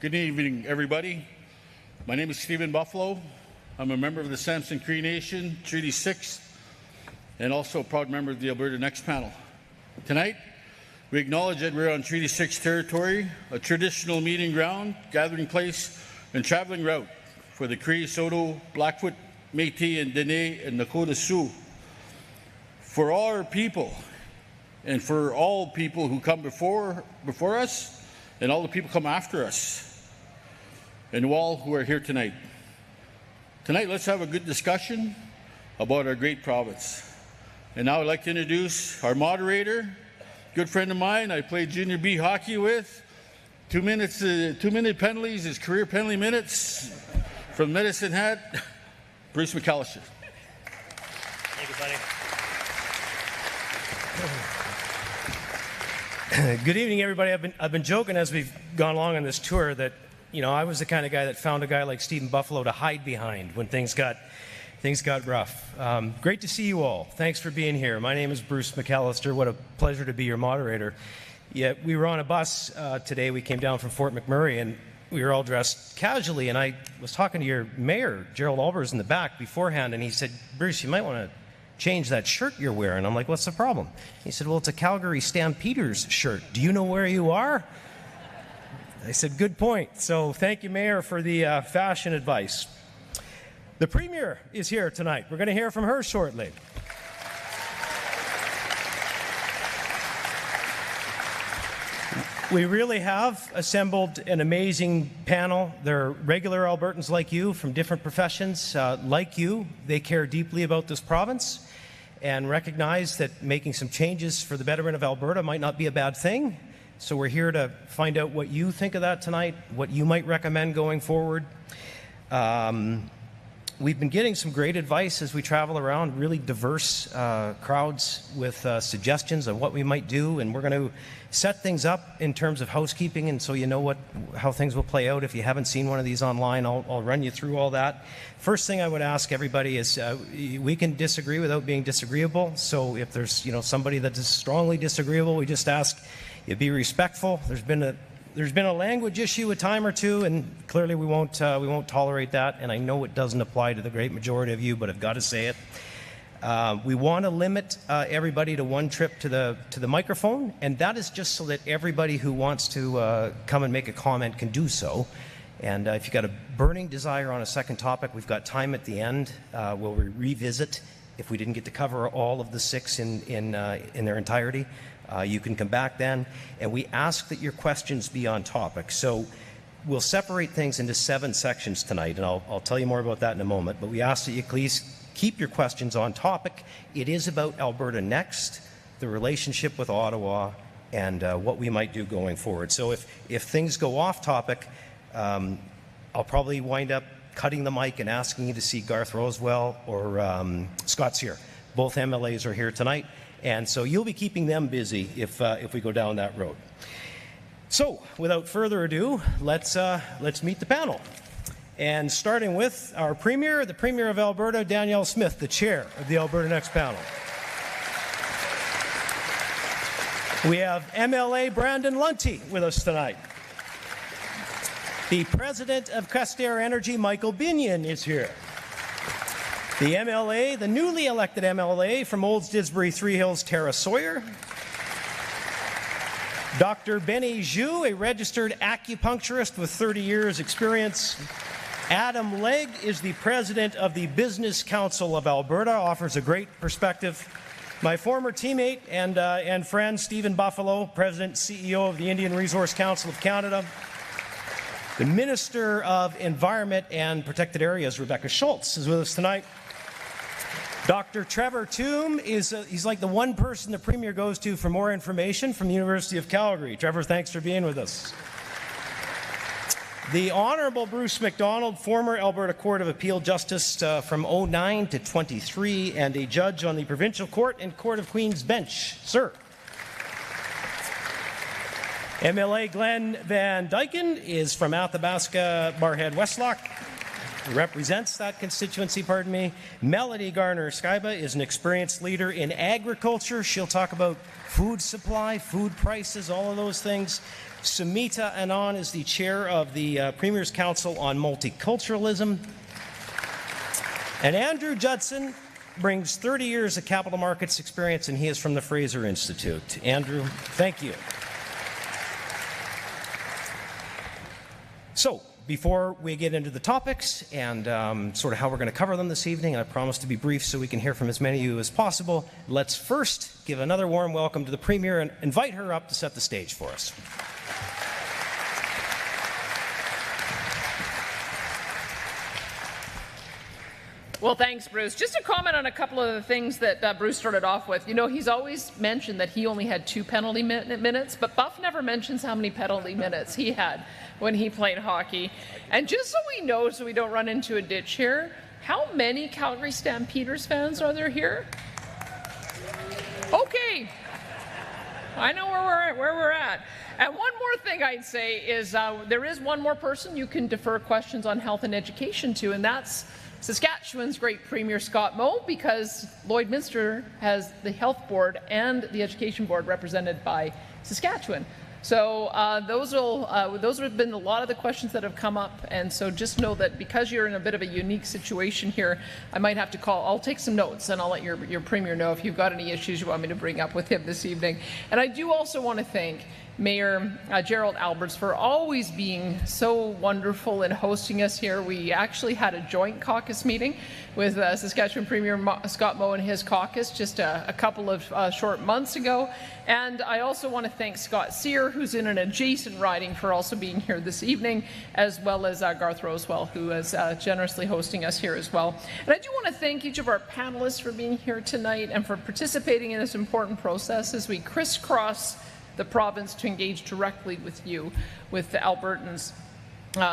Good evening, everybody. My name is Stephen Buffalo. I'm a member of the Samson Cree Nation, Treaty 6, and also a proud member of the Alberta Next panel. Tonight, we acknowledge that we're on Treaty 6 territory, a traditional meeting ground, gathering place, and traveling route for the Cree, Saulteaux, Blackfoot, Métis, and Dene, and Nakota Sioux. For all our people, and for all people who come before us, and all the people come after us, and all who are here tonight. Tonight, let's have a good discussion about our great province. And now I'd like to introduce our moderator, good friend of mine I played junior B hockey with. 2 minute penalties, his career penalty minutes from Medicine Hat, Bruce McAllister. Thank you, buddy. Good evening, everybody. I've been joking as we've gone along on this tour that, you know, I was the kind of guy that found a guy like Stephen Buffalo to hide behind when things got rough. Great to see you all. Thanks for being here. My name is Bruce McAllister. What a pleasure to be your moderator. Yeah, we were on a bus today. We came down from Fort McMurray, and we were all dressed casually. And I was talking to your mayor, Gerald Albers, in the back beforehand, and he said, "Bruce, you might want to change that shirt you're wearing." I'm like, "What's the problem?" He said, "Well, it's a Calgary Stampeders shirt. Do you know where you are?" I said, "Good point." So thank you, Mayor, for the fashion advice. The Premier is here tonight. We're going to hear from her shortly. We really have assembled an amazing panel. They're regular Albertans like you from different professions. Like you, they care deeply about this province and recognize that making some changes for the betterment of Alberta might not be a bad thing. So we're here to find out what you think of that tonight, what you might recommend going forward. We've been getting some great advice as we travel around, really diverse crowds with suggestions of what we might do, and we're going to set things up in terms of housekeeping, and so you know how things will play out. If you haven't seen one of these online, I'll run you through all that. First thing I would ask everybody is we can disagree without being disagreeable, so if there's somebody that is strongly disagreeable, we just ask you be respectful. There's been a language issue a time or two, and clearly we won't tolerate that. And I know it doesn't apply to the great majority of you, but I've got to say it. We want to limit everybody to one trip to the microphone, and that is just so that everybody who wants to come and make a comment can do so. And if you've got a burning desire on a second topic, we've got time at the end. We'll revisit if we didn't get to cover all of the 6 in their entirety. You can come back then, and we ask that your questions be on topic. So we'll separate things into 7 sections tonight, and I'll tell you more about that in a moment. But we ask that you please keep your questions on topic. It is about Alberta Next, the relationship with Ottawa, and what we might do going forward. So if things go off topic, I'll probably wind up cutting the mic and asking you to see Garth Rosewell or Scott Sear. Both MLAs are here tonight. And so you'll be keeping them busy if we go down that road. So without further ado, let's meet the panel. And starting with our Premier, the Premier of Alberta, Danielle Smith, the Chair of the Alberta Next panel. We have MLA Brandon Lunty with us tonight. The President of Questerre Energy, Michael Binion, is here. The MLA, the newly elected MLA from Olds Didsbury Three Hills, Tara Sawyer. Dr. Benny Zhu, a registered acupuncturist with 30 years experience. Adam Legg is the president of the Business Council of Alberta, offers a great perspective. My former teammate and friend, Stephen Buffalo, President CEO of the Indian Resource Council of Canada. The Minister of Environment and Protected Areas, Rebecca Schultz, is with us tonight. Dr. Trevor Toome he's like the one person the Premier goes to for more information from the University of Calgary. Trevor, thanks for being with us. The Honourable Bruce MacDonald, former Alberta Court of Appeal Justice from 2009 to 23, and a judge on the Provincial Court and Court of Queen's Bench. Sir. MLA Glenn Van Dyken is from Athabasca, Barhead, Westlock. represents that constituency, pardon me. Melody Garner-Skyba is an experienced leader in agriculture. She'll talk about food supply, food prices, all of those things. Sumita Anand is the chair of the Premier's Council on Multiculturalism. And Andrew Judson brings 30 years of capital markets experience, and he is from the Fraser Institute. Andrew, thank you. So, before we get into the topics and sort of how we're going to cover them this evening, I promise to be brief so we can hear from as many of you as possible. Let's first give another warm welcome to the Premier and invite her up to set the stage for us. Well, thanks, Bruce. Just to comment on a couple of the things that Bruce started off with. You know, he's always mentioned that he only had 2 penalty minutes, but Buff never mentions how many penalty minutes he had when he played hockey. And just so we know, so we don't run into a ditch here, how many Calgary Stampeders fans are there here? Okay. I know where we're at. And one more thing I'd say is there is one more person you can defer questions on health and education to, and that's Saskatchewan's great Premier Scott Moe, because Lloydminster has the Health Board and the Education Board represented by Saskatchewan. So those have been a lot of the questions that have come up, and so just know that because you're in a bit of a unique situation here, I might have to call. I'll take some notes and I'll let your Premier know if you've got any issues you want me to bring up with him this evening. And I do also want to thank Mayor Gerald Alberts for always being so wonderful in hosting us here. We actually had a joint caucus meeting with Saskatchewan Premier Scott Moe and his caucus just a couple of short months ago. And I also want to thank Scott Sear, who's in an adjacent riding, for also being here this evening, as well as Garth Rosewell, who is generously hosting us here as well. And I do want to thank each of our panelists for being here tonight and for participating in this important process as we crisscross the province to engage directly with you, with the Albertans.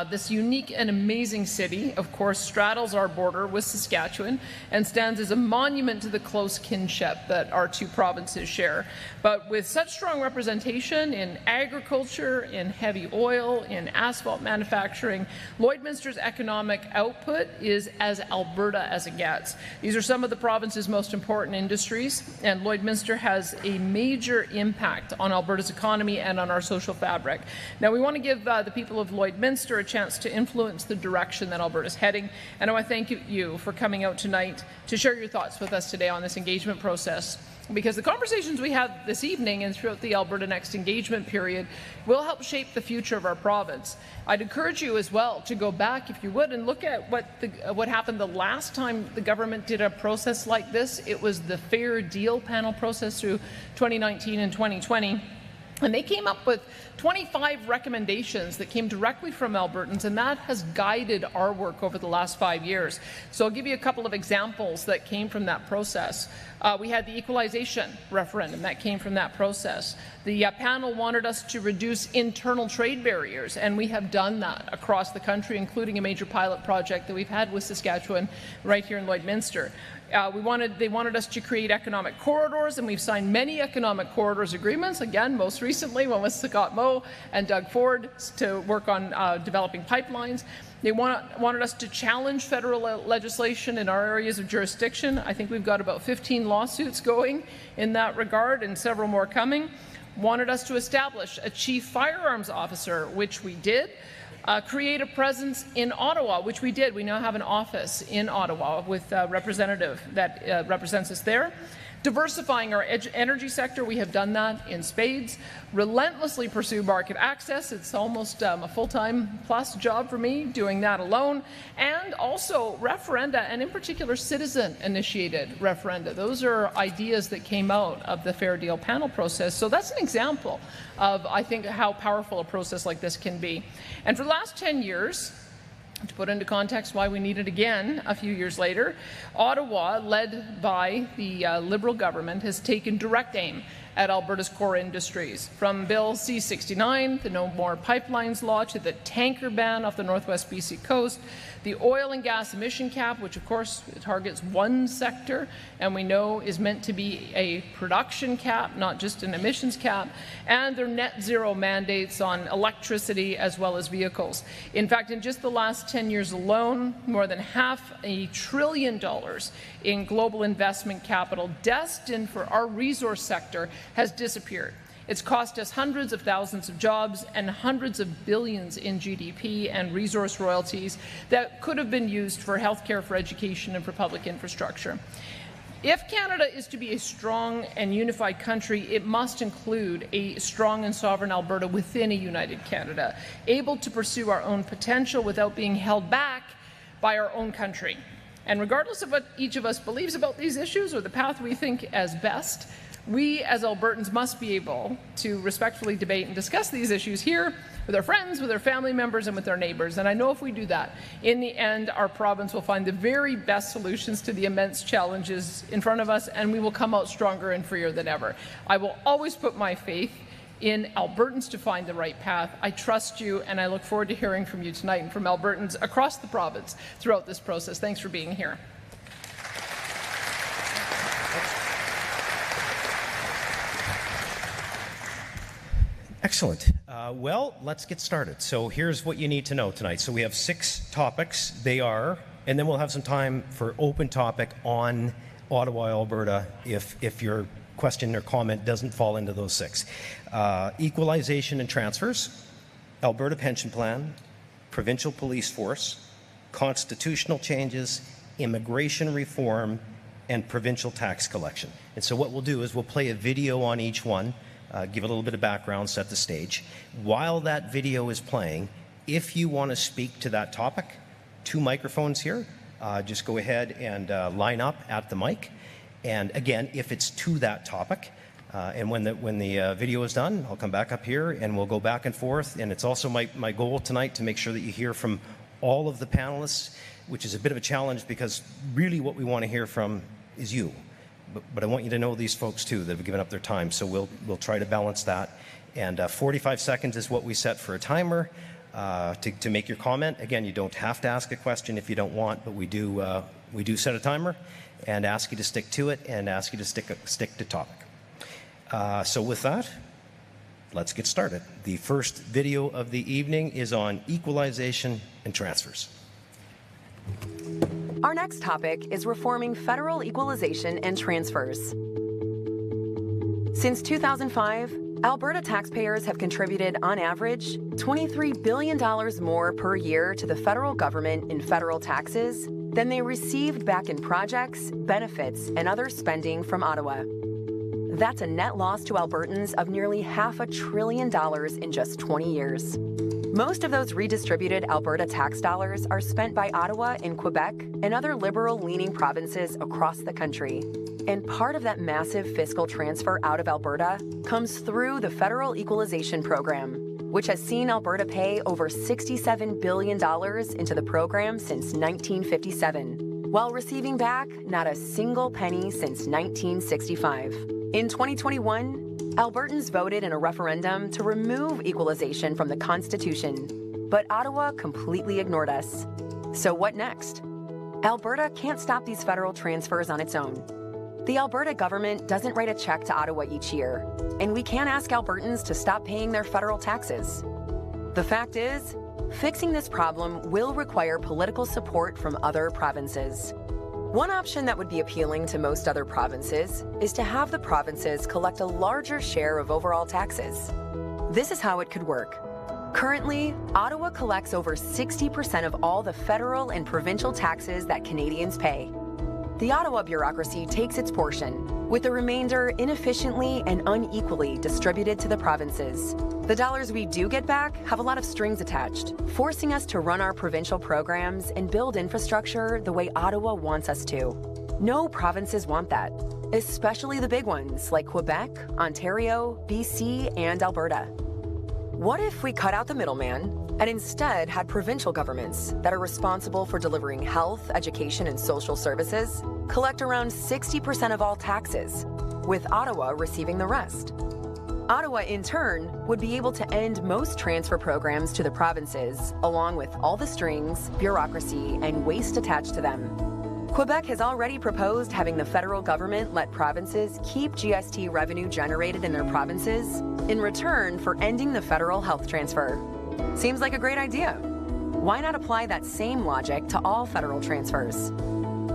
This unique and amazing city, of course, straddles our border with Saskatchewan and stands as a monument to the close kinship that our two provinces share. But with such strong representation in agriculture, in heavy oil, in asphalt manufacturing, Lloydminster's economic output is as Alberta as it gets. These are some of the province's most important industries, and Lloydminster has a major impact on Alberta's economy and on our social fabric. Now, we want to give the people of Lloydminster a chance to influence the direction that Alberta's heading, and I want to thank you for coming out tonight to share your thoughts with us today on this engagement process, because the conversations we have this evening and throughout the Alberta Next engagement period will help shape the future of our province. I'd encourage you as well to go back, if you would, and look at what happened the last time the government did a process like this. It was the Fair Deal panel process through 2019 and 2020. And they came up with 25 recommendations that came directly from Albertans, and that has guided our work over the last 5 years. So I'll give you a couple of examples that came from that process. We had the Equalization referendum that came from that process. The panel wanted us to reduce internal trade barriers, and we have done that across the country, including a major pilot project that we've had with Saskatchewan right here in Lloydminster. They wanted us to create economic corridors, and we've signed many economic corridors agreements. Again, most recently, one with Scott Moe and Doug Ford to work on developing pipelines. They wanted us to challenge federal legislation in our areas of jurisdiction. I think we've got about 15 lawsuits going in that regard, and several more coming. Wanted us to establish a chief firearms officer, which we did. Create a presence in Ottawa, which we did. We now have an office in Ottawa with a representative that represents us there. Diversifying our energy sector, we have done that in spades. Relentlessly pursue market access. It's almost a full-time plus job for me doing that alone. And also referenda, and in particular citizen-initiated referenda. Those are ideas that came out of the Fair Deal panel process. So that's an example of, I think, how powerful a process like this can be. And for the last 10 years, to put into context why we need it again a few years later, Ottawa, led by the Liberal government, has taken direct aim at Alberta's core industries. From Bill C-69, the No More Pipelines Law, to the tanker ban off the Northwest BC coast, the oil and gas emission cap, which of course targets one sector and we know is meant to be a production cap, not just an emissions cap, and their net zero mandates on electricity as well as vehicles. In fact, in just the last 10 years alone, more than $500 billion in global investment capital destined for our resource sector has disappeared. It's cost us hundreds of thousands of jobs and hundreds of billions in GDP and resource royalties that could have been used for healthcare, for education, and for public infrastructure. If Canada is to be a strong and unified country, it must include a strong and sovereign Alberta within a united Canada, able to pursue our own potential without being held back by our own country. And regardless of what each of us believes about these issues or the path we think as best, we as Albertans must be able to respectfully debate and discuss these issues here with our friends, with our family members, and with our neighbours. And I know if we do that, in the end, our province will find the very best solutions to the immense challenges in front of us, and we will come out stronger and freer than ever. I will always put my faith in Albertans to find the right path. I trust you, and I look forward to hearing from you tonight and from Albertans across the province throughout this process. Thanks for being here. Excellent. Well, let's get started. So here's what you need to know tonight. So we have 6 topics. They are, and then we'll have some time for open topic on Ottawa, Alberta, if your question or comment doesn't fall into those 6. Equalization and transfers, Alberta pension plan, provincial police force, constitutional changes, immigration reform, and provincial tax collection. And so what we'll do is we'll play a video on each one, give a little bit of background, set the stage. While that video is playing, if you want to speak to that topic, 2 microphones here. Just go ahead and line up at the mic. And again, if it's to that topic, and when the video is done, I'll come back up here and we'll go back and forth. And it's also my goal tonight to make sure that you hear from all of the panelists, which is a bit of a challenge because really what we want to hear from is you. But I want you to know these folks too that have given up their time, so we'll try to balance that. And 45 seconds is what we set for a timer to make your comment. Again, you don't have to ask a question if you don't want, but we do set a timer and ask you to stick to it and ask you to stick to topic. So with that, let's get started. The first video of the evening is on equalization and transfers. Our next topic is reforming federal equalization and transfers. Since 2005, Alberta taxpayers have contributed, on average, $23 billion more per year to the federal government in federal taxes than they received back in projects, benefits, and other spending from Ottawa. That's a net loss to Albertans of nearly $500 billion in just 20 years. Most of those redistributed Alberta tax dollars are spent by Ottawa and Quebec and other liberal-leaning provinces across the country. And part of that massive fiscal transfer out of Alberta comes through the Federal Equalization Program, which has seen Alberta pay over $67 billion into the program since 1957, while receiving back not a single penny since 1965. In 2021, Albertans voted in a referendum to remove equalization from the Constitution, but Ottawa completely ignored us. So what next? Alberta can't stop these federal transfers on its own. The Alberta government doesn't write a check to Ottawa each year, and we can't ask Albertans to stop paying their federal taxes. The fact is, fixing this problem will require political support from other provinces. One option that would be appealing to most other provinces is to have the provinces collect a larger share of overall taxes. This is how it could work. Currently, Ottawa collects over 60% of all the federal and provincial taxes that Canadians pay. The Ottawa bureaucracy takes its portion, with the remainder inefficiently and unequally distributed to the provinces. The dollars we do get back have a lot of strings attached, forcing us to run our provincial programs and build infrastructure the way Ottawa wants us to. No provinces want that, especially the big ones like Quebec, Ontario, BC, and Alberta. What if we cut out the middleman and instead had provincial governments that are responsible for delivering health, education, and social services collect around 60% of all taxes, with Ottawa receiving the rest. Ottawa, in turn, would be able to end most transfer programs to the provinces, along with all the strings, bureaucracy, and waste attached to them. Quebec has already proposed having the federal government let provinces keep GST revenue generated in their provinces in return for ending the federal health transfer. Seems like a great idea. Why not apply that same logic to all federal transfers?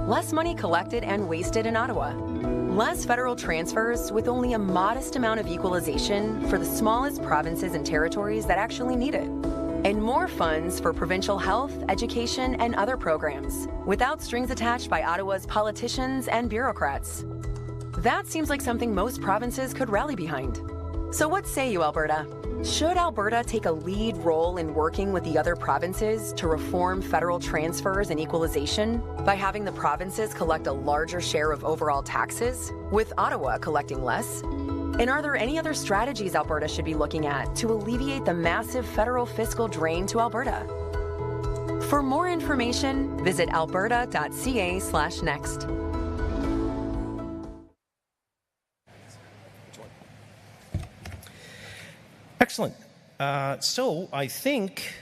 Less money collected and wasted in Ottawa. Less federal transfers with only a modest amount of equalization for the smallest provinces and territories that actually need it. And more funds for provincial health, education, and other programs, without strings attached by Ottawa's politicians and bureaucrats. That seems like something most provinces could rally behind. So what say you, Alberta? Should Alberta take a lead role in working with the other provinces to reform federal transfers and equalization by having the provinces collect a larger share of overall taxes, with Ottawa collecting less? And are there any other strategies Alberta should be looking at to alleviate the massive federal fiscal drain to Alberta? For more information, visit alberta.ca/next. Excellent. So I think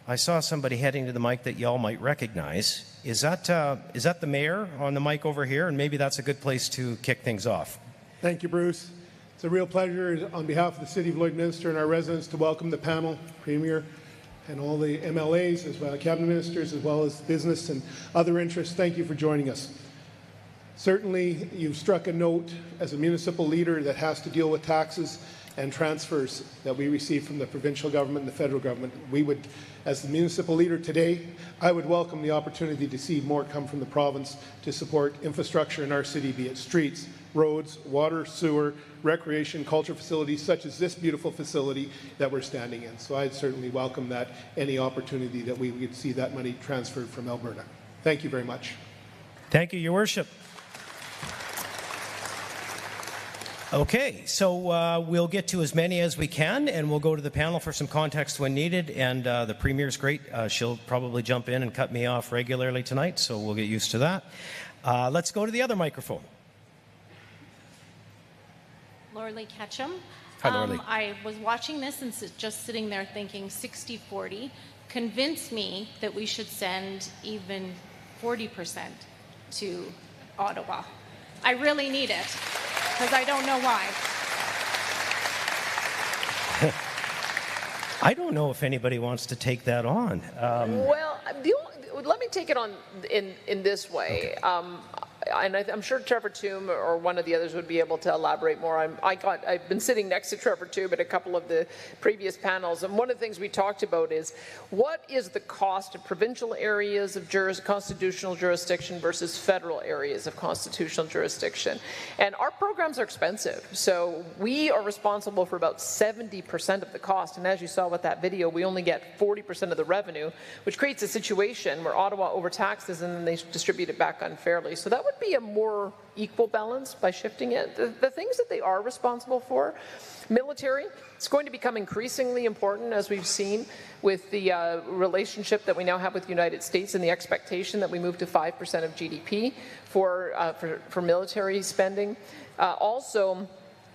I saw somebody heading to the mic that y'all might recognize. Is that the mayor on the mic over here? And maybe that's a good place to kick things off. Thank you, Bruce. It's a real pleasure on behalf of the City of Lloydminster and our residents to welcome the panel, Premier, and all the MLAs, as well as cabinet ministers, as well as business and other interests. Thank you for joining us. Certainly, you've struck a note as a municipal leader that has to deal with taxes and transfers that we receive from the provincial government and the federal government. We would, as the municipal leader today, I would welcome the opportunity to see more come from the province to support infrastructure in our city, be it streets, roads, water, sewer, recreation, culture facilities, such as this beautiful facility that we're standing in. So I'd certainly welcome that, any opportunity that we would see that money transferred from Alberta. Thank you very much. Thank you, Your Worship. Okay, so we'll get to as many as we can, and we'll go to the panel for some context when needed. And the Premier's great. She'll probably jump in and cut me off regularly tonight, so we'll get used to that. Let's go to the other microphone. Lorley Ketchum. Hi, Lorley. I was watching this and just sitting there thinking 60-40 convinced me that we should send even 40% to Ottawa. I really need it, because I don't know why. I don't know if anybody wants to take that on. Well, let me take it on in this way. Okay. And I'm sure Trevor Toome or one of the others would be able to elaborate more. I've been sitting next to Trevor Toome at a couple of the previous panels, and one of the things we talked about is what is the cost of provincial areas of constitutional jurisdiction versus federal areas of constitutional jurisdiction. And our programs are expensive, so we are responsible for about 70% of the cost. And as you saw with that video, we only get 40% of the revenue, which creates a situation where Ottawa overtaxes and then they distribute it back unfairly. So that would be a more equal balance by shifting it. The things that they are responsible for, military, it's going to become increasingly important, as we've seen with the relationship that we now have with the United States and the expectation that we move to 5% of GDP for military spending. Also,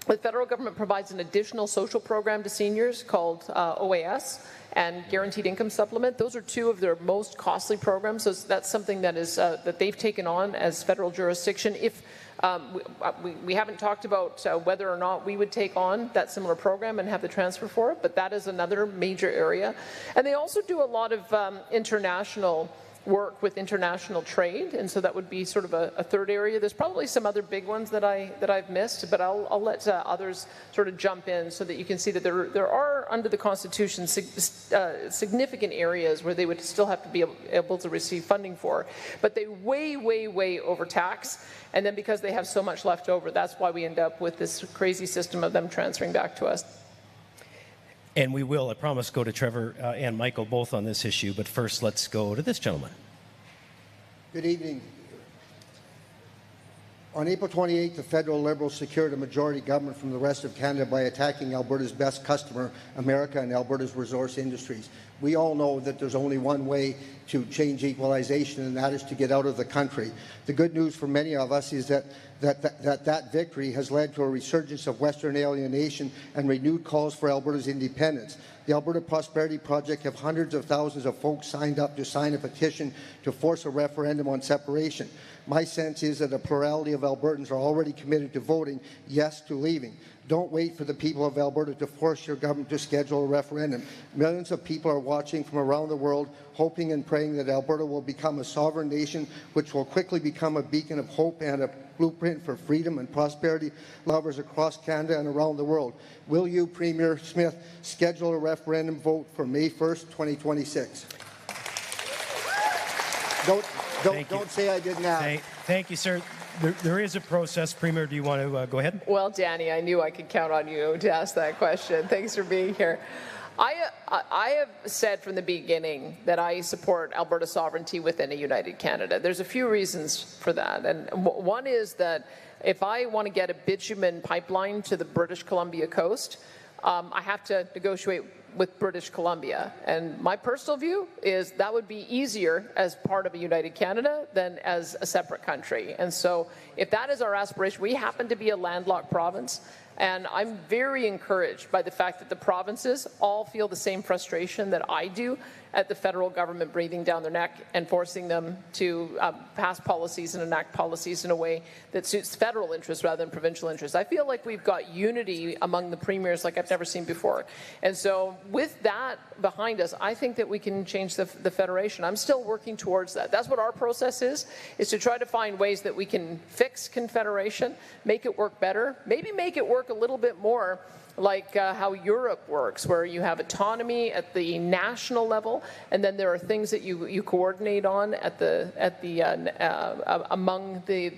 the federal government provides an additional social program to seniors called OAS and Guaranteed Income Supplement. Those are two of their most costly programs. So that's something that is that they've taken on as federal jurisdiction. If we haven't talked about whether or not we would take on that similar program and have the transfer for it, but that is another major area. And they also do a lot of international work with international trade, and so that would be sort of a third area. There's probably some other big ones that I've missed, but I'll let others sort of jump in so that you can see that there are, under the Constitution, significant areas where they would still have to be able to receive funding for, but they way overtax, and then because they have so much left over, that's why we end up with this crazy system of them transferring back to us. And we will, I promise, go to Trevor and Michael both on this issue, but first let's go to this gentleman. Good evening. On April 28th, the federal Liberals secured a majority government from the rest of Canada by attacking Alberta's best customer, America, and Alberta's resource industries. We all know that there's only one way to change equalization, and that is to get out of the country. The good news for many of us is that victory has led to a resurgence of Western alienation and renewed calls for Alberta's independence. The Alberta Prosperity Project have hundreds of thousands of folks signed up to sign a petition to force a referendum on separation. My sense is that a plurality of Albertans are already committed to voting yes to leaving. Don't wait for the people of Alberta to force your government to schedule a referendum. Millions of people are watching from around the world, hoping and praying that Alberta will become a sovereign nation, which will quickly become a beacon of hope and a blueprint for freedom and prosperity lovers across Canada and around the world. Will you, Premier Smith, schedule a referendum vote for May 1st, 2026? Don't say I didn't ask. Thank you, sir. There is a process. Premier, do you want to go ahead? Well, Danny, I knew I could count on you to ask that question. Thanks for being here. I have said from the beginning that I support Alberta sovereignty within a united Canada. There's a few reasons for that. And one is that if I want to get a bitumen pipeline to the British Columbia coast, I have to negotiate with British Columbia. And my personal view is that would be easier as part of a united Canada than as a separate country. And so if that is our aspiration, we happen to be a landlocked province. And I'm very encouraged by the fact that the provinces all feel the same frustration that I do at the federal government breathing down their neck and forcing them to pass policies and enact policies in a way that suits federal interests rather than provincial interests. I feel like we've got unity among the premiers like I've never seen before. And so with that behind us, I think that we can change the federation. I'm still working towards that. That's what our process is to try to find ways that we can fix confederation, make it work better, maybe make it work a little bit more like how Europe works, where you have autonomy at the national level, and then there are things that you coordinate on among the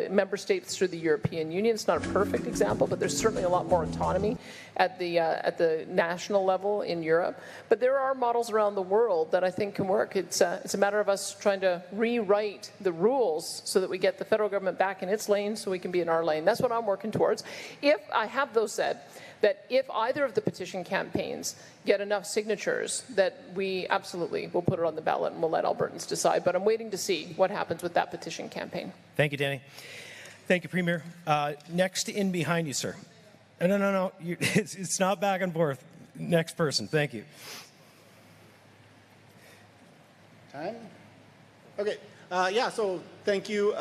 member states through the European Union. It's not a perfect example, but there's certainly a lot more autonomy at the national level in Europe. But there are models around the world that I think can work. It's a matter of us trying to rewrite the rules so that we get the federal government back in its lane so we can be in our lane. That's what I'm working towards. If I have those said, that if either of the petition campaigns get enough signatures, that we absolutely will put it on the ballot and we'll let Albertans decide. But I'm waiting to see what happens with that petition campaign. Thank you, Danny. Thank you, Premier. Next in behind you, sir. No. It's not back and forth. Next person. Thank you. Time? Okay. So thank you.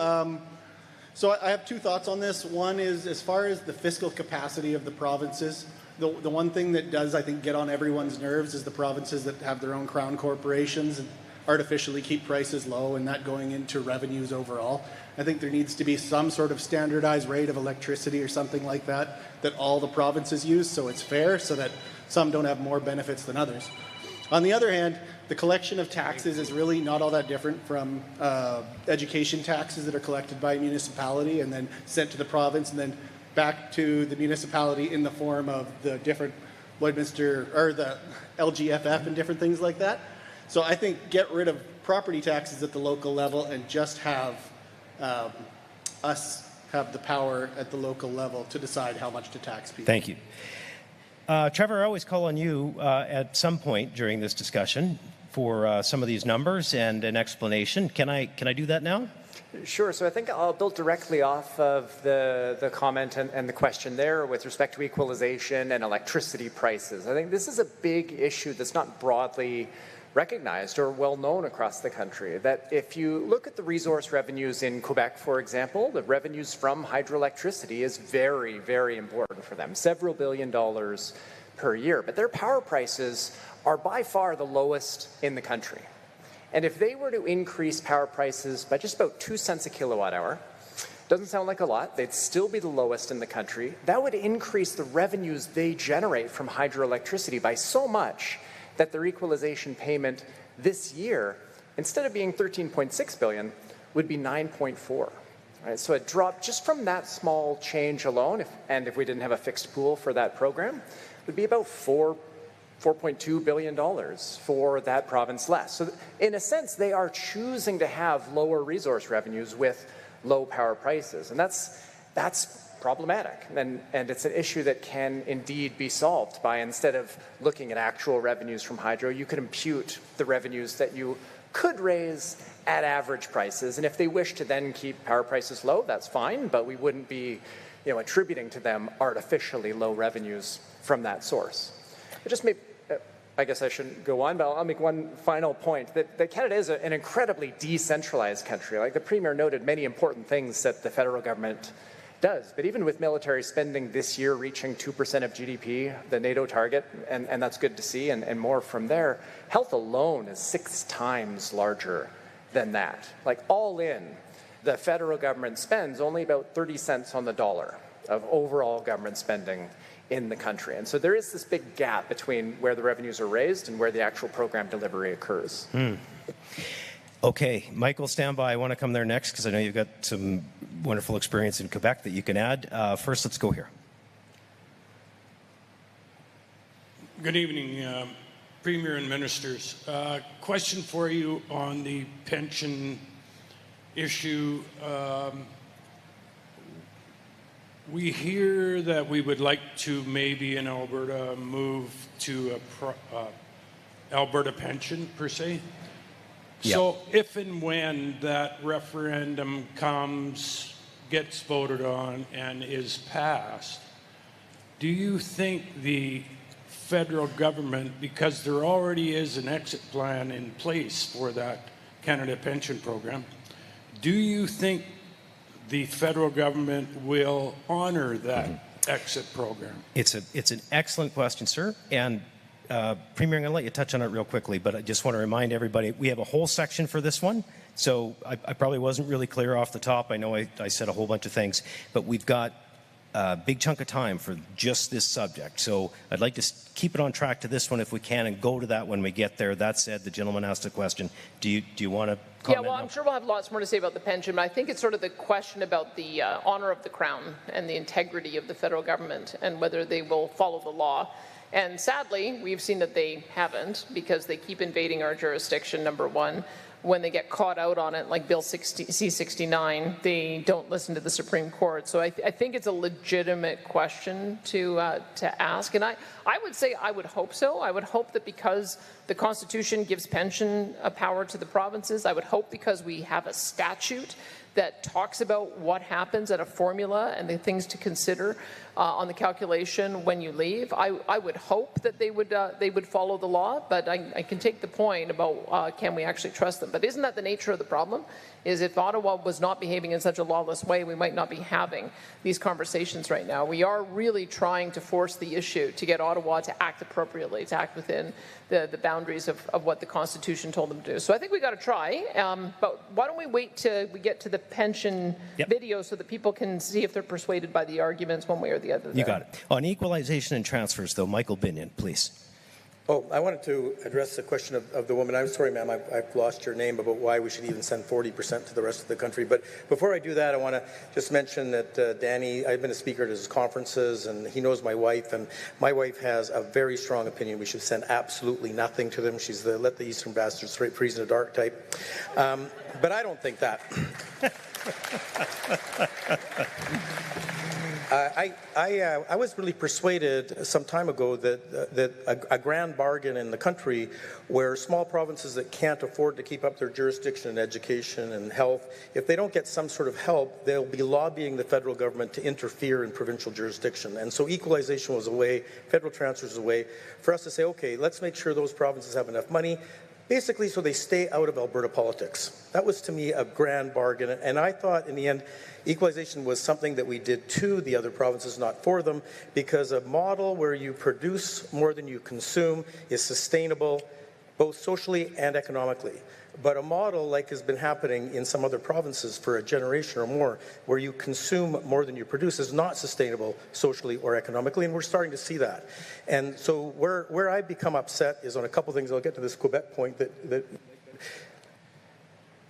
So I have two thoughts on this. One is as far as the fiscal capacity of the provinces, the one thing that does, I think, get on everyone's nerves is the provinces that have their own crown corporations and artificially keep prices low and that going into revenues overall. I think there needs to be some sort of standardized rate of electricity or something like that that all the provinces use so it's fair, so that some don't have more benefits than others. On the other hand, the collection of taxes is really not all that different from education taxes that are collected by a municipality and then sent to the province and then back to the municipality in the form of the different Lloydminster or the LGFF and different things like that. So I think get rid of property taxes at the local level and just have us have the power at the local level to decide how much to tax people. Thank you. Trevor, I always call on you at some point during this discussion for some of these numbers and an explanation. Can I do that now? Sure. So I think I'll build directly off of the comment and the question there with respect to equalization and electricity prices. I think this is a big issue that's not broadly recognized or well known across the country. That if you look at the resource revenues in Quebec, for example, the revenues from hydroelectricity is very, very important for them, several $billion per year. But their power prices are by far the lowest in the country. And if they were to increase power prices by just about 2 cents a kilowatt hour, doesn't sound like a lot, they'd still be the lowest in the country, that would increase the revenues they generate from hydroelectricity by so much that their equalization payment this year, instead of being $13.6 billion, would be $9.4. Right? So it dropped just from that small change alone, if we didn't have a fixed pool for that program, it would be about $4.2 billion for that province less. So in a sense, they are choosing to have lower resource revenues with low power prices. And that's problematic. And it's an issue that can indeed be solved by, instead of looking at actual revenues from hydro, you could impute the revenues that you could raise at average prices. And if they wish to then keep power prices low, that's fine, but we wouldn't be attributing to them artificially low revenues from that source. I guess I shouldn't go on, but I'll make one final point, that Canada is an incredibly decentralized country. Like the Premier noted many important things that the federal government does, but even with military spending this year reaching 2% of GDP, the NATO target, and that's good to see, and more from there, health alone is 6 times larger than that. Like all in, the federal government spends only about 30 cents on the dollar of overall government spending in the country. And so there is this big gap between where the revenues are raised and where the actual program delivery occurs. Okay, Michael, stand by. I want to come there next because I know you've got some wonderful experience in Quebec that you can add. First, let's go here. Good evening, Premier and Ministers. Question for you on the pension issue. We hear that we would like to maybe in Alberta move to a Alberta pension per se. Yep. So if and when that referendum comes, gets voted on, and is passed, do you think the federal government, because there already is an exit plan in place for that Canada pension program, do you think the federal government will honor that exit program? It's an excellent question, sir. And Premier, I'm going to let you touch on it real quickly, but I just want to remind everybody, we have a whole section for this one. So I probably wasn't really clear off the top. I know I said a whole bunch of things, but we've got a big chunk of time for just this subject. So I'd like to keep it on track to this one if we can and go to that when we get there. That said, the gentleman asked a question. Do you want to comment? Yeah, well, I'm sure we'll have lots more to say about the pension, but I think it's sort of the question about the honor of the Crown and the integrity of the federal government and whether they will follow the law. And sadly, we've seen that they haven't because they keep invading our jurisdiction, number one. When they get caught out on it, like Bill C-69, they don't listen to the Supreme Court. So I think it's a legitimate question to ask. And I would say I would hope so. I would hope that because the Constitution gives pension power to the provinces, I would hope because we have a statute that talks about what happens at a formula and the things to consider on the calculation when you leave. I would hope that they would follow the law, but I can take the point about can we actually trust them. But isn't that the nature of the problem? Is if Ottawa was not behaving in such a lawless way, we might not be having these conversations right now. We are really trying to force the issue to get Ottawa to act appropriately, to act within the boundaries of what the Constitution told them to do. So I think we got to try, but why don't we wait till we get to the pension video so that people can see if they're persuaded by the arguments one way or the other. You got it. On equalization and transfers, though, Michael Binion, please. Oh, I wanted to address the question of the woman. I'm sorry, ma'am, I've lost your name about why we should even send 40% to the rest of the country. But before I do that, I want to just mention that Danny, I've been a speaker at his conferences, and he knows my wife, and my wife has a very strong opinion we should send absolutely nothing to them. She's the let the Eastern bastards freeze in the dark type. But I don't think that. I was really persuaded some time ago that a grand bargain in the country where small provinces that can't afford to keep up their jurisdiction in education and health, if they don't get some sort of help, they'll be lobbying the federal government to interfere in provincial jurisdiction. And so equalization was a way, federal transfers was a way for us to say, okay, let's make sure those provinces have enough money, basically so they stay out of Alberta politics. That was to me a grand bargain, and I thought in the end equalization was something that we did to the other provinces, not for them, because a model where you produce more than you consume is sustainable both socially and economically. But a model like has been happening in some other provinces for a generation or more, where you consume more than you produce, is not sustainable socially or economically, and we're starting to see that. And so where I become upset is on a couple things. I'll get to this Quebec point that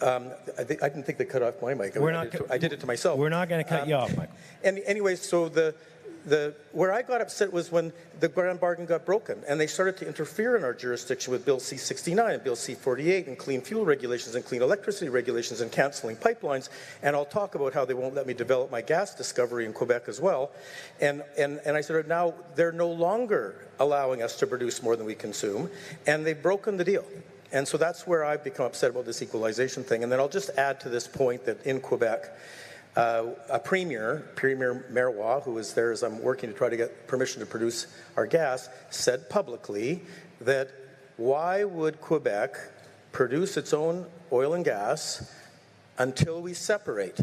I didn't think they cut off my mic. I did it to myself. We're not going to cut you off, Michael. And anyway, so where I got upset was when the grand bargain got broken and they started to interfere in our jurisdiction with Bill C-69 and Bill C-48 and clean fuel regulations and clean electricity regulations and cancelling pipelines. And I'll talk about how they won't let me develop my gas discovery in Quebec as well. And I said, now they're no longer allowing us to produce more than we consume, and they've broken the deal. And so that's where I've become upset about this equalization thing. And then I'll just add to this point that in Quebec, a Premier Marois, who is there as I'm working to try to get permission to produce our gas, said publicly that why would Quebec produce its own oil and gas until we separate?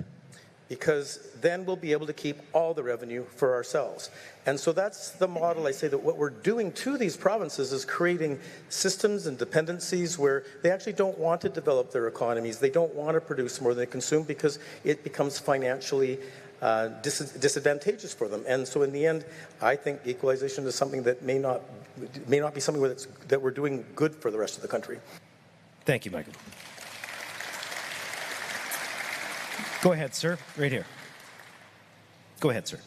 Because then we'll be able to keep all the revenue for ourselves. And so that's the model. I say that what we're doing to these provinces is creating systems and dependencies where they actually don't want to develop their economies. They don't want to produce more than they consume because it becomes financially disadvantageous for them. And so in the end, I think equalization is something that may not be something that we're doing good for the rest of the country. Thank you, Michael. Go ahead, sir. Right here. Go ahead, sir.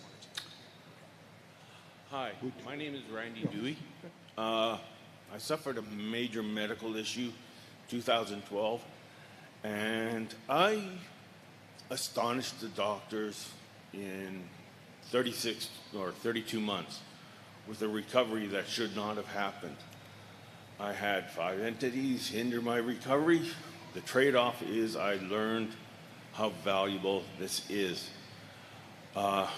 Hi, my name is Randy Dewey. I suffered a major medical issue 2012, and I astonished the doctors in 36 or 32 months with a recovery that should not have happened. I had 5 entities hinder my recovery. The trade-off is I learned how valuable this is. I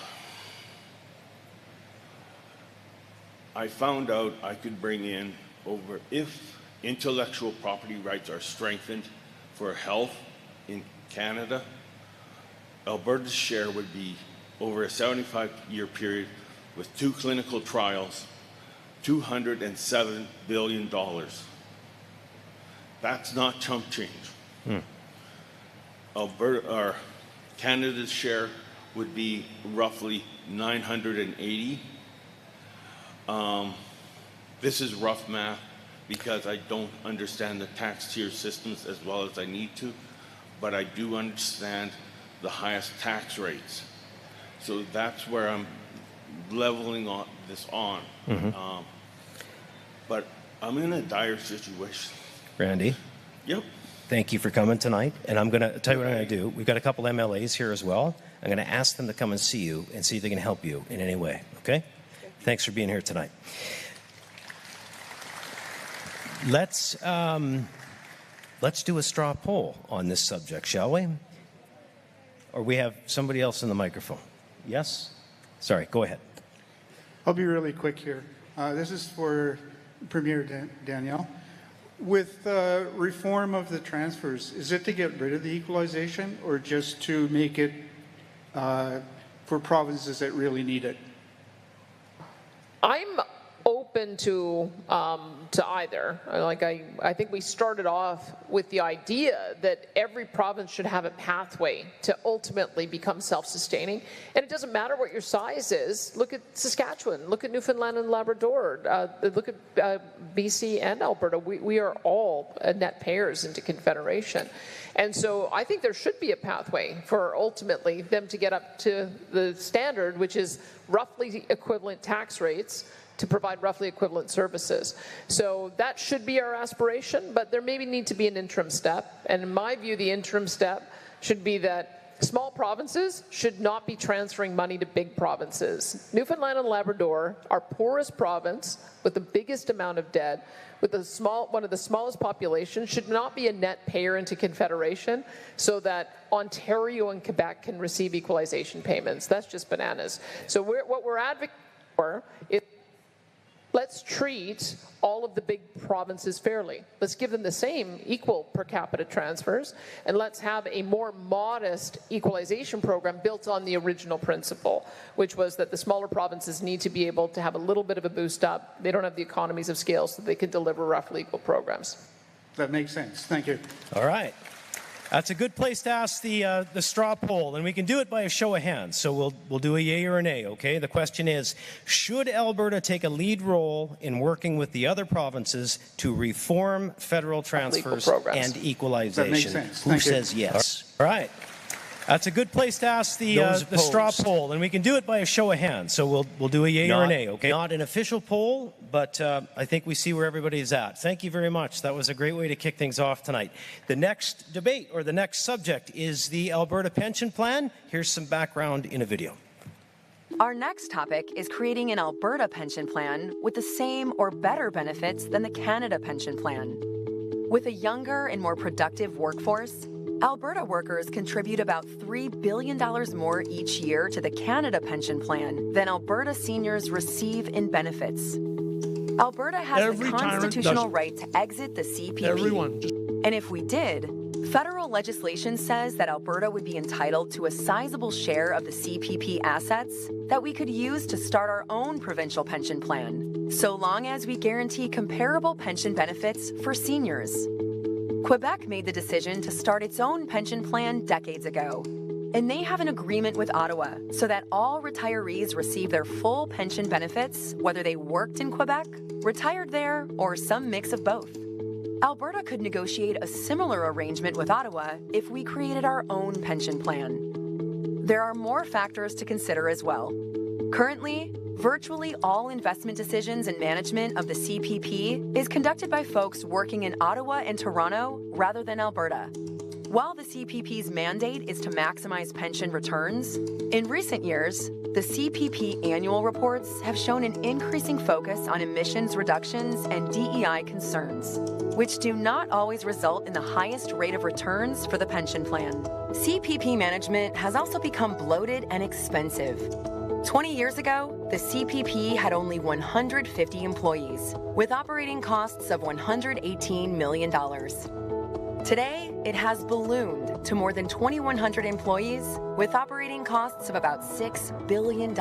found out I could bring in over, if intellectual property rights are strengthened for health in Canada, Alberta's share would be over a 75-year period with 2 clinical trials, $207 billion. That's not chump change. Alberta, or Canada's share would be roughly 980. This is rough math because I don't understand the tax tier systems as well as I need to, but I do understand the highest tax rates. So that's where I'm leveling this on. But I'm in a dire situation. Randy? Yep. Thank you for coming tonight. And I'm going to tell you what I'm going to do. We've got a couple MLAs here as well. I'm going to ask them to come and see you and see if they can help you in any way. Okay? Thanks for being here tonight. Let's do a straw poll on this subject, shall we? Or we have somebody else in the microphone. Yes? Sorry, go ahead. I'll be really quick here. This is for Premier Danielle. With reform of the transfers, is it to get rid of the equalization or just to make it for provinces that really need it? I'm open to either. I think we started off with the idea that every province should have a pathway to ultimately become self-sustaining, and it doesn't matter what your size is. Look at Saskatchewan, look at Newfoundland and Labrador, look at BC and Alberta. We are all net payers into Confederation. And so I think there should be a pathway for ultimately them to get up to the standard, which is roughly equivalent tax rates to provide roughly equivalent services. So that should be our aspiration, but there maybe need to be an interim step. And in my view, the interim step should be that small provinces should not be transferring money to big provinces. Newfoundland and Labrador, our poorest province with the biggest amount of debt, with one of the smallest populations, should not be a net payer into Confederation so that Ontario and Quebec can receive equalization payments. That's just bananas. So what we're advocating for is let's treat all of the big provinces fairly. Let's give them the same equal per capita transfers, and let's have a more modest equalization program built on the original principle, which was that the smaller provinces need to be able to have a little bit of a boost up. They don't have the economies of scale, so they can deliver roughly equal programs. That makes sense. Thank you. All right. That's a good place to ask the straw poll, and we can do it by a show of hands. So we'll do a yay or a nay, okay? The question is, should Alberta take a lead role in working with the other provinces to reform federal transfers and equalization? That makes sense. Who says yes? All right. That's a good place to ask the straw poll, and we can do it by a show of hands. So we'll do a yay or a nay, okay? Not an official poll, but I think we see where everybody is at. Thank you very much. That was a great way to kick things off tonight. The next debate or the next subject is the Alberta Pension Plan. Here's some background in a video. Our next topic is creating an Alberta pension plan with the same or better benefits than the Canada Pension Plan. With a younger and more productive workforce, Alberta workers contribute about $3 billion more each year to the Canada Pension Plan than Alberta seniors receive in benefits. Alberta has the constitutional right to exit the CPP. And if we did, federal legislation says that Alberta would be entitled to a sizable share of the CPP assets that we could use to start our own provincial pension plan, so long as we guarantee comparable pension benefits for seniors. Quebec made the decision to start its own pension plan decades ago, and they have an agreement with Ottawa so that all retirees receive their full pension benefits, whether they worked in Quebec, retired there, or some mix of both. Alberta could negotiate a similar arrangement with Ottawa if we created our own pension plan. There are more factors to consider as well. Currently, virtually all investment decisions and management of the CPP is conducted by folks working in Ottawa and Toronto rather than Alberta. While the CPP's mandate is to maximize pension returns, in recent years, the CPP annual reports have shown an increasing focus on emissions reductions and DEI concerns, which do not always result in the highest rate of returns for the pension plan. CPP management has also become bloated and expensive. 20 years ago, the CPP had only 150 employees, with operating costs of $118 million. Today, it has ballooned to more than 2,100 employees, with operating costs of about $6 billion.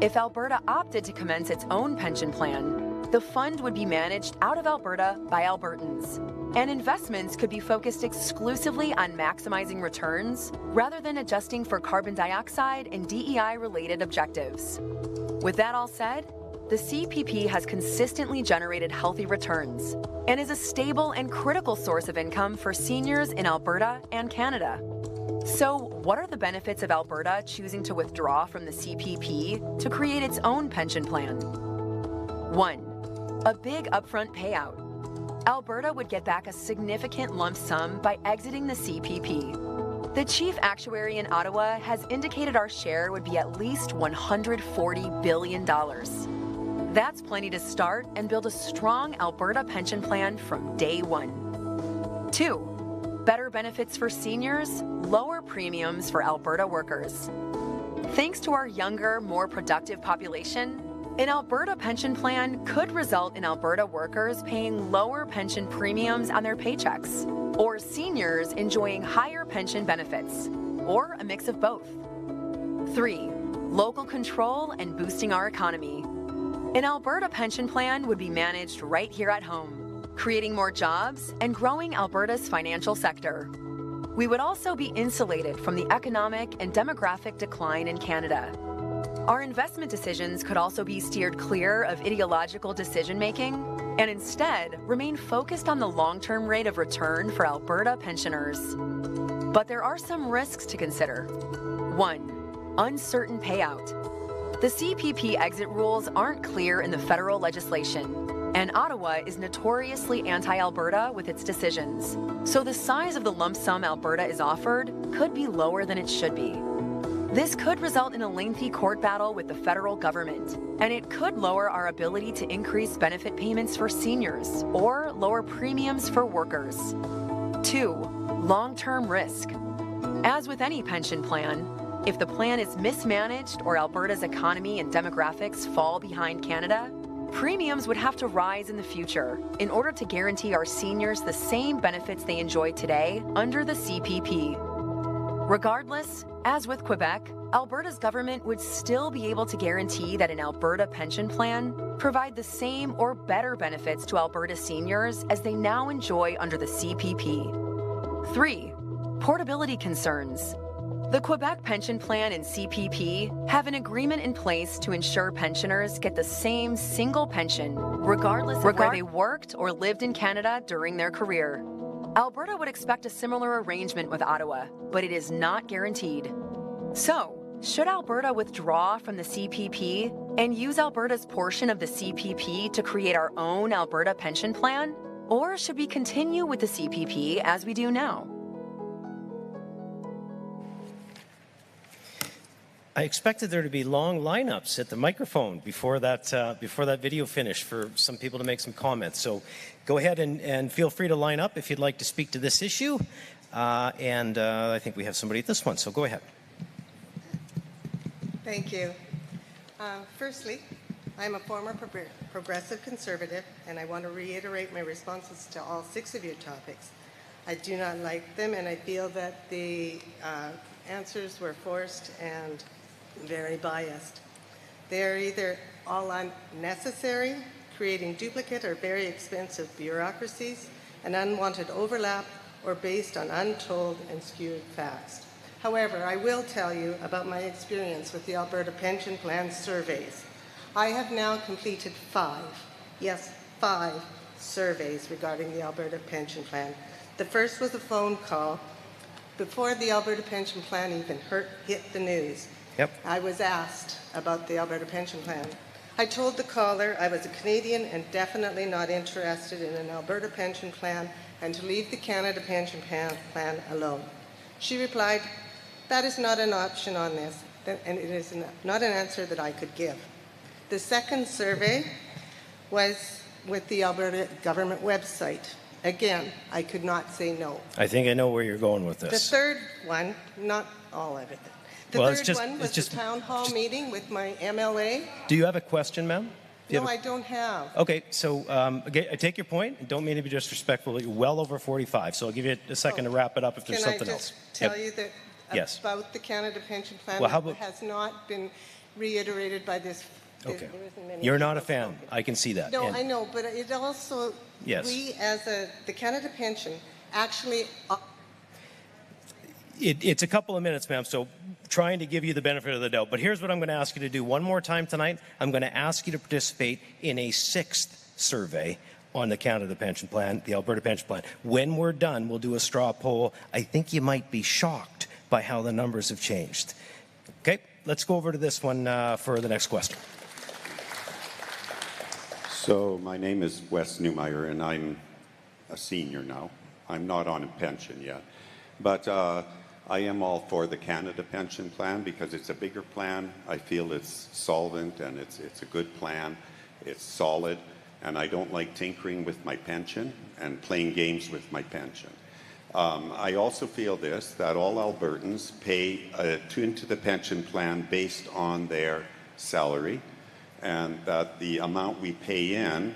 If Alberta opted to commence its own pension plan, the fund would be managed out of Alberta by Albertans, and investments could be focused exclusively on maximizing returns rather than adjusting for carbon dioxide and DEI-related objectives. With that all said, the CPP has consistently generated healthy returns and is a stable and critical source of income for seniors in Alberta and Canada. So, what are the benefits of Alberta choosing to withdraw from the CPP to create its own pension plan? 1. A big upfront payout. Alberta would get back a significant lump sum by exiting the CPP. The chief actuary in Ottawa has indicated our share would be at least $140 billion. That's plenty to start and build a strong Alberta pension plan from day one. 2. Better benefits for seniors, lower premiums for Alberta workers. Thanks to our younger, more productive population, an Alberta pension plan could result in Alberta workers paying lower pension premiums on their paychecks, or seniors enjoying higher pension benefits, or a mix of both. 3. Local control and boosting our economy. An Alberta pension plan would be managed right here at home, creating more jobs and growing Alberta's financial sector. We would also be insulated from the economic and demographic decline in Canada. Our investment decisions could also be steered clear of ideological decision-making and instead remain focused on the long-term rate of return for Alberta pensioners. But there are some risks to consider. 1. Uncertain payout. The CPP exit rules aren't clear in the federal legislation, and Ottawa is notoriously anti-Alberta with its decisions. So the size of the lump sum Alberta is offered could be lower than it should be. This could result in a lengthy court battle with the federal government, and it could lower our ability to increase benefit payments for seniors or lower premiums for workers. 2. Long-term risk. As with any pension plan, if the plan is mismanaged or Alberta's economy and demographics fall behind Canada, premiums would have to rise in the future in order to guarantee our seniors the same benefits they enjoy today under the CPP. Regardless, as with Quebec, Alberta's government would still be able to guarantee that an Alberta pension plan provide the same or better benefits to Alberta seniors as they now enjoy under the CPP. 3. Portability concerns. The Quebec pension plan and CPP have an agreement in place to ensure pensioners get the same single pension regardless of where they worked or lived in Canada during their career. Alberta would expect a similar arrangement with Ottawa, but it is not guaranteed. So, should Alberta withdraw from the CPP and use Alberta's portion of the CPP to create our own Alberta pension plan? Or should we continue with the CPP as we do now? I expected there to be long lineups at the microphone before that video finished for some people to make some comments. So go ahead and feel free to line up if you'd like to speak to this issue. I think we have somebody at this one, so go ahead. Thank you. Firstly, I'm a former progressive conservative, and I want to reiterate my responses to all 6 of your topics. I do not like them, and I feel that the answers were forced and very biased. They are either all unnecessary, creating duplicate or very expensive bureaucracies, an unwanted overlap, or based on untold and skewed facts. However, I will tell you about my experience with the Alberta Pension Plan surveys. I have now completed 5 surveys regarding the Alberta Pension Plan. The first was a phone call before the Alberta Pension Plan even hit the news. Yep. I was asked about the Alberta Pension Plan. I told the caller I was a Canadian and definitely not interested in an Alberta pension plan and to leave the Canada Pension Plan alone. She replied, "That is not an option on this, and it is not an answer that I could give." The second survey was with the Alberta government website. Again, I could not say no. I think I know where you're going with The this. third one, not all of it. The third one was the town hall meeting with my MLA. Do you have a question, ma'am? No, I don't have. Okay, so again, I take your point. I don't mean to be disrespectful, but you're well over 45, so I'll give you a second to wrap it up if there's something else. Can I just tell you that Yes. about the Canada Pension Plan Well, how about- has not been reiterated by this. Okay. There isn't many You're not a people fan. I can see that. No, And I know, but it also, Yes. we as the Canada Pension actually, It's a couple of minutes, ma'am, so trying to give you the benefit of the doubt. But here's what I'm going to ask you to do one more time tonight. I'm going to ask you to participate in a 6th survey on the Canada Pension Plan, the Alberta Pension Plan. When we're done, we'll do a straw poll. I think you might be shocked by how the numbers have changed. Okay, let's go over to this one for the next question. So my name is Wes Newmeyer, and I'm a senior now. I'm not on a pension yet. But I am all for the Canada Pension Plan because it's a bigger plan. I feel it's solvent and it's a good plan. It's solid, and I don't like tinkering with my pension and playing games with my pension. I also feel that all Albertans pay into the pension plan based on their salary, and that the amount we pay in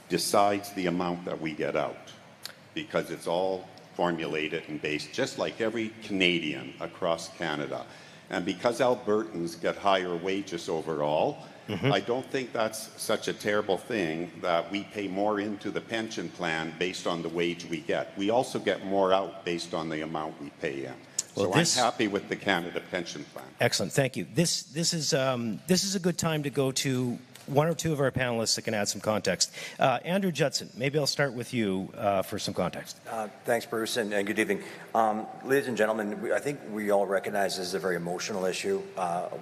decides the amount that we get out, because it's all formulated and based just like every Canadian across Canada. And because Albertans get higher wages overall, I don't think that's such a terrible thing that we pay more into the pension plan based on the wage we get. We also get more out based on the amount we pay in. Well, so I'm happy with the Canada Pension Plan. Excellent, thank you. This is a good time to go to one or two of our panelists that can add some context. Andrew Judson, maybe I'll start with you for some context. Thanks, Bruce, and good evening. Ladies and gentlemen, I think we all recognize this is a very emotional issue.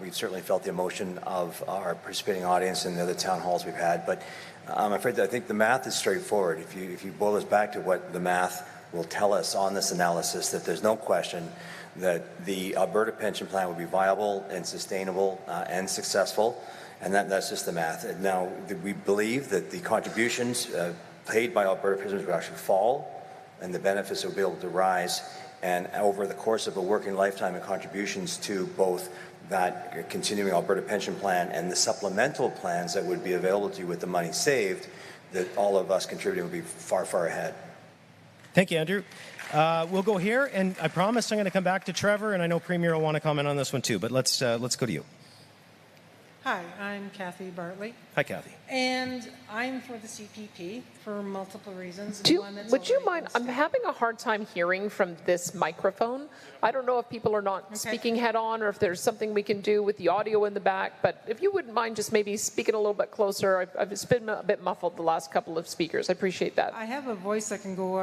We've certainly felt the emotion of our participating audience in the other town halls we've had, but I'm afraid that I think the math is straightforward. If you boil this back to what the math will tell us on this analysis, that there's no question that the Alberta pension plan would be viable and sustainable and successful. And that's just the math. And now, we believe that the contributions paid by Alberta prisoners would actually fall, and the benefits would be able to rise. And over the course of a working lifetime, of contributions to both that continuing Alberta pension plan and the supplemental plans that would be available to you with the money saved, that all of us contributing would be far, far ahead. Thank you, Andrew. We'll go here, and I promise I'm going to come back to Trevor, and I know Premier will want to comment on this one too, but let's go to you. Hi, I'm Kathy Bartley. Hi, Kathy. And I'm for the CPP for multiple reasons. Would you mind? I'm having a hard time hearing from this microphone. I don't know if people are not speaking head on or if there's something we can do with the audio in the back, but if you wouldn't mind just maybe speaking a little bit closer. I've been a bit muffled the last couple of speakers. I appreciate that. I have a voice that can go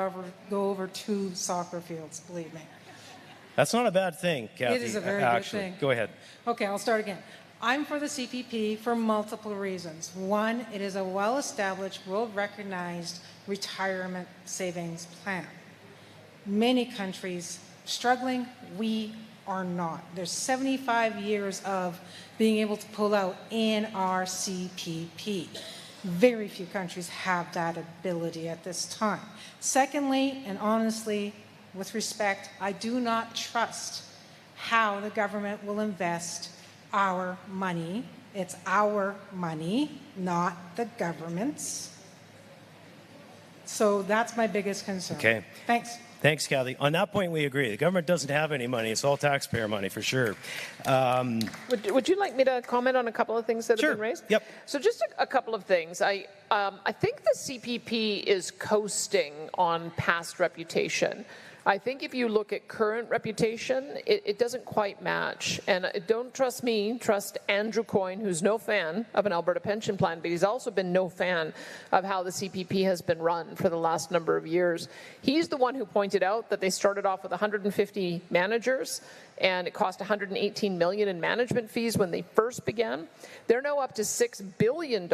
over 2 soccer fields, believe me. That's not a bad thing, Kathy. It is a very actually. good thing. Go ahead. Okay, I'll start again. I'm for the CPP for multiple reasons. One, it is a well-established, world-recognized retirement savings plan. Many countries struggling, we are not. There's 75 years of being able to pull out in our CPP. Very few countries have that ability at this time. Secondly, and honestly, with respect, I do not trust how the government will invest our money. It's our money, not the government's. So that's my biggest concern. Okay. Thanks. Thanks, Kathy. On that point, we agree. The government doesn't have any money. It's all taxpayer money, for sure. Would you like me to comment on a couple of things that have been raised? Yep. So just a couple of things. I think the CPP is coasting on past reputation. I think if you look at current reputation, it doesn't quite match. And don't trust me, trust Andrew Coyne, who's no fan of an Alberta pension plan, but he's also been no fan of how the CPP has been run for the last number of years. He's the one who pointed out that they started off with 150 managers, and it cost $118 million in management fees when they first began. They're now up to $6 billion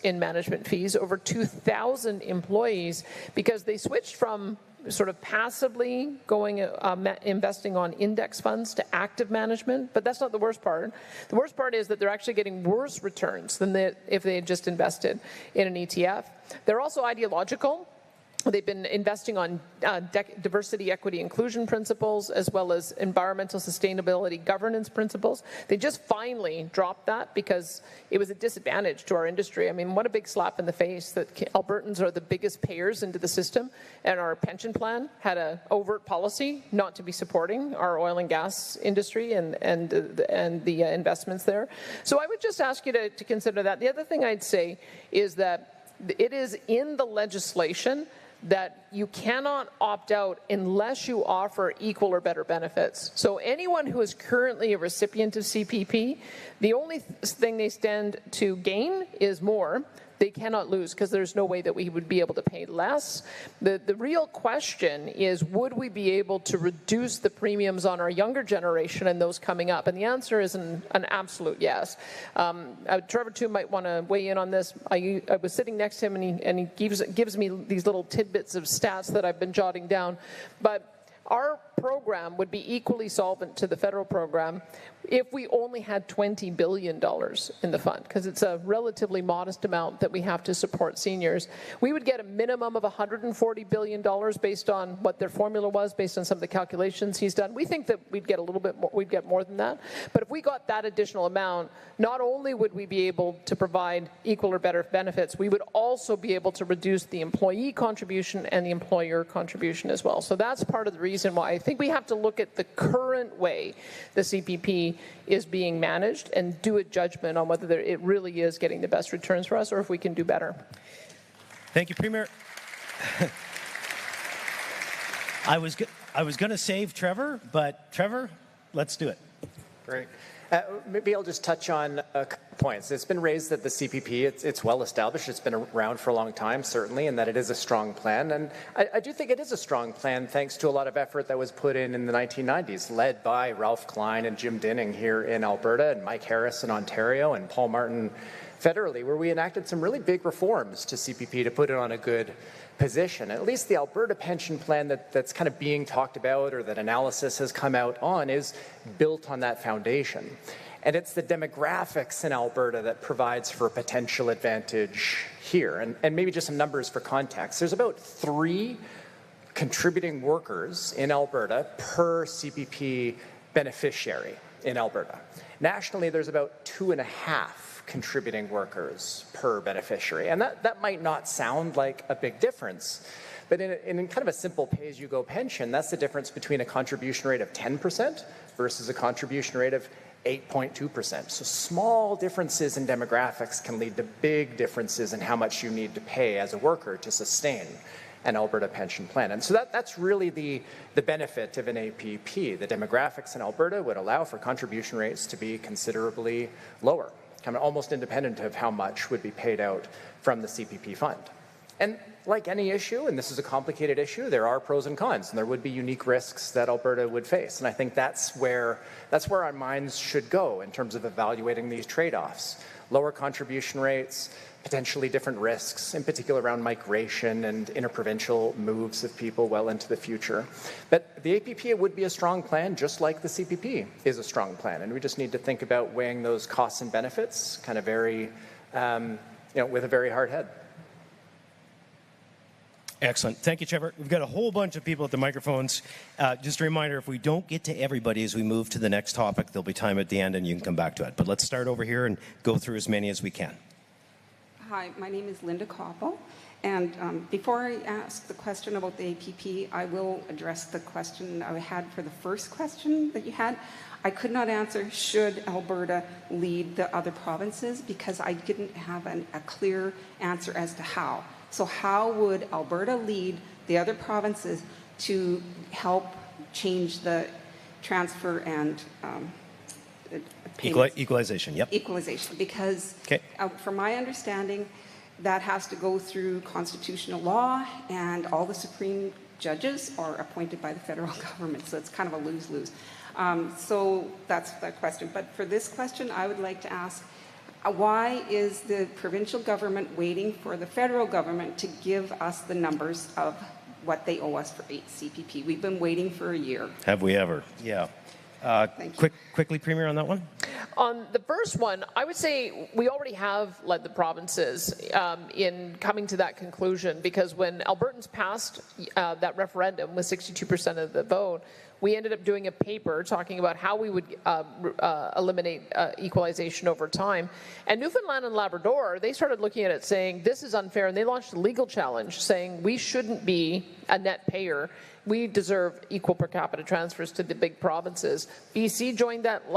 in management fees, over 2,000 employees, because they switched from sort of passively going investing on index funds to active management, but that's not the worst part. The worst part is that they're actually getting worse returns than if they had just invested in an ETF. They're also ideological. They've been investing on diversity, equity, inclusion principles, as well as environmental sustainability governance principles. They just finally dropped that because it was a disadvantage to our industry. I mean, what a big slap in the face that Albertans are the biggest payers into the system, and our pension plan had an overt policy not to be supporting our oil and gas industry and the investments there. So I would just ask you to consider that. The other thing I'd say is that it is in the legislation that you cannot opt out unless you offer equal or better benefits. So anyone who is currently a recipient of CPP, the only thing they stand to gain is more. They cannot lose because there's no way that we would be able to pay less. The real question is, would we be able to reduce the premiums on our younger generation and those coming up? And the answer is an absolute yes. Trevor, too, might want to weigh in on this. I was sitting next to him, and he gives me these little tidbits of stats that I've been jotting down. But our program would be equally solvent to the federal program if we only had $20 billion in the fund, because it's a relatively modest amount that we have to support seniors. We would get a minimum of $140 billion based on what their formula was, based on some of the calculations he's done. We think that we'd get a little bit more, we'd get more than that. But if we got that additional amount, not only would we be able to provide equal or better benefits, we would also be able to reduce the employee contribution and the employer contribution as well. So that's part of the reason why I think we have to look at the current way the CPP is being managed and do a judgment on whether it really is getting the best returns for us or if we can do better. Thank you, Premier. I was going to save Trevor, but Trevor, let's do it. Great. Maybe I'll just touch on a couple points. It's been raised that the CPP, it's well established, it's been around for a long time, certainly, and that it is a strong plan. And I do think it is a strong plan thanks to a lot of effort that was put in the 1990s, led by Ralph Klein and Jim Dinning here in Alberta, and Mike Harris in Ontario, and Paul Martin federally, where we enacted some really big reforms to CPP to put it on a good position. At least the Alberta pension plan that's kind of being talked about, or that analysis has come out on, is built on that foundation. And it's the demographics in Alberta that provides for a potential advantage here. And maybe just some numbers for context. There's about 3 contributing workers in Alberta per CPP beneficiary in Alberta. Nationally, there's about 2.5 contributing workers per beneficiary. And that might not sound like a big difference, but in kind of a simple pay-as-you-go pension, that's the difference between a contribution rate of 10% versus a contribution rate of 8.2%. So small differences in demographics can lead to big differences in how much you need to pay as a worker to sustain an Alberta pension plan. And so that's really the benefit of an APP. The demographics in Alberta would allow for contribution rates to be considerably lower, kind of almost independent of how much would be paid out from the CPP fund. And like any issue, and this is a complicated issue, there are pros and cons, and there would be unique risks that Alberta would face. And I think that's where our minds should go in terms of evaluating these trade-offs. Lower contribution rates, potentially different risks, in particular around migration and interprovincial moves of people well into the future. But the APP would be a strong plan, just like the CPP is a strong plan. And we just need to think about weighing those costs and benefits kind of very, with a very hard head. Excellent. Thank you, Trevor. We've got a whole bunch of people at the microphones. Just a reminder, if we don't get to everybody as we move to the next topic, there'll be time at the end and you can come back to it. But let's start over here and go through as many as we can. Hi, my name is Linda Koppel. And before I ask the question about the APP, I will address the question I had for the first question that you had. I could not answer, should Alberta lead the other provinces, because I didn't have a clear answer as to how. So how would Alberta lead the other provinces to help change the transfer and Equalization, yep. Equalization, because from my understanding, that has to go through constitutional law, and all the Supreme judges are appointed by the federal government, so it's kind of a lose-lose. So that's that question. But for this question, I would like to ask, why is the provincial government waiting for the federal government to give us the numbers of what they owe us for CPP? We've been waiting for a year. Have we ever? Yeah. Quickly, Premier, on that one? On the first one, I would say we already have led the provinces in coming to that conclusion, because when Albertans passed that referendum with 62% of the vote, we ended up doing a paper talking about how we would eliminate equalization over time. And Newfoundland and Labrador, they started looking at it saying, this is unfair, and they launched a legal challenge saying we shouldn't be a net payer. We deserve equal per capita transfers to the big provinces. BC joined that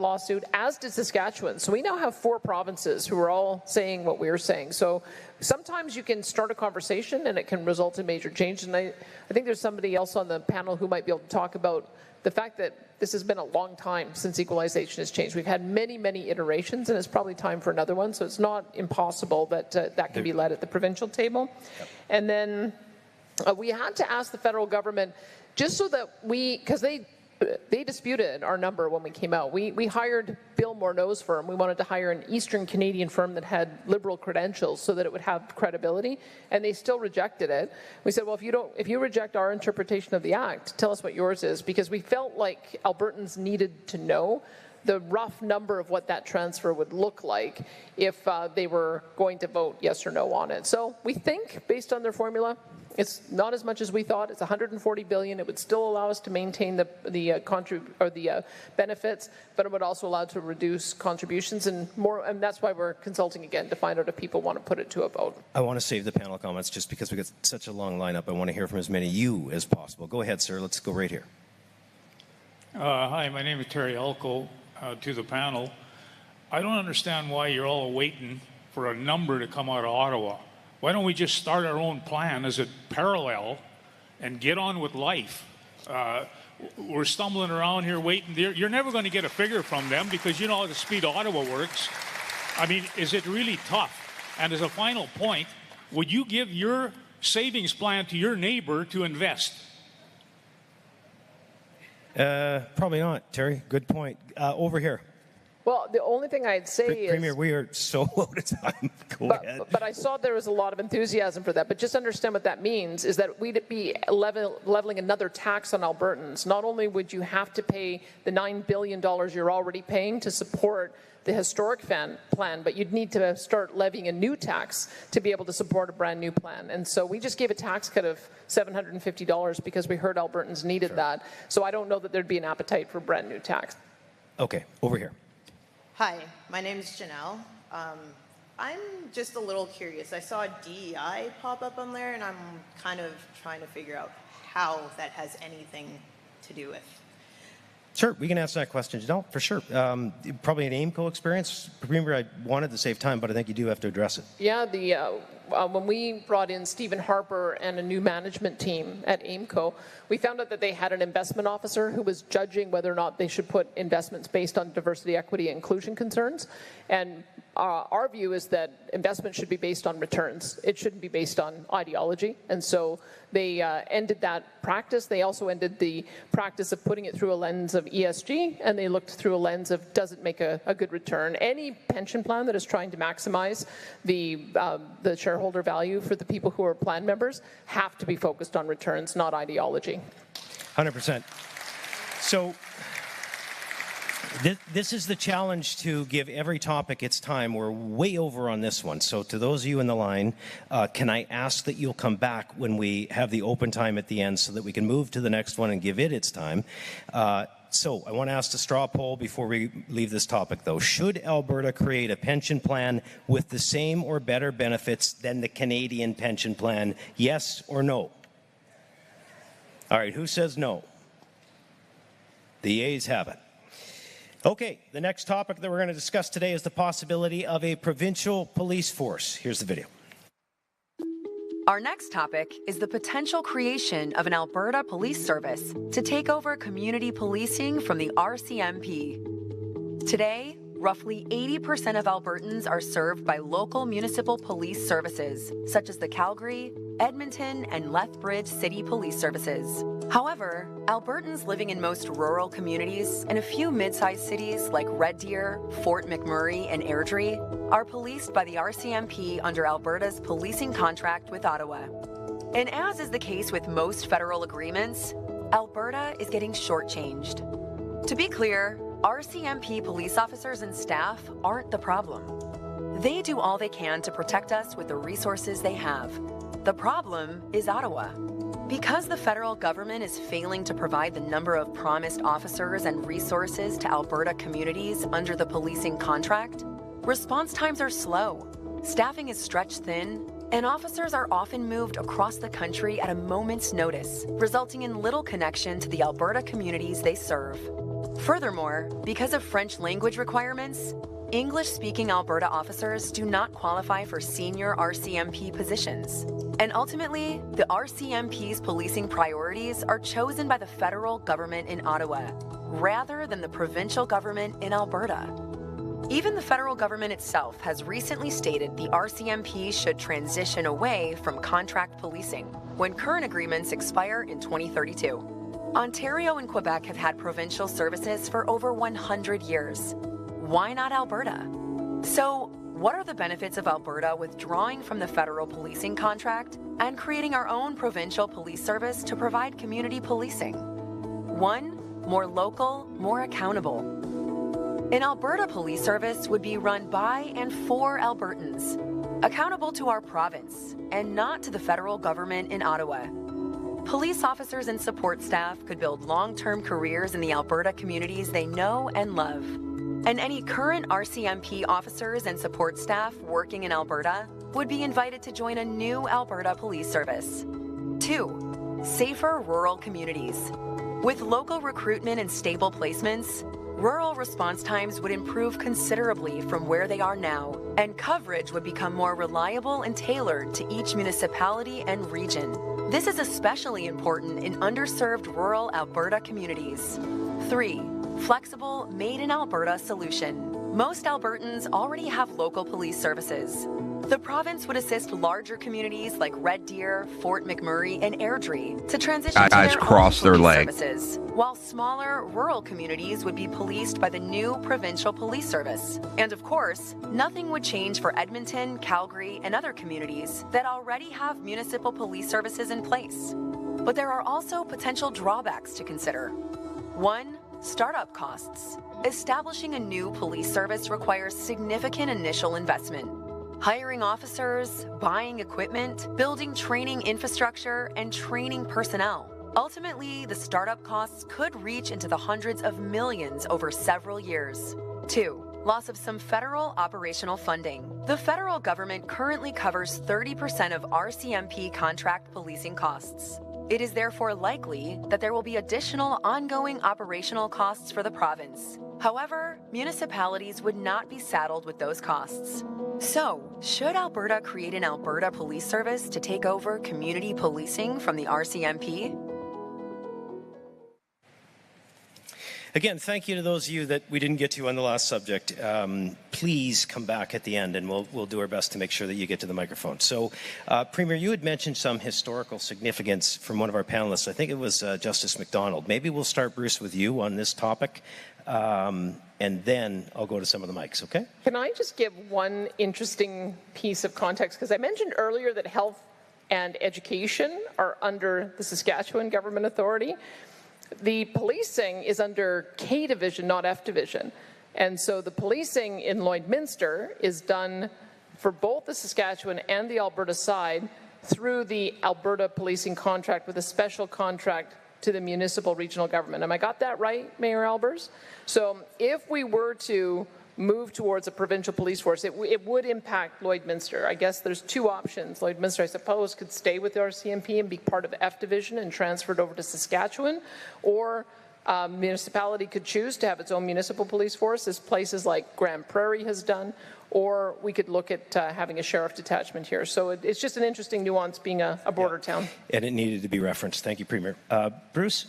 lawsuit, as did Saskatchewan. So we now have 4 provinces who are all saying what we're saying. So sometimes you can start a conversation and it can result in major change. And I think there's somebody else on the panel who might be able to talk about the fact that this has been a long time since equalization has changed. We've had many, many iterations, and it's probably time for another one. So it's not impossible that that can be led at the provincial table. Yep. And then we had to ask the federal government, just so that because they disputed our number when we came out. We hired Bill Morneau's firm. We wanted to hire an Eastern Canadian firm that had liberal credentials so that it would have credibility, and they still rejected it. We said, well, if you reject our interpretation of the Act, tell us what yours is, because we felt like Albertans needed to know the rough number of what that transfer would look like if they were going to vote yes or no on it. So we think, based on their formula, it's not as much as we thought. It's $140 billion. It would still allow us to maintain the benefits, but it would also allow to reduce contributions and more. And that's why we're consulting again to find out if people want to put it to a vote. I want to save the panel comments just because we've got such a long lineup. I want to hear from as many of you as possible. Go ahead, sir. Let's go right here. Hi, my name is Terry Elko. To the panel, I don't understand why you're all waiting for a number to come out of Ottawa. Why don't we just start our own plan as a parallel and get on with life? We're stumbling around here waiting. You're never going to get a figure from them because you know how the speed Ottawa works. I mean, is it really tough? And as a final point, would you give your savings plan to your neighbor to invest? Probably not, Terry. Good point. Over here. Well, the only thing I'd say is... Premier, we are so out of time. Go ahead. But I saw there was a lot of enthusiasm for that. But just understand what that means is that we'd be leveling another tax on Albertans. Not only would you have to pay the $9 billion you're already paying to support the historic plan, but you'd need to start levying a new tax to be able to support a brand new plan. And so we just gave a tax cut of $750 because we heard Albertans needed that. So I don't know that there'd be an appetite for a brand new tax. Okay, over here. Hi, my name is Janelle. I'm just a little curious. I saw DEI pop up on there, and I'm kind of trying to figure out how that has anything to do with. Sure, we can answer that question, Janelle, for sure. Probably an AIMCO experience. Premier, I wanted to save time, but I think you do have to address it. Yeah, when we brought in Stephen Harper and a new management team at AIMCO, we found out that they had an investment officer who was judging whether or not they should put investments based on diversity, equity, and inclusion concerns. And our view is that investment should be based on returns. It shouldn't be based on ideology. And so they ended that practice. They also ended the practice of putting it through a lens of ESG, and they looked through a lens of does it make a good return. Any pension plan that is trying to maximize the shareholder value for the people who are plan members have to be focused on returns, not ideology. 100%. So this is the challenge, to give every topic its time. We're way over on this one. So to those of you in the line, can I ask that you'll come back when we have the open time at the end so that we can move to the next one and give it its time. So I want to ask the straw poll before we leave this topic, though. Should Alberta create a pension plan with the same or better benefits than the Canadian pension plan? Yes or no? All right, who says no? The ayes have it. Okay, the next topic that we're going to discuss today is the possibility of a provincial police force. Here's the video. Our next topic is the potential creation of an Alberta police service to take over community policing from the RCMP. Today, roughly 80% of Albertans are served by local municipal police services, such as the Calgary, Edmonton, and Lethbridge City Police Services. However, Albertans living in most rural communities and a few mid-sized cities like Red Deer, Fort McMurray, and Airdrie are policed by the RCMP under Alberta's policing contract with Ottawa. And as is the case with most federal agreements, Alberta is getting shortchanged. To be clear, RCMP police officers and staff aren't the problem. They do all they can to protect us with the resources they have. The problem is Ottawa. Because the federal government is failing to provide the number of promised officers and resources to Alberta communities under the policing contract, response times are slow, staffing is stretched thin, and officers are often moved across the country at a moment's notice, resulting in little connection to the Alberta communities they serve. Furthermore, because of French language requirements, English-speaking Alberta officers do not qualify for senior RCMP positions. And ultimately, the RCMP's policing priorities are chosen by the federal government in Ottawa, rather than the provincial government in Alberta. Even the federal government itself has recently stated the RCMP should transition away from contract policing when current agreements expire in 2032. Ontario and Quebec have had provincial services for over 100 years. Why not Alberta? So, what are the benefits of Alberta withdrawing from the federal policing contract and creating our own provincial police service to provide community policing? 1, more local, more accountable. An Alberta police service would be run by and for Albertans, accountable to our province and not to the federal government in Ottawa. Police officers and support staff could build long-term careers in the Alberta communities they know and love. And any current RCMP officers and support staff working in Alberta would be invited to join a new Alberta police service. 2, safer rural communities. With local recruitment and stable placements, rural response times would improve considerably from where they are now, and coverage would become more reliable and tailored to each municipality and region. This is especially important in underserved rural Alberta communities. 3, flexible, made-in-Alberta solution. Most Albertans already have local police services. The province would assist larger communities like Red Deer, Fort McMurray, and Airdrie to transition to their own police services, while smaller rural communities would be policed by the new provincial police service. And of course, nothing would change for Edmonton, Calgary, and other communities that already have municipal police services in place. But there are also potential drawbacks to consider. 1, startup costs. Establishing a new police service requires significant initial investment. Hiring officers, buying equipment, building training infrastructure, and training personnel. Ultimately, the startup costs could reach into the hundreds of millions over several years. 2, loss of some federal operational funding. The federal government currently covers 30% of RCMP contract policing costs. It is therefore likely that there will be additional ongoing operational costs for the province. However, municipalities would not be saddled with those costs. So, should Alberta create an Alberta Police Service to take over community policing from the RCMP? Again, thank you to those of you that we didn't get to on the last subject. Please come back at the end and we'll do our best to make sure that you get to the microphone. So, Premier, you had mentioned some historical significance from one of our panelists. I think it was Justice MacDonald. Maybe we'll start, Bruce, with you on this topic, and then I'll go to some of the mics, okay? Can I just give one interesting piece of context? Because I mentioned earlier that health and education are under the Saskatchewan Government Authority. The policing is under K Division, not F Division. And so the policing in Lloydminster is done for both the Saskatchewan and the Alberta side through the Alberta policing contract with a special contract to the municipal regional government. Am I got that right, Mayor Albers? So if we were to move towards a provincial police force, it would impact Lloydminster. I guess there's two options. Lloydminster, I suppose, could stay with the RCMP and be part of F Division and transferred over to Saskatchewan, or municipality could choose to have its own municipal police force, as places like Grand Prairie has done, or we could look at having a sheriff detachment here. So it's just an interesting nuance being a border town. And it needed to be referenced. Thank you, Premier. Bruce?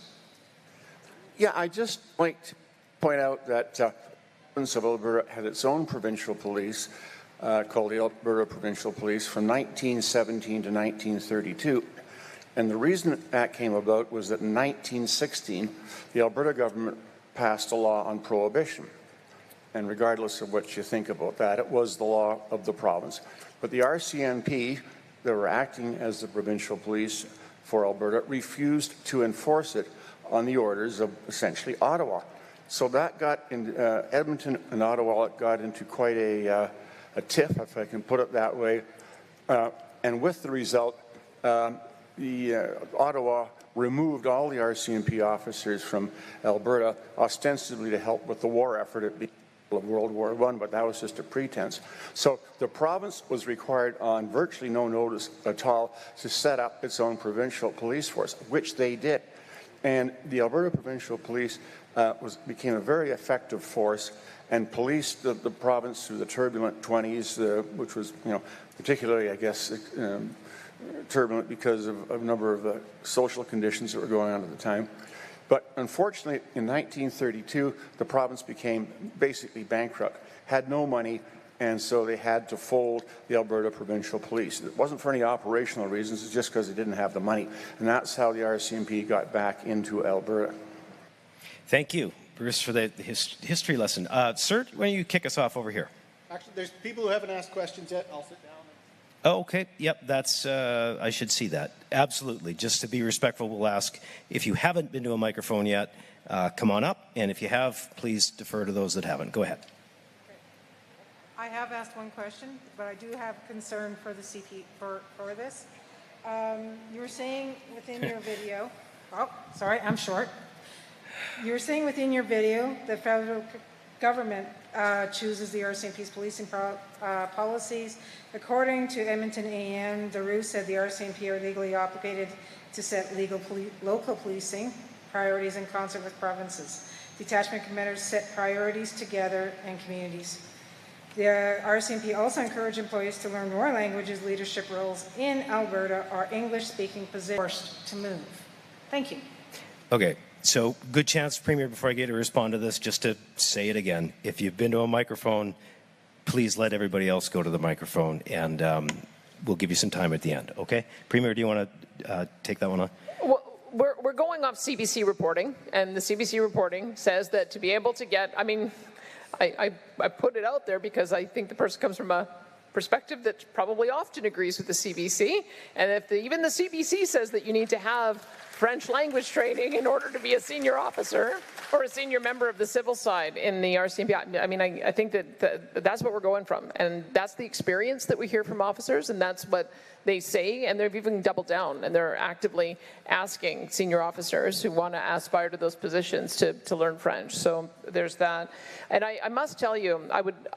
Yeah, I just like to point out that the province of Alberta had its own provincial police called the Alberta Provincial Police from 1917 to 1932. And the reason that came about was that in 1916, the Alberta government passed a law on prohibition. And regardless of what you think about that, it was the law of the province. But the RCMP, that were acting as the provincial police for Alberta, refused to enforce it on the orders of essentially Ottawa. So that got in Edmonton and Ottawa, it got into quite a tiff, if I can put it that way. And with the result, Ottawa removed all the RCMP officers from Alberta, ostensibly to help with the war effort at the of World War I, but that was just a pretense. So the province was required on virtually no notice at all to set up its own provincial police force, which they did. And the Alberta Provincial Police became a very effective force and policed the province through the turbulent 20s, which was, particularly, I guess, turbulent because of a number of social conditions that were going on at the time. But unfortunately, in 1932, the province became basically bankrupt, had no money, and so they had to fold the Alberta Provincial Police. It wasn't for any operational reasons, it's just because they didn't have the money. And that's how the RCMP got back into Alberta. Thank you, Bruce, for the history lesson. Sir, why don't you kick us off over here? Actually, there's people who haven't asked questions yet. I'll sit down. Oh, okay. Yep, that's, I should see that. Absolutely. Just to be respectful, we'll ask, if you haven't been to a microphone yet, come on up. And if you have, please defer to those that haven't. Go ahead. I have asked one question, but I do have concern for the CP for this. You were saying within your video, oh, sorry, I'm short. You were saying within your video the federal government chooses the RCMP's policing policies. According to Edmonton AM, the ROO said the RCMP are legally obligated to set local policing priorities in concert with provinces. Detachment commanders set priorities together and communities. The RCMP also encourage employees to learn more languages. Leadership roles in Alberta are English-speaking positions forced to move. Thank you. Okay. So, good chance, Premier, before I get to respond to this, just to say it again. If you've been to a microphone, please let everybody else go to the microphone, and we'll give you some time at the end, okay? Premier, do you want to take that one on? Well, we're going off CBC reporting, and the CBC reporting says that to be able to get, I mean, I put it out there because I think the person comes from a perspective that probably often agrees with the CBC, and if even the CBC says that you need to have French language training in order to be a senior officer or a senior member of the civil side in the RCMP. I mean, I think that that's what we're going from, and that's the experience that we hear from officers, and that's what they say, and they've even doubled down, and they're actively asking senior officers who want to aspire to those positions to learn French. So there's that. And I must tell you,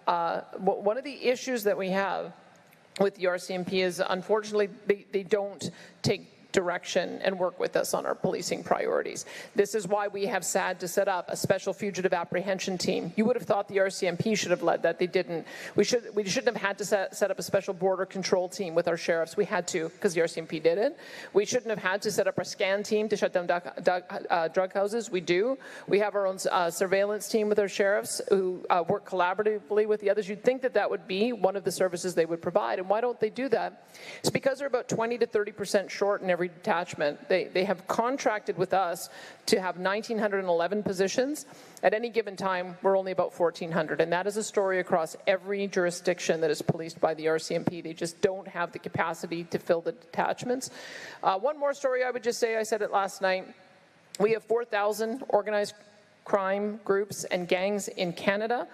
one of the issues that we have with the RCMP is, unfortunately, they don't take direction and work with us on our policing priorities. This is why we have had to set up a special fugitive apprehension team. You would have thought the RCMP should have led that. They didn't. We shouldn't have had to set up a special border control team with our sheriffs. We had to because the RCMP did it. We shouldn't have had to set up a scan team to shut down drug houses. We do. We have our own surveillance team with our sheriffs who work collaboratively with the others. You'd think that that would be one of the services they would provide. And why don't they do that? It's because they're about 20 to 30% short in every detachment. They have contracted with us to have 1,911 positions. At any given time, we're only about 1,400, and that is a story across every jurisdiction that is policed by the RCMP. They just don't have the capacity to fill the detachments. One more story I would just say, I said it last night. We have 4,000 organized crime groups and gangs in Canada.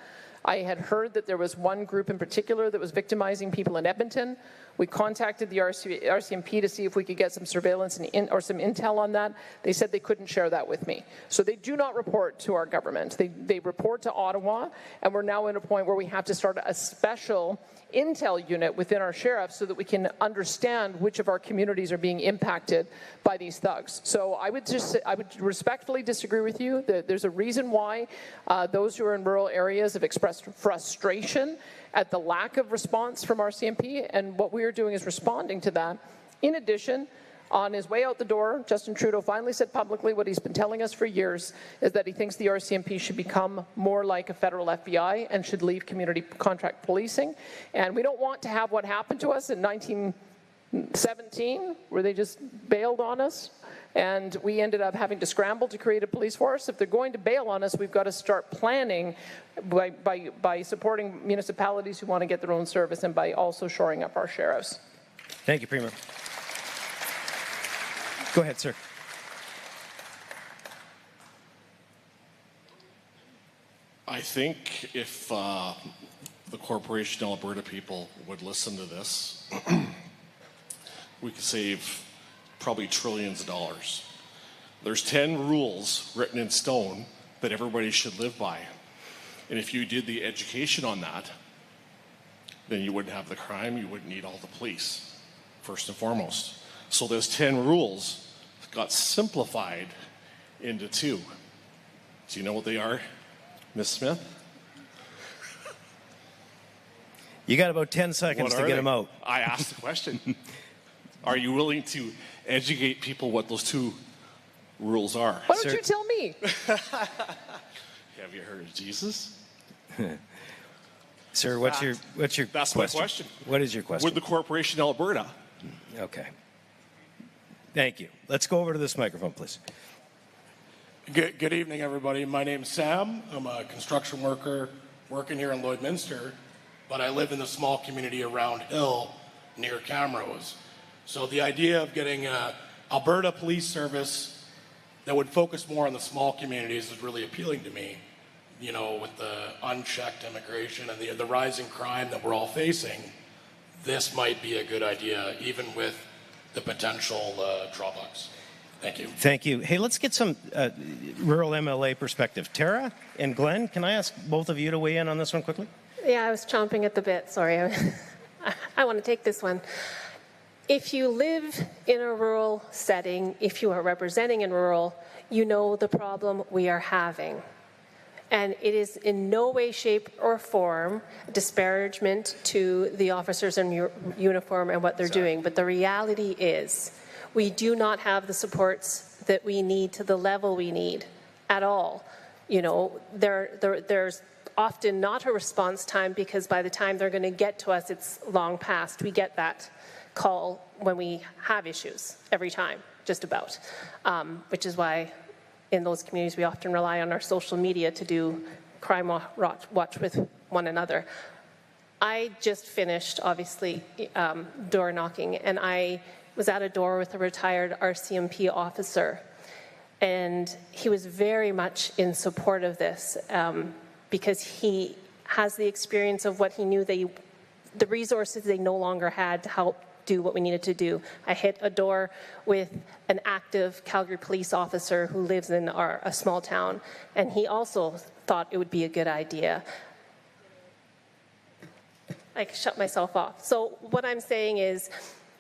I had heard that there was one group in particular that was victimizing people in Edmonton. We contacted the RCMP to see if we could get some surveillance or some intel on that. They said they couldn't share that with me. So they do not report to our government. They report to Ottawa, and we're now at a point where we have to start a special intel unit within our sheriffs so that we can understand which of our communities are being impacted by these thugs. So I would respectfully disagree with you. There's a reason why those who are in rural areas have expressed frustration at the lack of response from RCMP, and what we are doing is responding to that. In addition, on his way out the door, Justin Trudeau finally said publicly what he's been telling us for years, is that he thinks the RCMP should become more like a federal FBI and should leave community contract policing. And we don't want to have what happened to us in 1917, where they just bailed on us, and we ended up having to scramble to create a police force. If they're going to bail on us, we've got to start planning by supporting municipalities who want to get their own service and by also shoring up our sheriffs. Thank you, Premier. Go ahead, sir. I think if the Corporation Alberta people would listen to this, we could save probably trillions of dollars. There's 10 rules written in stone that everybody should live by. And if you did the education on that, then you wouldn't have the crime, you wouldn't need all the police, first and foremost. So those 10 rules got simplified into 2. Do you know what they are, Ms. Smith? You got about 10 seconds to get them out. I asked the question. Are you willing to educate people what those 2 rules are? Why don't you tell me? Have you heard of Jesus? Sir, what's your That's question? my question. What is your question? Would the Corporation Alberta? Okay. Thank you. Let's go over to this microphone, please. Good evening, everybody. My name's Sam. I'm a construction worker working here in Lloydminster, but I live in the small community around Hill near Camrose. So the idea of getting an Alberta police service that would focus more on the small communities is really appealing to me. You know, with the unchecked immigration and the rising crime that we're all facing, this might be a good idea, even with the potential drawbacks. Thank you. Thank you. Hey, let's get some rural MLA perspective. Tara and Glenn, can I ask both of you to weigh in on this one quickly? Yeah, I was chomping at the bit. Sorry. I want to take this one. If you live in a rural setting, if you are representing in rural, you know the problem we are having. And it is in no way, shape, or form a disparagement to the officers in uniform and what they're doing. But the reality is we do not have the supports that we need to the level we need at all. You know, there's often not a response time because by the time they're going to get to us, it's long past. We get that call when we have issues every time, just about, which is why in those communities we often rely on our social media to do crime watch with one another. I just finished, obviously, door knocking, and I was at a door with a retired RCMP officer, and he was very much in support of this because he has the experience of what he knew the resources they no longer had to help do what we needed to do. I hit a door with an active Calgary police officer who lives in a small town, and he also thought it would be a good idea. I shut myself off. So what I'm saying is,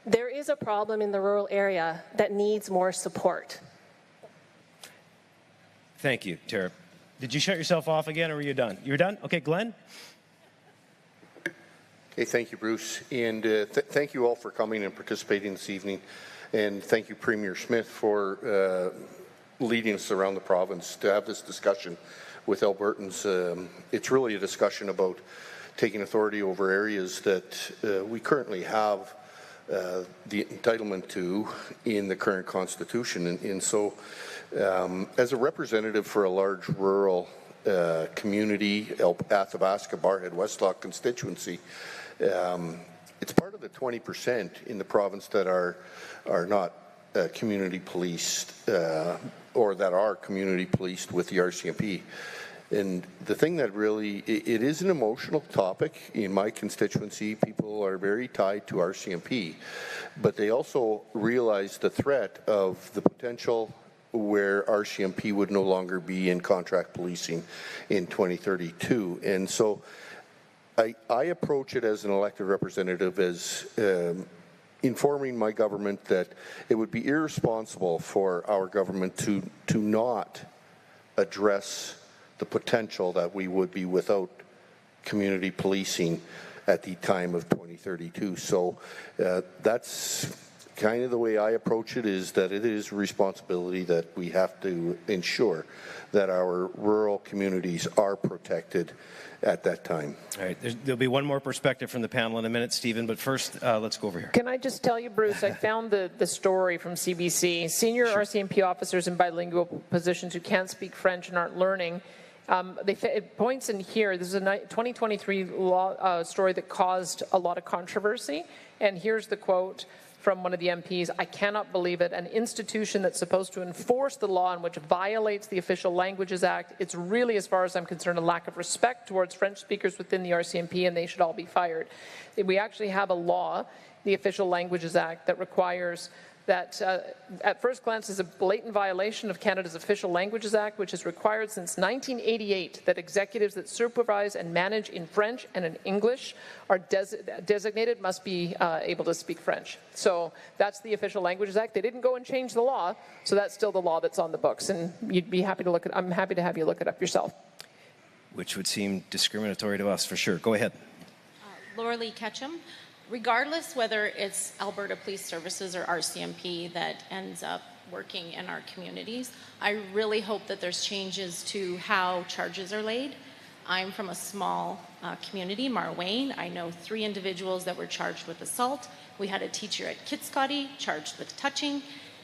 There is a problem in the rural area that needs more support. Thank you, Tara. Did you shut yourself off again, or were you done? You were done? Okay, Glenn? Hey, thank you, Bruce. And thank you all for coming and participating this evening. And thank you, Premier Smith, for leading us around the province to have this discussion with Albertans. It's really a discussion about taking authority over areas that we currently have the entitlement to in the current Constitution. And so, as a representative for a large rural community, Athabasca, Barhead, Westlock constituency, it's part of the 20% in the province that are not community policed or that are community policed with the RCMP. And the thing that really, it is an emotional topic in my constituency. People are very tied to RCMP, but they also realize the threat of the potential where RCMP would no longer be in contract policing in 2032. And so I approach it as an elected representative as informing my government that it would be irresponsible for our government to not address the potential that we would be without community policing at the time of 2032. So that's kind of the way I approach it, is that it is a responsibility that we have to ensure that our rural communities are protected at that time. All right, there'll be one more perspective from the panel in a minute, Stephen, but first, let's go over here. Can I just tell you, Bruce, I found the story from CBC. Senior RCMP officers in bilingual positions who can't speak French and aren't learning, it points in here, this is a 2023 law, story that caused a lot of controversy, and here's the quote from one of the MPs: "I cannot believe it. An institution that's supposed to enforce the law and which violates the Official Languages Act. It's really, as far as I'm concerned, a lack of respect towards French speakers within the RCMP, and they should all be fired." We actually have a law, the Official Languages Act, that requires that at first glance is a blatant violation of Canada's Official Languages Act, which has required since 1988 that executives that supervise and manage in French and in English are designated must be able to speak French. So that's the Official Languages Act. They didn't go and change the law, so that's still the law that's on the books, and you'd be happy to look at. I'm happy to have you look it up yourself. Which would seem discriminatory to us, for sure. Go ahead. Laura Lee Ketchum. Regardless whether it's Alberta Police Services or RCMP that ends up working in our communities, I really hope that there's changes to how charges are laid. I'm from a small community, Marwayne. I know 3 individuals that were charged with assault. We had a teacher at Kitscotty charged with touching,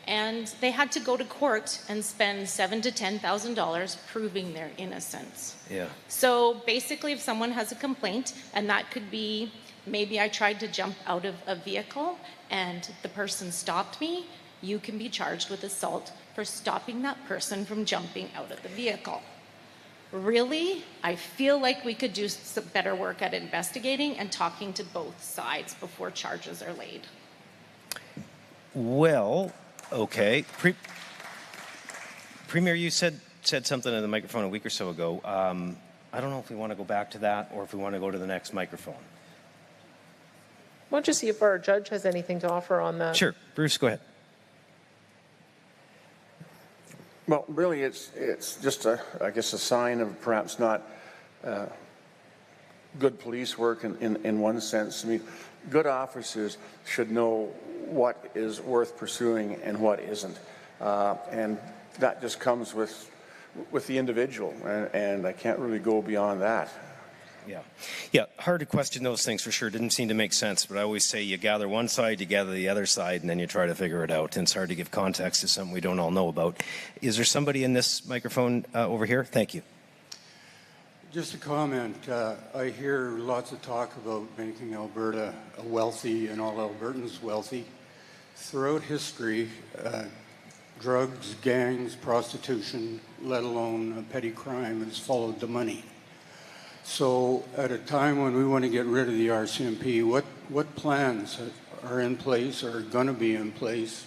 and they had to go to court and spend $7,000 to $10,000 proving their innocence. Yeah. So basically, if someone has a complaint, and that could be, maybe I tried to jump out of a vehicle and the person stopped me, you can be charged with assault for stopping that person from jumping out of the vehicle. Really, I feel like we could do some better work at investigating and talking to both sides before charges are laid. Well, okay. Premier, you said something in the microphone a week or so ago. I don't know if we want to go back to that or if we want to go to the next microphone. Why don't you see if our judge has anything to offer on that? Sure. Bruce, go ahead. Well, really, it's just I guess a sign of perhaps not good police work in one sense. I mean, good officers should know what is worth pursuing and what isn't, and that just comes with the individual, and I can't really go beyond that. Yeah, hard to question those things for sure. Didn't seem to make sense, but I always say you gather one side, you gather the other side, and then you try to figure it out. And it's hard to give context to something we don't all know about. Is there somebody in this microphone over here? Thank you. Just a comment. I hear lots of talk about making Alberta wealthy and all Albertans wealthy. Throughout history, drugs, gangs, prostitution, let alone petty crime, has followed the money. So at a time when we want to get rid of the RCMP, what plans are in place or are going to be in place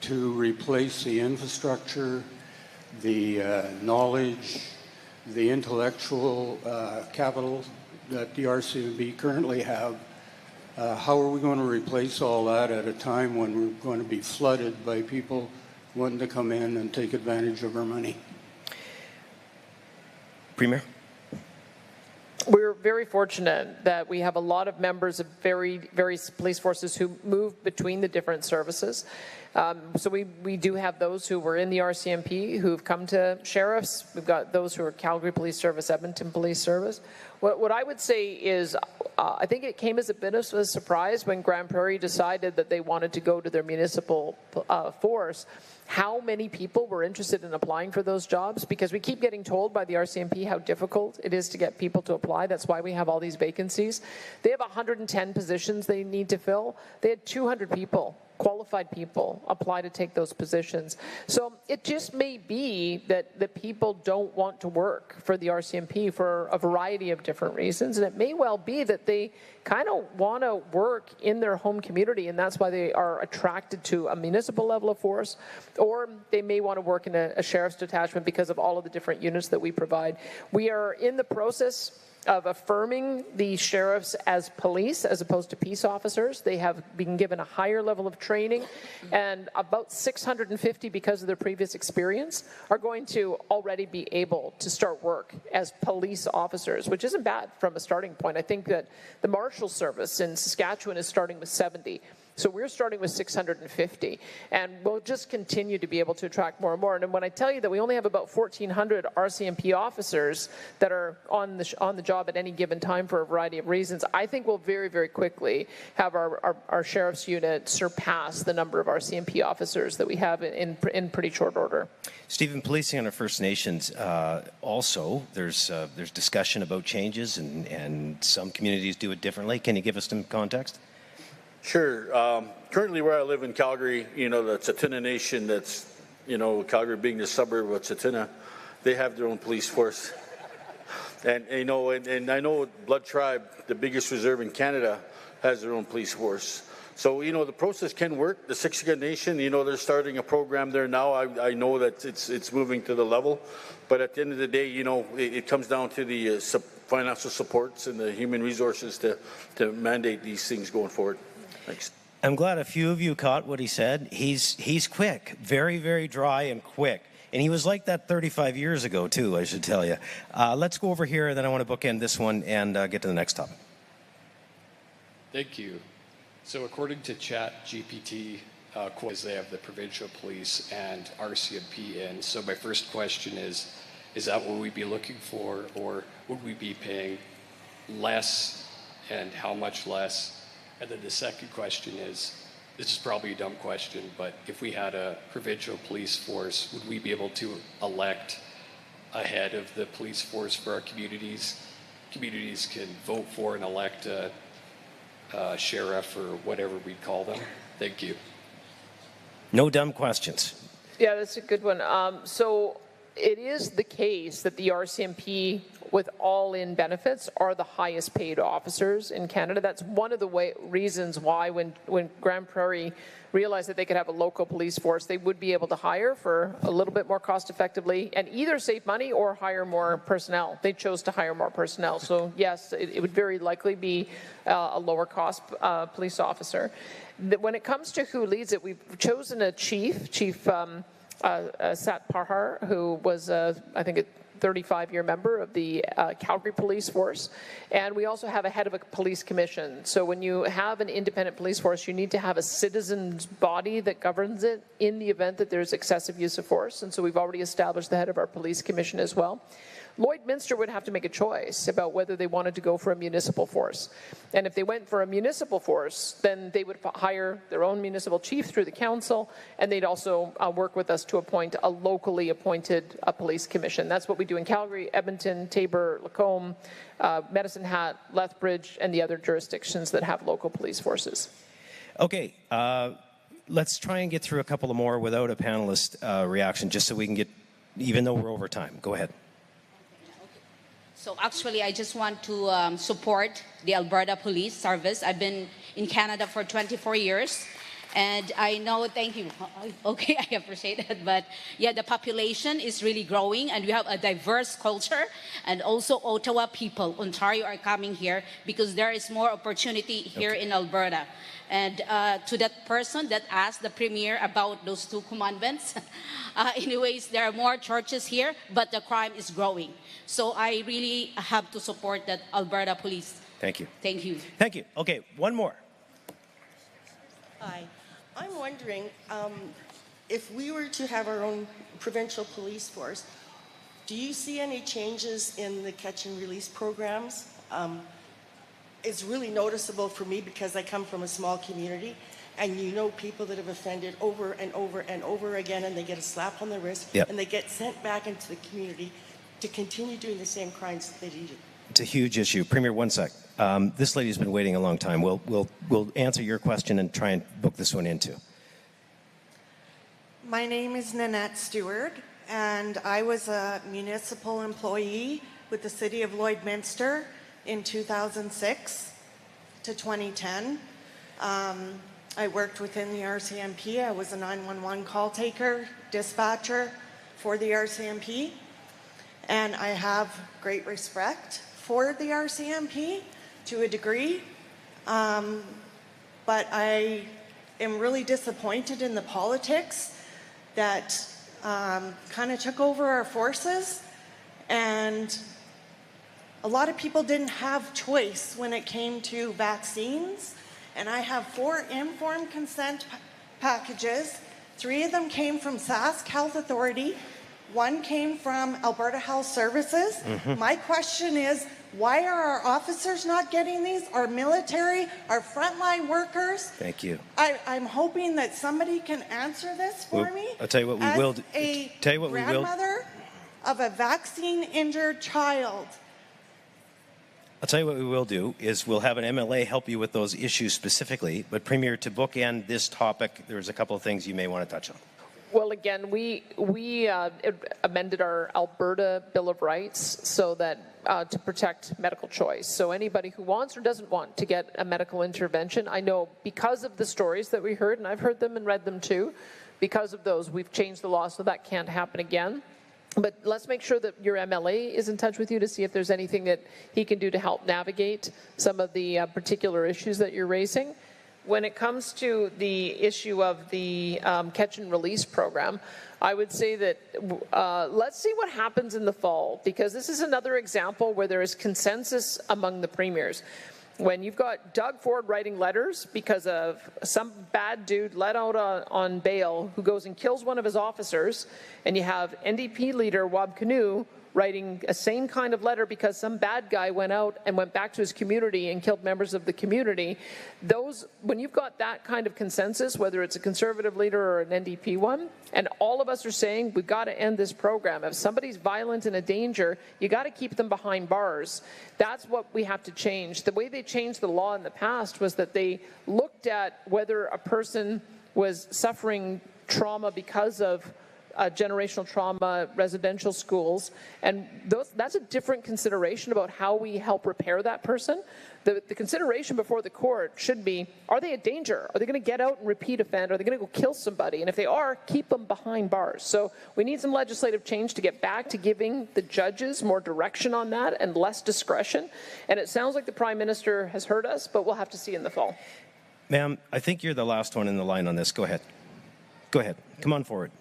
to replace the infrastructure, the knowledge, the intellectual capital that the RCMP currently have How are we going to replace all that at a time when we're going to be flooded by people wanting to come in and take advantage of our money? Premier? We're very fortunate that we have a lot of members of various police forces who move between the different services. So we do have those who were in the RCMP who've come to sheriffs. We've got those who are Calgary Police Service, Edmonton Police Service. What I would say is I think it came as a bit of a surprise when Grand Prairie decided that they wanted to go to their municipal force, how many people were interested in applying for those jobs, because we keep getting told by the RCMP how difficult it is to get people to apply. That's why we have all these vacancies. They have 110 positions they need to fill. They had 200 people, qualified people, apply to take those positions. So it just may be that the people don't want to work for the RCMP for a variety of different reasons, and it may well be that they kind of want to work in their home community, and that's why they are attracted to a municipal level of force, or they may want to work in a sheriff's detachment because of all of the different units that we provide. We are in the process of affirming the sheriffs as police as opposed to peace officers. They have been given a higher level of training, and about 650, because of their previous experience, are going to already be able to start work as police officers, which isn't bad from a starting point. I think that the Marshal Service in Saskatchewan is starting with 70. So we're starting with 650, and we'll just continue to be able to attract more and more. And when I tell you that we only have about 1,400 RCMP officers that are on the job at any given time for a variety of reasons, I think we'll very, very quickly have our sheriff's unit surpass the number of RCMP officers that we have in pretty short order. Stephen, policing under First Nations, also, there's discussion about changes, and some communities do it differently. Can you give us some context? Sure. Currently where I live in Calgary, the Tsuut'ina Nation, that's, Calgary being the suburb of Tsuut'ina, they have their own police force. And I know Blood Tribe, the biggest reserve in Canada, has their own police force. So, the process can work. The Siksika Nation, they're starting a program there now. I know that it's moving to the level. But at the end of the day, it comes down to the financial supports and the human resources to mandate these things going forward. Thanks. I'm glad a few of you caught what he said. He's quick, very, very dry and quick. And he was like that 35 years ago, too, I should tell you. Let's go over here, and then I want to bookend this one and get to the next topic. Thank you. So according to ChatGPT, they have the provincial police and RCMP in. So my first question is that what we'd be looking for, or would we be paying less, and how much less? And then the second question is, this is probably a dumb question, but if we had a provincial police force, would we be able to elect a head of the police force for our communities? Communities can vote for and elect a sheriff or whatever we call them. Thank you. No dumb questions. Yeah, that's a good one. So it is the case that the RCMP, with all-in benefits, are the highest paid officers in Canada. That's one of the reasons why when Grand Prairie realized that they could have a local police force, they would be able to hire for a little bit more cost effectively and either save money or hire more personnel. They chose to hire more personnel. So yes, it would very likely be a lower cost police officer. When it comes to who leads it, we've chosen a chief Sat Parhar, who was, I think, a 35-year member of the Calgary Police Force. And we also have a head of a police commission. So when you have an independent police force, you need to have a citizens body that governs it in the event that there's excessive use of force. And so we've already established the head of our police commission as well. Lloydminster would have to make a choice about whether they wanted to go for a municipal force. And if they went for a municipal force, then they would hire their own municipal chief through the council, and they'd also work with us to appoint a locally appointed police commission. That's what we do in Calgary, Edmonton, Taber, Lacombe, Medicine Hat, Lethbridge, and the other jurisdictions that have local police forces. Okay. Let's try and get through a couple of more without a panelist reaction, just so we can get, even though we're over time. Go ahead. So actually, I just want to support the Alberta Police Service. I've been in Canada for 24 years, And I know, thank you. Okay, I appreciate it. But yeah, the population is really growing and we have a diverse culture. And also Ottawa people, Ontario are coming here because there is more opportunity here in Alberta. And to that person that asked the Premier about those 2 commandments, anyways, there are more churches here, but the crime is growing. So I really have to support that Alberta Police. Thank you. Thank you. Thank you. Okay, one more. Hi. I'm wondering if we were to have our own provincial police force, do you see any changes in the catch and release programs? It's really noticeable for me because I come from a small community and you know people that have offended over and over and over again and they get a slap on the wrist and they get sent back into the community to continue doing the same crimes that they did. It's a huge issue. Premier, one sec. This lady's been waiting a long time. We'll answer your question and try and book this one in too. My name is Nanette Stewart, and I was a municipal employee with the City of Lloydminster in 2006 to 2010. I worked within the RCMP. I was a 911 call taker, dispatcher for the RCMP, and I have great respect for the RCMP to a degree, but I am really disappointed in the politics that kind of took over our forces, and a lot of people didn't have choice when it came to vaccines, and I have 4 informed consent packages. 3 of them came from Sask Health Authority, 1 came from Alberta Health Services. My question is, why are our officers not getting these? Our military, our frontline workers? Thank you. I'm hoping that somebody can answer this for me. I'll tell you what we will do. As a grandmother of a vaccine-injured child. I'll tell you what we will do is we'll have an MLA help you with those issues specifically. But Premier, to bookend this topic, there's a couple of things you may want to touch on. Well, again, we amended our Alberta Bill of Rights so that to protect medical choice. So anybody who wants or doesn't want to get a medical intervention, I know because of the stories that we heard, and I've heard them and read them too, because of those, we've changed the law so that can't happen again. But let's make sure that your MLA is in touch with you to see if there's anything that he can do to help navigate some of the particular issues that you're raising. When it comes to the issue of the catch and release program, I would say that let's see what happens in the fall, because this is another example where there is consensus among the premiers. When you've got Doug Ford writing letters because of some bad dude let out on bail who goes and kills one of his officers, and you have NDP leader Wab Kinew writing a same kind of letter because some bad guy went out and went back to his community and killed members of the community. When you've got that kind of consensus, whether it's a Conservative leader or an NDP one, and all of us are saying we've got to end this program. If somebody's violent and a danger, you got to keep them behind bars. That's what we have to change. The way they changed the law in the past was that they looked at whether a person was suffering trauma because of generational trauma, residential schools, and that's a different consideration about how we help repair that person. The consideration before the court should be, are they a danger? Are they going to get out and repeat offend? Are they going to go kill somebody? And if they are, keep them behind bars. So we need some legislative change to get back to giving the judges more direction on that and less discretion. And it sounds like the Prime Minister has heard us, but we'll have to see in the fall. Ma'am, I think you're the last one in the line on this. Go ahead. Go ahead. Come on forward.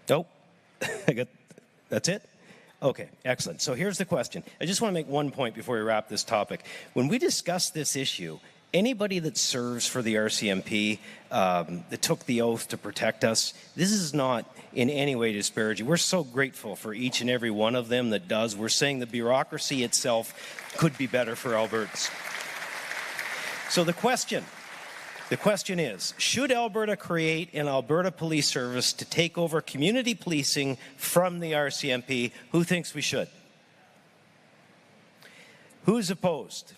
Nope. That's it? Okay, excellent. So here's the question. I just want to make one point before we wrap this topic. When we discuss this issue, anybody that serves for the RCMP, that took the oath to protect us, this is not in any way disparaging. We're so grateful for each and every one of them that does. We're saying the bureaucracy itself could be better for Albertans. So the question is, should Alberta create an Alberta Police Service to take over community policing from the RCMP? Who thinks we should? Who's opposed?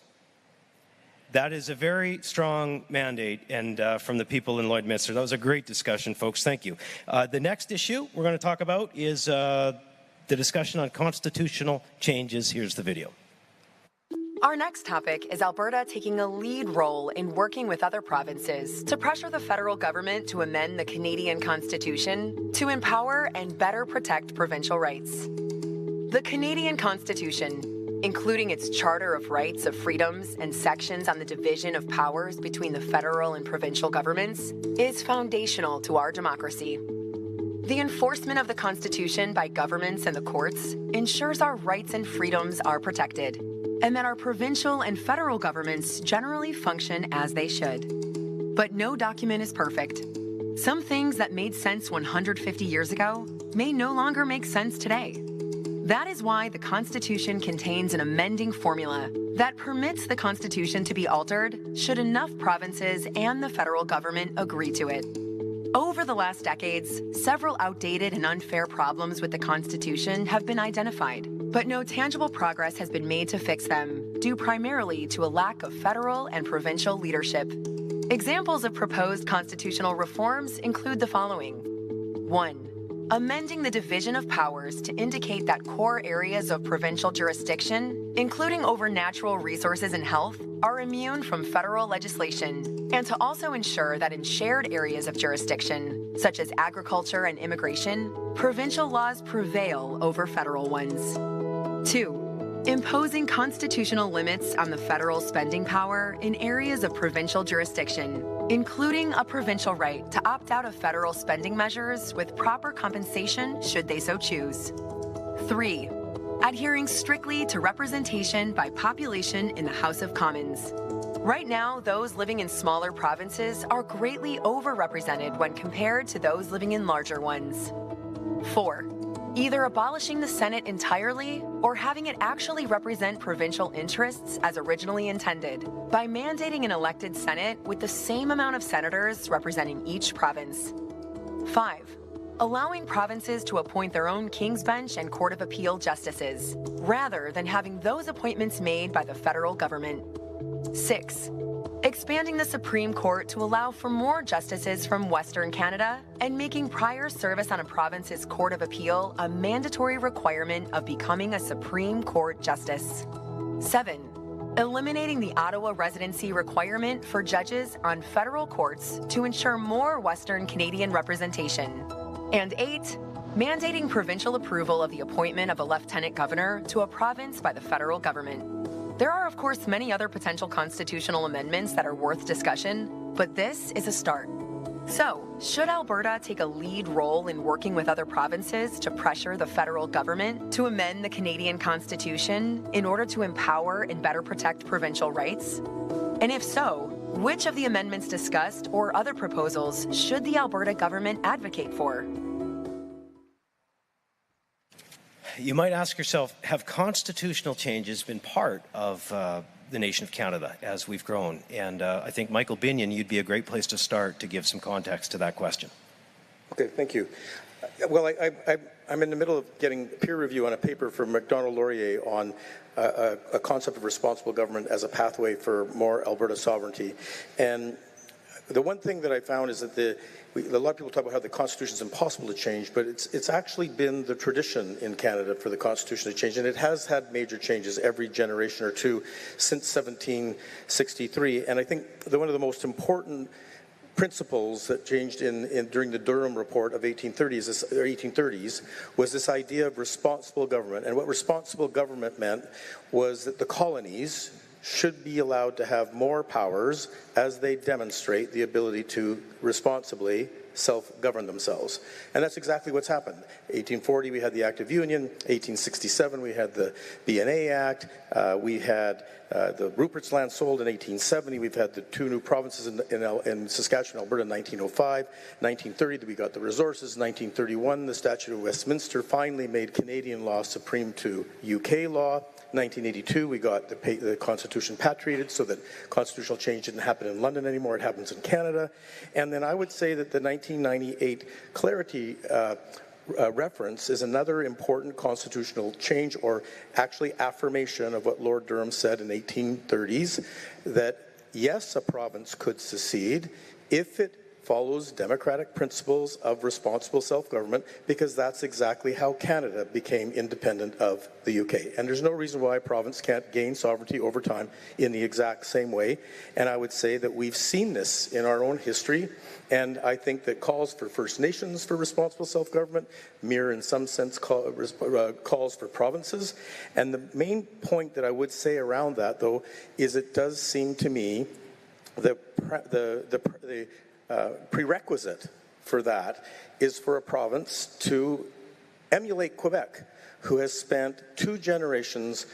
That is a very strong mandate, and from the people in Lloydminster. That was a great discussion, folks. Thank you. The next issue we're going to talk about is the discussion on constitutional changes. Here's the video. Our next topic is Alberta taking a lead role in working with other provinces to pressure the federal government to amend the Canadian Constitution to empower and better protect provincial rights. The Canadian Constitution, including its Charter of Rights of Freedoms and sections on the division of powers between the federal and provincial governments, is foundational to our democracy. The enforcement of the Constitution by governments and the courts ensures our rights and freedoms are protected, and that our provincial and federal governments generally function as they should. But no document is perfect. Some things that made sense 150 years ago may no longer make sense today. That is why the Constitution contains an amending formula that permits the Constitution to be altered should enough provinces and the federal government agree to it. Over the last decades, several outdated and unfair problems with the Constitution have been identified, but no tangible progress has been made to fix them, due primarily to a lack of federal and provincial leadership. Examples of proposed constitutional reforms include the following. 1. Amending the division of powers to indicate that core areas of provincial jurisdiction, including over natural resources and health, are immune from federal legislation, and to also ensure that in shared areas of jurisdiction, such as agriculture and immigration, provincial laws prevail over federal ones. 2. Imposing constitutional limits on the federal spending power in areas of provincial jurisdiction, including a provincial right to opt out of federal spending measures with proper compensation should they so choose. 3. Adhering strictly to representation by population in the House of Commons. Right now, those living in smaller provinces are greatly overrepresented when compared to those living in larger ones. 4. Either abolishing the Senate entirely or having it actually represent provincial interests as originally intended by mandating an elected Senate with the same amount of senators representing each province. 5. Allowing provinces to appoint their own King's Bench and Court of Appeal justices, rather than having those appointments made by the federal government. 6. Expanding the Supreme Court to allow for more justices from Western Canada and making prior service on a province's Court of Appeal a mandatory requirement of becoming a Supreme Court justice. 7. Eliminating the Ottawa residency requirement for judges on federal courts to ensure more Western Canadian representation. And 8. Mandating provincial approval of the appointment of a lieutenant governor to a province by the federal government. There are, of course, many other potential constitutional amendments that are worth discussion, but this is a start. So, should Alberta take a lead role in working with other provinces to pressure the federal government to amend the Canadian Constitution in order to empower and better protect provincial rights? And if so, which of the amendments discussed or other proposals should the Alberta government advocate for? You might ask yourself, have constitutional changes been part of the nation of Canada as we've grown? And I think, Michael Binion, you'd be a great place to start to give some context to that question. Okay, thank you. Well, I'm in the middle of getting peer review on a paper from MacDonald Laurier on a concept of responsible government as a pathway for more Alberta sovereignty. And the one thing that I found is that a lot of people talk about how the Constitution is impossible to change, but it's actually been the tradition in Canada for the Constitution to change, and it has had major changes every generation or two since 1763. And I think one of the most important principles that changed during the Durham Report of 1830s was this idea of responsible government. And what responsible government meant was that the colonies should be allowed to have more powers as they demonstrate the ability to responsibly self-govern themselves. And that's exactly what's happened. 1840, we had the Act of Union. 1867, we had the BNA Act. We had the Rupert's Land sold in 1870. We've had the two new provinces in Saskatchewan, Alberta in 1905. 1930, we got the resources. 1931, the Statute of Westminster finally made Canadian law supreme to UK law. 1982, we got the Constitution patriated so that constitutional change didn't happen in London anymore, it happens in Canada. And then I would say that the 1998 Clarity reference is another important constitutional change, or actually affirmation of what Lord Durham said in 1830s, that yes, a province could secede if it follows democratic principles of responsible self-government, because that's exactly how Canada became independent of the UK. And there's no reason why a province can't gain sovereignty over time in the exact same way. And I would say that we've seen this in our own history. And I think that calls for First Nations for responsible self-government mirror in some sense calls for provinces. And the main point that I would say around that, though, is it does seem to me the prerequisite for that is for a province to emulate Quebec, who has spent 2 generations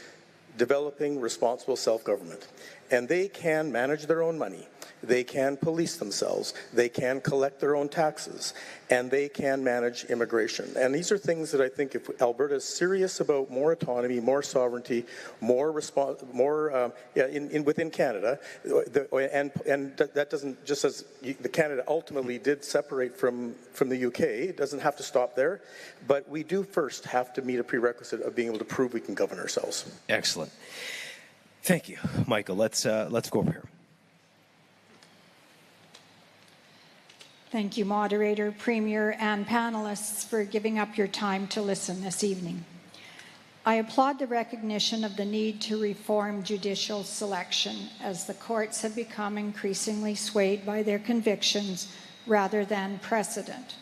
developing responsible self-government. And they can manage their own money. They can police themselves. They can collect their own taxes. And they can manage immigration. And these are things that I think if Alberta is serious about more autonomy, more sovereignty, within Canada, and that doesn't, just as Canada ultimately did separate from the UK, it doesn't have to stop there. But we do first have to meet a prerequisite of being able to prove we can govern ourselves. Excellent. Thank you, Michael. Let's go over here. Thank you, Moderator, Premier, and panelists for giving up your time to listen this evening. I applaud the recognition of the need to reform judicial selection, as the courts have become increasingly swayed by their convictions rather than precedent.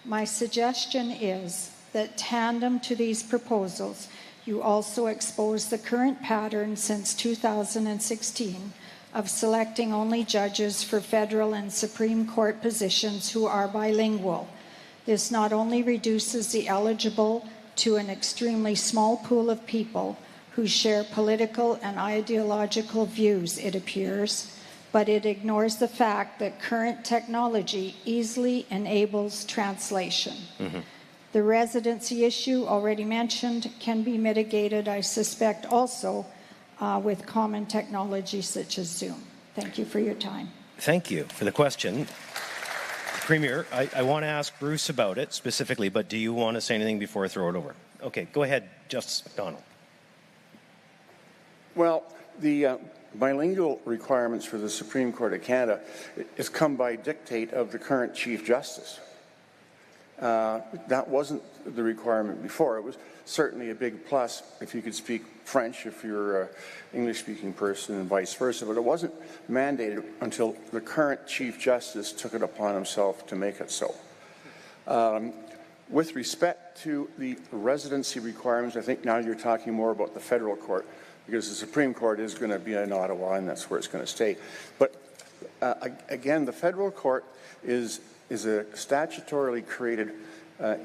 My suggestion is that, tandem to these proposals, you also expose the current pattern since 2016 of selecting only judges for federal and Supreme Court positions who are bilingual. This not only reduces the eligible to an extremely small pool of people who share political and ideological views, it appears, but it ignores the fact that current technology easily enables translation. Mm-hmm. The residency issue already mentioned can be mitigated, I suspect, also with common technology such as Zoom. Thank you for your time. Thank you for the question. Premier, I want to ask Bruce about it specifically, but do you want to say anything before I throw it over? Okay, go ahead, Justice McDonald. Well, the bilingual requirements for the Supreme Court of Canada has come by dictate of the current Chief Justice. That wasn't the requirement before. It was certainly a big plus if you could speak French, if you're an English-speaking person, and vice versa, but it wasn't mandated until the current Chief Justice took it upon himself to make it so. With respect to the residency requirements, I think now you're talking more about the federal court, because the Supreme Court is going to be in Ottawa, and that's where it's going to stay. But again, the federal court is a statutorily created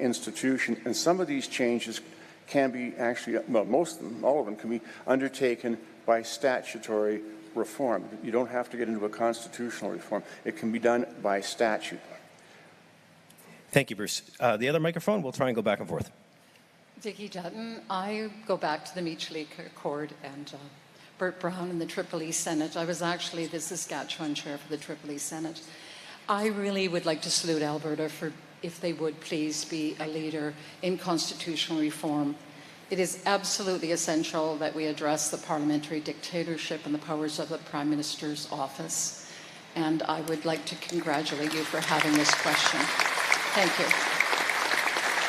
institution, and some of these changes can be actually, well, most of them, all of them, can be undertaken by statutory reform. You don't have to get into a constitutional reform. It can be done by statute. Thank you, Bruce. The other microphone, we'll try and go back and forth. Vicky Dutton, I go back to the Meachly Accord and Bert Brown in the Triple E Senate. I was actually the Saskatchewan chair for the Triple E Senate. I really would like to salute Alberta for, if they would please be a leader in constitutional reform. It is absolutely essential that we address the parliamentary dictatorship and the powers of the Prime Minister's office. And I would like to congratulate you for having this question. Thank you.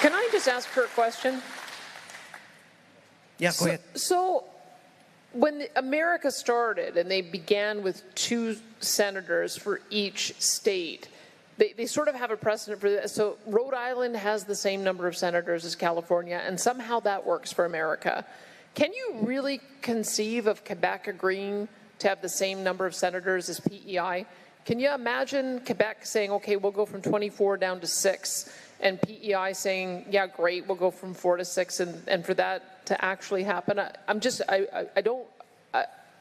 Can I just ask her a question? Yeah, go ahead. So when America started and they began with 2 senators for each state, they sort of have a precedent for this. So Rhode Island has the same number of senators as California, and somehow that works for America. Can you really conceive of Quebec agreeing to have the same number of senators as PEI? Can you imagine Quebec saying, okay, we'll go from 24 down to 6, and PEI saying, yeah, great, we'll go from 4 to 6, and for that to actually happen?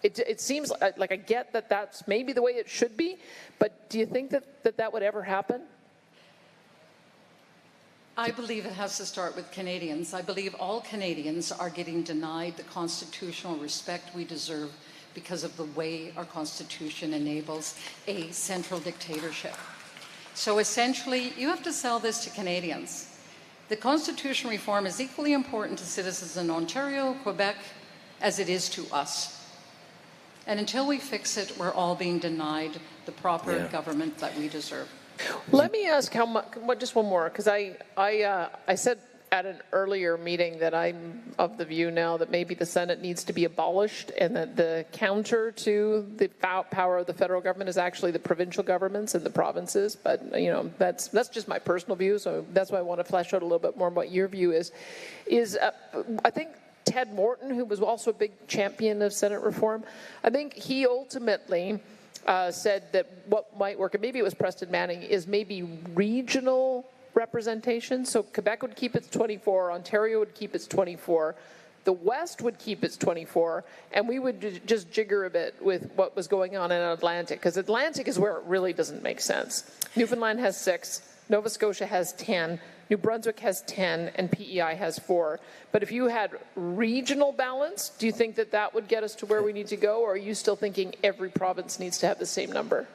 It seems like I get that that's maybe the way it should be, but do you think that would ever happen? I believe it has to start with Canadians. I believe all Canadians are getting denied the constitutional respect we deserve because of the way our Constitution enables a central dictatorship. So essentially, you have to sell this to Canadians. The constitutional reform is equally important to citizens in Ontario, Quebec, as it is to us. And until we fix it, we're all being denied the proper government that we deserve. Let me ask how much, just one more, because I said at an earlier meeting that I'm of the view now that maybe the Senate needs to be abolished and that the counter to the power of the federal government is actually the provincial governments and the provinces. But, you know, that's just my personal view, so that's why I want to flesh out a little bit more what your view is. I think Ted Morton, who was also a big champion of Senate reform, I think he ultimately said that what might work, and maybe it was Preston Manning, is maybe regional representation. So Quebec would keep its 24, Ontario would keep its 24, the West would keep its 24, and we would just jigger a bit with what was going on in Atlantic, because Atlantic is where it really doesn't make sense. Newfoundland has 6, Nova Scotia has 10, New Brunswick has 10, and PEI has 4. But if you had regional balance, do you think that that would get us to where we need to go, or are you still thinking every province needs to have the same number?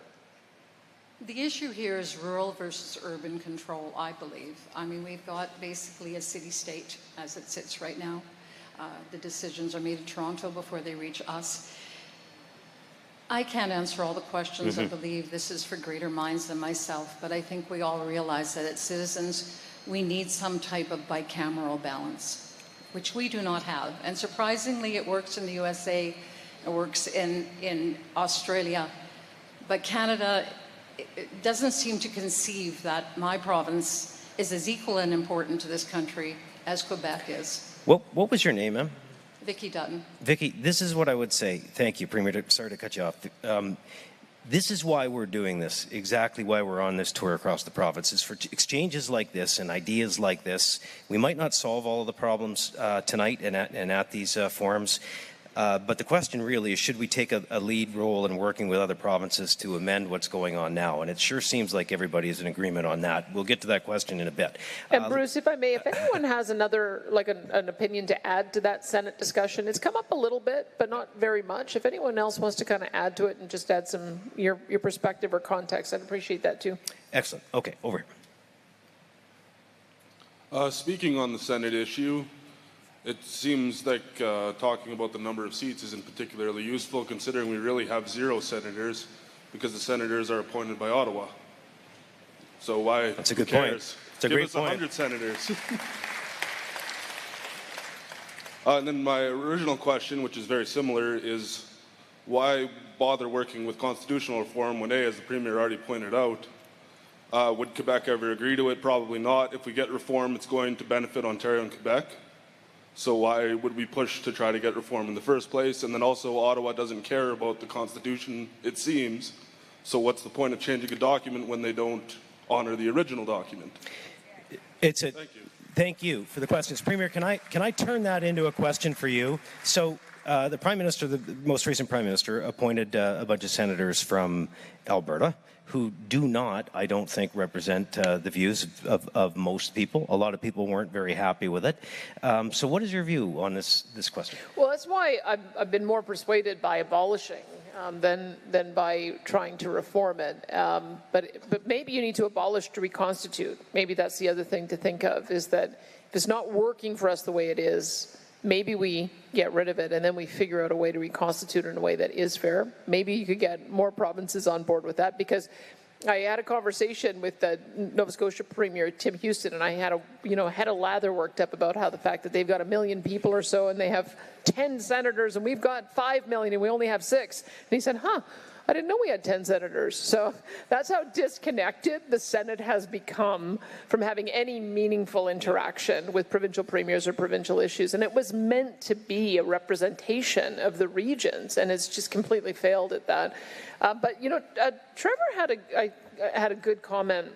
The issue here is rural versus urban control, I believe. I mean, we've got basically a city-state as it sits right now. The decisions are made in Toronto before they reach us. I can't answer all the questions. I believe this is for greater minds than myself, but I think we all realize that as citizens, we need some type of bicameral balance, which we do not have. And surprisingly, it works in the USA, it works in Australia, but Canada, it doesn't seem to conceive that my province is as equal and important to this country as Quebec is. What was your name, ma'am? Vicky Dutton. Vicky, this is what I would say. Thank you, Premier. Sorry to cut you off. This is why we're doing this, exactly why we're on this tour across the province, is for exchanges like this and ideas like this. We might not solve all of the problems tonight and at these forums, but the question really is, should we take a lead role in working with other provinces to amend what's going on now? And it sure seems like everybody is in agreement on that. We'll get to that question in a bit. And Bruce, if I may, if anyone has another, like an opinion to add to that Senate discussion, it's come up a little bit, but not very much. If anyone else wants to kind of add to it and just add some, your perspective or context, I'd appreciate that too. Excellent. Okay, over here. Speaking on the Senate issue, it seems like talking about the number of seats isn't particularly useful, considering we really have 0 senators, because the senators are appointed by Ottawa. So why? That's a good point. It's a Give great us point. 100 senators. And then my original question, which is very similar, is why bother working with constitutional reform when, as the Premier already pointed out, would Quebec ever agree to it? Probably not. If we get reform, it's going to benefit Ontario and Quebec. So why would we push to try to get reform in the first place? And then also Ottawa doesn't care about the Constitution, it seems. So what's the point of changing a document when they don't honor the original document? Thank you for the questions. Premier, can I turn that into a question for you? So the Prime Minister, the most recent Prime Minister, appointed a bunch of senators from Alberta who do not, I don't think, represent the views of most people. A lot of people weren't very happy with it. So what is your view on this question? Well, that's why I've been more persuaded by abolishing than by trying to reform it. But maybe you need to abolish to reconstitute. Maybe that's the other thing to think of, is that if it's not working for us the way it is, maybe we get rid of it and then we figure out a way to reconstitute in a way that is fair. Maybe you could get more provinces on board with that, because I had a conversation with the Nova Scotia Premier, Tim Houston, and I had a lather worked up about how the fact that they've got 1 million people or so and they have 10 senators and we've got 5 million and we only have 6. And he said, I didn't know we had 10 senators. So that's how disconnected the Senate has become from having any meaningful interaction with provincial premiers or provincial issues. And it was meant to be a representation of the regions, and it's just completely failed at that. But Trevor had a good comment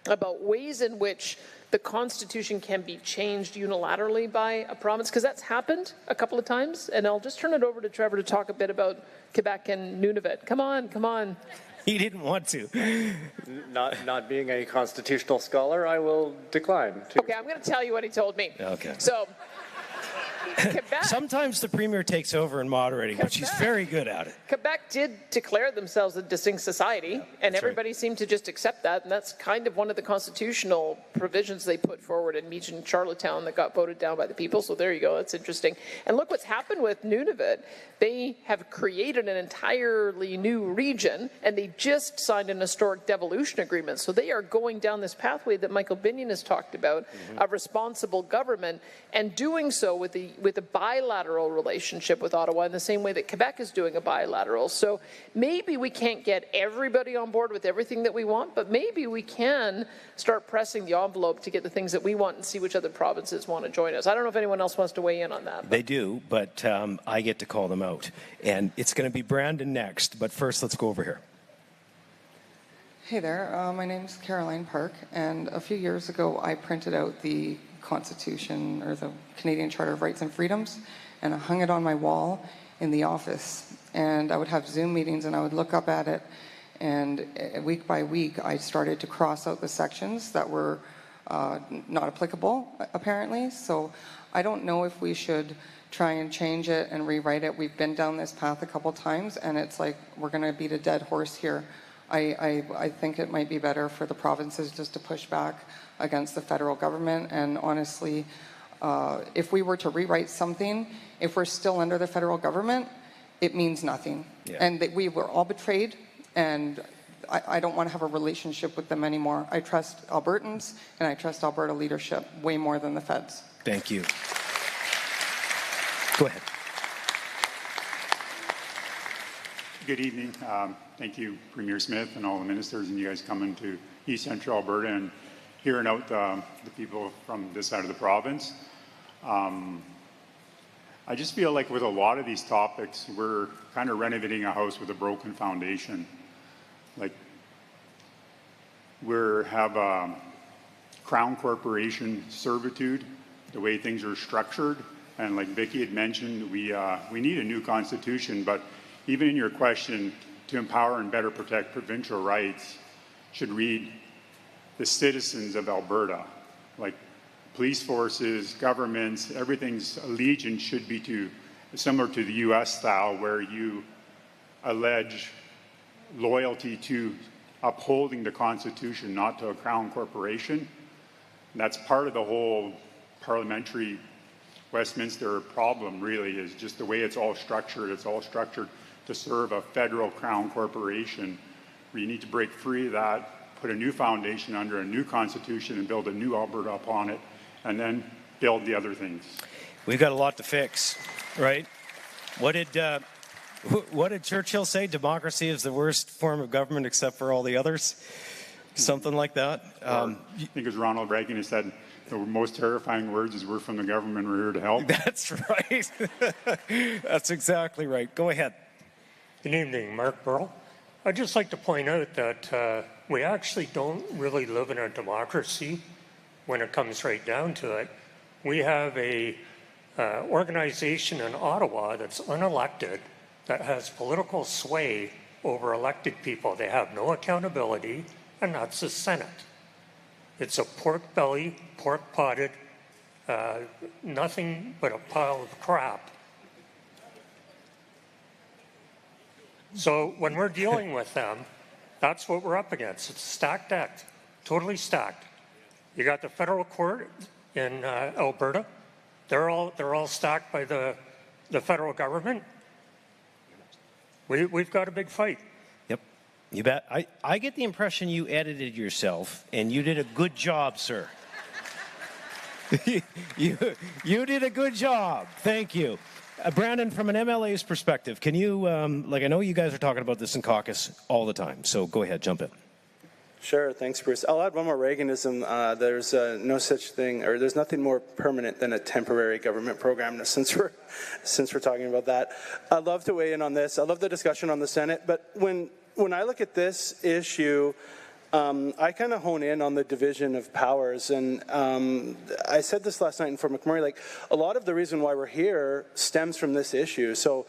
about ways in which the Constitution can be changed unilaterally by a province, because that's happened a couple of times. And I'll just turn it over to Trevor to talk a bit about Quebec and Nunavut. Come on. He didn't want to. Not being a constitutional scholar, I will decline to. Okay, I'm going to tell you what he told me. Okay. So Quebec, Sometimes the Premier takes over in moderating, but she's very good at it. Quebec did declare themselves a distinct society, and everybody seemed to just accept that, and that's kind of one of the constitutional provisions they put forward in Meech and Charlottetown that got voted down by the people, so there you go, that's interesting. And look what's happened with Nunavut. They have created an entirely new region, and they just signed an historic devolution agreement, so they are going down this pathway that Michael Binion has talked about, of responsible government, and doing so with a bilateral relationship with Ottawa in the same way that Quebec is doing a bilateral. So maybe we can't get everybody on board with everything that we want, but maybe we can start pressing the envelope to get the things that we want and see which other provinces want to join us. I don't know if anyone else wants to weigh in on that. They do, but I get to call them out. And it's going to be Brandon next, but first let's go over here. Hey there, my name's Caroline Park, and a few years ago I printed out the Constitution, or the Canadian Charter of Rights and Freedoms, and I hung it on my wall in the office. And I would have Zoom meetings and I would look up at it, and week by week I started to cross out the sections that were not applicable, apparently. So I don't know if we should try and change it and rewrite it. We've been down this path a couple times, and it's like we're going to beat a dead horse here. I think it might be better for the provinces just to push back against the federal government. And honestly, if we were to rewrite something, if we're still under the federal government, it means nothing. Yeah. And that we were all betrayed, and I don't want to have a relationship with them anymore. I trust Albertans, and I trust Alberta leadership way more than the feds. Thank you. Go ahead. Good evening. Thank you, Premier Smith, and all the ministers, and you guys coming to East Central Alberta and hearing out the people from this side of the province. I just feel like with a lot of these topics, we're kind of renovating a house with a broken foundation. Like, we have a Crown Corporation servitude, the way things are structured, and like Vicki had mentioned, we need a new constitution, but even in your question, to empower and better protect provincial rights, should read the citizens of Alberta. Like police forces, governments, everything's allegiance should be similar to the US style, where you allege loyalty to upholding the Constitution, not to a Crown Corporation. And that's part of the whole parliamentary Westminster problem, really, is just the way it's all structured. It's all structured to serve a federal Crown Corporation, where you need to break free of that, put a new foundation under a new Constitution, and build a new Alberta upon it, and then build the other things. We've got a lot to fix, right? What did Churchill say? Democracy is the worst form of government except for all the others? Something like that. I think it was Ronald Reagan who said, the most terrifying words is, we're from the government, we're here to help. That's right. That's exactly right. Go ahead. Good evening, Mark Burrell. I'd just like to point out that we actually don't really live in a democracy when it comes right down to it. We have a organization in Ottawa that's unelected, that has political sway over elected people. They have no accountability, and that's the Senate. It's a pork belly, pork potted, nothing but a pile of crap. So when we're dealing with them, that's what we're up against. It's a stacked deck, totally stacked. You got the federal court in Alberta. They're all stacked by the federal government. We've got a big fight. Yep, you bet. I get the impression you edited yourself, and you did a good job, sir. you did a good job. Thank you. Brandon, from an MLA's perspective, can you, I know you guys are talking about this in caucus all the time, so go ahead, jump in. Sure, thanks, Bruce. I'll add one more Reaganism. There's no such thing, or there's nothing more permanent than a temporary government program, since we're talking about that. I'd love to weigh in on this. I love the discussion on the Senate, but when I look at this issue, I kind of hone in on the division of powers, and I said this last night in Fort McMurray, like, a lot of the reason why we're here stems from this issue. So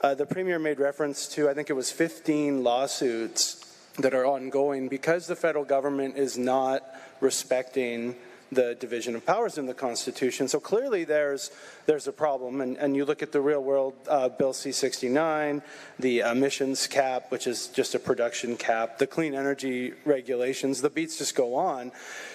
the Premier made reference to, I think it was 15 lawsuits that are ongoing because the federal government is not respecting the division of powers in the Constitution. So clearly there's a problem, and you look at the real world, Bill C-69, the emissions cap, which is just a production cap, the clean energy regulations, the beats just go on.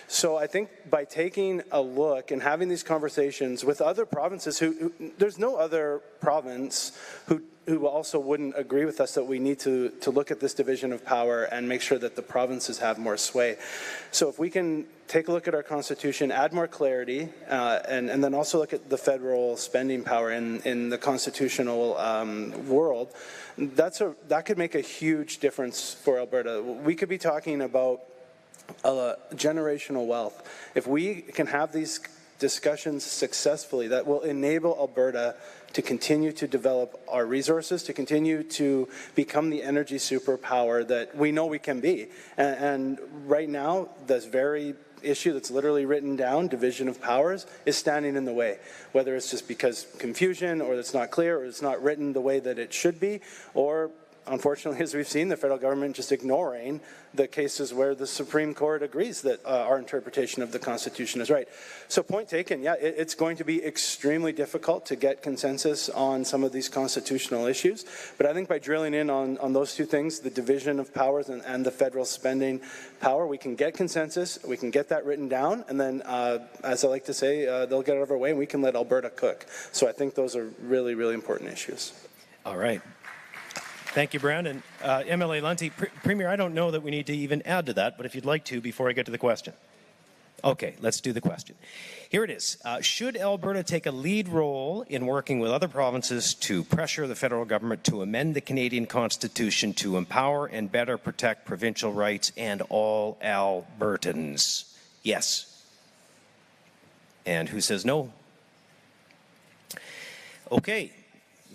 So I think by taking a look and having these conversations with other provinces who there's no other province who also wouldn't agree with us that we need to look at this division of power and make sure that the provinces have more sway. So if we can take a look at our Constitution, add more clarity, and then also look at the federal spending power in the constitutional world, that could make a huge difference for Alberta. We could be talking about generational wealth. If we can have these discussions successfully, that will enable Alberta to continue to develop our resources, to continue to become the energy superpower that we know we can be. And right now, this very issue that's literally written down, division of powers, is standing in the way. Whether it's just because confusion, or it's not clear, or it's not written the way that it should be, or unfortunately, as we've seen, the federal government just ignoring the cases where the Supreme Court agrees that our interpretation of the Constitution is right. So point taken, yeah, it's going to be extremely difficult to get consensus on some of these constitutional issues, but I think by drilling in on those two things, the division of powers and the federal spending power, we can get consensus, we can get that written down, and then, as I like to say, they'll get out of our way and we can let Alberta cook. So I think those are really, really important issues. All right. Thank you, Brandon. MLA Lunty, Premier, I don't know that we need to even add to that, but if you'd like to before I get to the question. Okay, let's do the question. Here it is. Should Alberta take a lead role in working with other provinces to pressure the federal government to amend the Canadian Constitution to empower and better protect provincial rights and all Albertans? Yes. And who says no? Okay.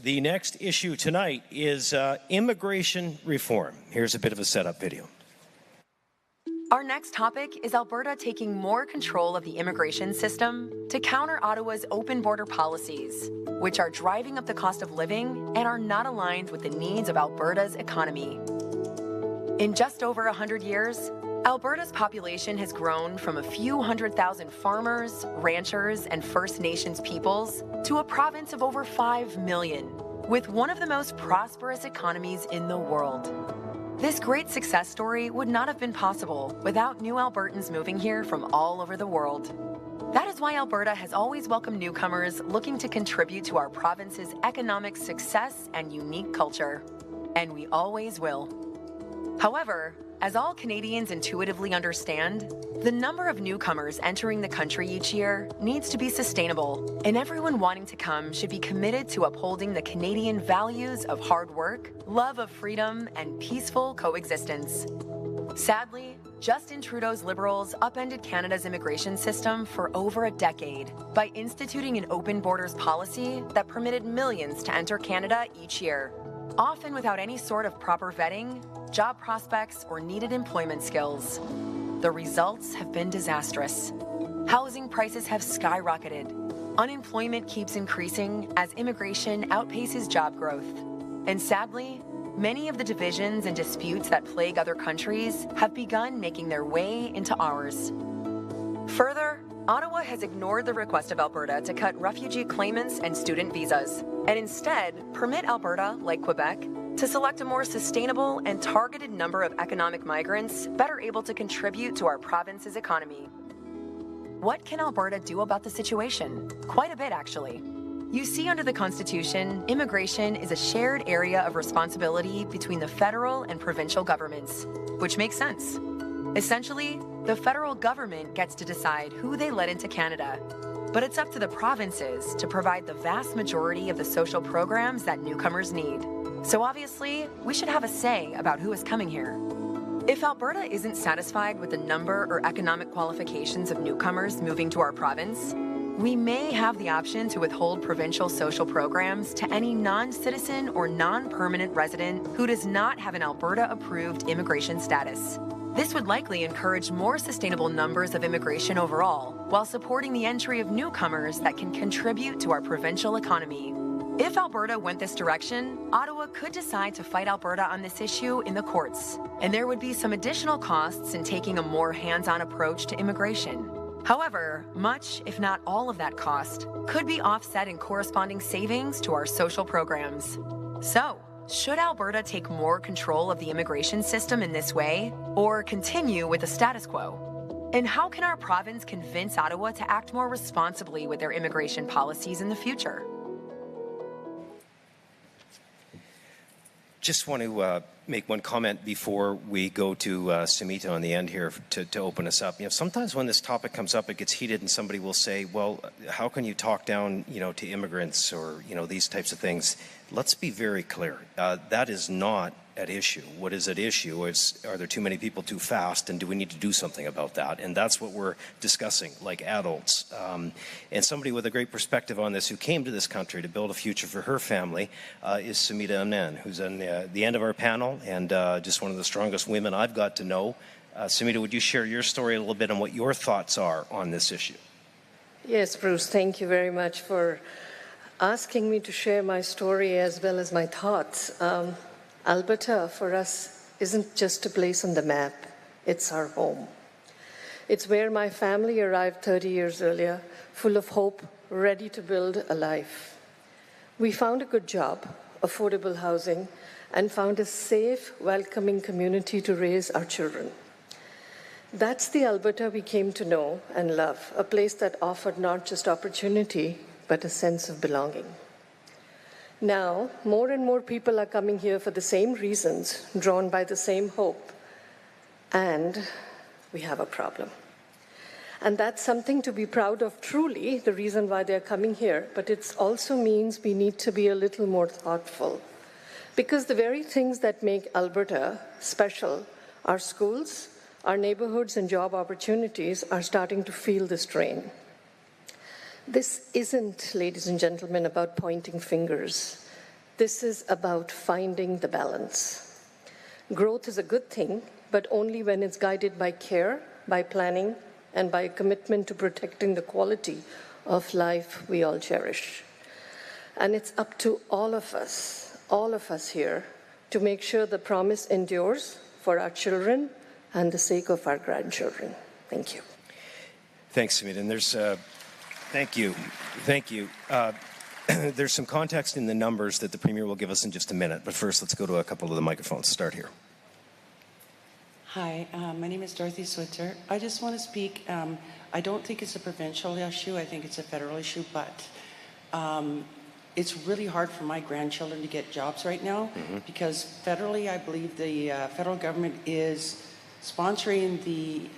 The next issue tonight is immigration reform. Here's a bit of a setup video. Our next topic is Alberta taking more control of the immigration system to counter Ottawa's open border policies, which are driving up the cost of living and are not aligned with the needs of Alberta's economy. In just over 100 years, Alberta's population has grown from a few 100,000 farmers, ranchers, and First Nations peoples to a province of over 5 million, with one of the most prosperous economies in the world. This great success story would not have been possible without new Albertans moving here from all over the world. That is why Alberta has always welcomed newcomers looking to contribute to our province's economic success and unique culture. And we always will. However, as all Canadians intuitively understand, the number of newcomers entering the country each year needs to be sustainable, and everyone wanting to come should be committed to upholding the Canadian values of hard work, love of freedom, and peaceful coexistence. Sadly, Justin Trudeau's Liberals upended Canada's immigration system for over a decade by instituting an open borders policy that permitted millions to enter Canada each year, often without any sort of proper vetting, job prospects, or needed employment skills. The results have been disastrous. Housing prices have skyrocketed. Unemployment keeps increasing as immigration outpaces job growth. And sadly, many of the divisions and disputes that plague other countries have begun making their way into ours. Further, Ottawa has ignored the request of Alberta to cut refugee claimants and student visas, and instead permit Alberta, like Quebec, to select a more sustainable and targeted number of economic migrants better able to contribute to our province's economy. What can Alberta do about the situation? Quite a bit, actually. You see, under the Constitution, immigration is a shared area of responsibility between the federal and provincial governments, which makes sense. Essentially, the federal government gets to decide who they let into Canada, but it's up to the provinces to provide the vast majority of the social programs that newcomers need. So obviously, we should have a say about who is coming here. If Alberta isn't satisfied with the number or economic qualifications of newcomers moving to our province, we may have the option to withhold provincial social programs to any non-citizen or non-permanent resident who does not have an Alberta-approved immigration status. This would likely encourage more sustainable numbers of immigration overall, while supporting the entry of newcomers that can contribute to our provincial economy. If Alberta went this direction, Ottawa could decide to fight Alberta on this issue in the courts, and there would be some additional costs in taking a more hands-on approach to immigration. However, much, if not all of that cost, could be offset in corresponding savings to our social programs. So, should Alberta take more control of the immigration system in this way, or continue with the status quo? And how can our province convince Ottawa to act more responsibly with their immigration policies in the future? Just want to make one comment before we go to Sumita on the end here to open us up. You know, sometimes when this topic comes up, it gets heated, and somebody will say, "Well, how can you talk down, to immigrants or these types of things?" Let's be very clear. That is not at issue. What is at issue is, are there too many people too fast, and do we need to do something about that? And that's what we're discussing, like adults. And somebody with a great perspective on this who came to this country to build a future for her family is Sumita Amnan, who's on the end of our panel and just one of the strongest women I've got to know. Sumita, would you share your story a little bit on what your thoughts are on this issue? Yes, Bruce, thank you very much for asking me to share my story as well as my thoughts. Alberta, for us, isn't just a place on the map. It's our home. It's where my family arrived 30 years earlier, full of hope, ready to build a life. We found a good job, affordable housing, and found a safe, welcoming community to raise our children. That's the Alberta we came to know and love, a place that offered not just opportunity, but a sense of belonging. Now, more and more people are coming here for the same reasons, drawn by the same hope, and we have a problem. And that's something to be proud of, truly, the reason why they're coming here, but it also means we need to be a little more thoughtful. Because the very things that make Alberta special, our schools, our neighborhoods and job opportunities, are starting to feel the strain. This isn't, ladies and gentlemen, about pointing fingers. This is about finding the balance. Growth is a good thing, but only when it's guided by care, by planning, and by a commitment to protecting the quality of life we all cherish. And it's up to all of us here, to make sure the promise endures for our children and the sake of our grandchildren. Thank you. Thanks, Sumita. And there's Thank you. There's some context in the numbers that the Premier will give us in just a minute, but first let's go to a couple of the microphones. Start here. Hi, my name is Dorothy Switzer. I just want to speak. I don't think it's a provincial issue. I think it's a federal issue, but it's really hard for my grandchildren to get jobs right now because federally, I believe the federal government is sponsoring the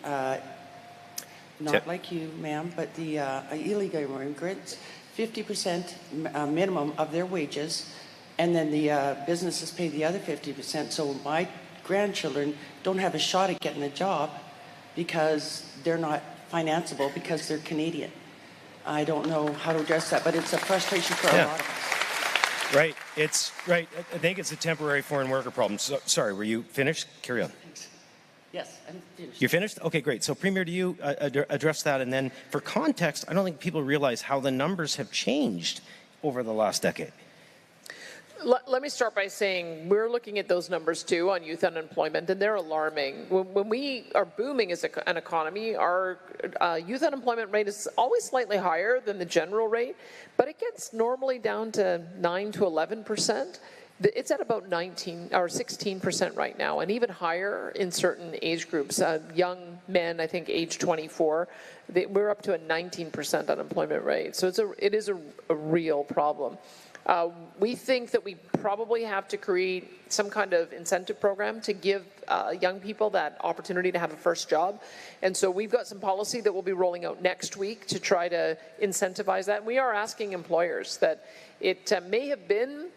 not like you, ma'am, but the illegal immigrants, 50% minimum of their wages, and then the businesses pay the other 50%. So my grandchildren don't have a shot at getting a job because they're not financeable because they're Canadian. I don't know how to address that, but it's a frustration for a lot of us. Right. It's right. I think it's a temporary foreign worker problem. So, sorry, were you finished? Carry on. Yes, I'm finished. You're finished? Okay, great. So, Premier, do you address that? And then, for context, I don't think people realize how the numbers have changed over the last decade. Let me start by saying we're looking at those numbers too on youth unemployment, and they're alarming. When we are booming as an economy, our youth unemployment rate is always slightly higher than the general rate, but it gets normally down to 9 to 11%. It's at about 19 or 16% right now, and even higher in certain age groups. Young men, I think, age 24, we're up to a 19% unemployment rate. So it is a real problem. We think that we probably have to create some kind of incentive program to give young people that opportunity to have a first job. And so we've got some policy that we'll be rolling out next week to try to incentivize that. And we are asking employers that it may have been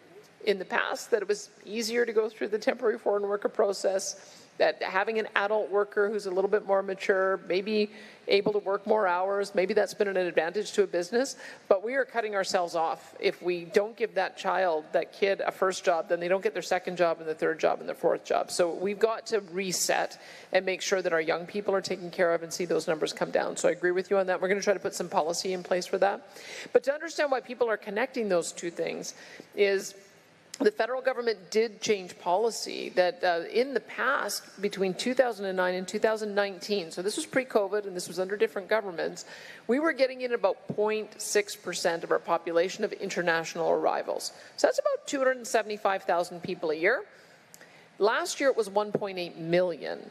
in the past that it was easier to go through the temporary foreign worker process, that having an adult worker who's a little bit more mature, maybe able to work more hours, maybe that's been an advantage to a business, but we are cutting ourselves off. If we don't give that child, that kid, a first job, then they don't get their second job and their third job and their fourth job. So we've got to reset and make sure that our young people are taken care of and see those numbers come down. So I agree with you on that. We're going to try to put some policy in place for that. But to understand why people are connecting those two things is the federal government did change policy that in the past, between 2009 and 2019, so this was pre-COVID and this was under different governments, we were getting in about 0.6% of our population of international arrivals. So that's about 275,000 people a year. Last year it was 1.8 million.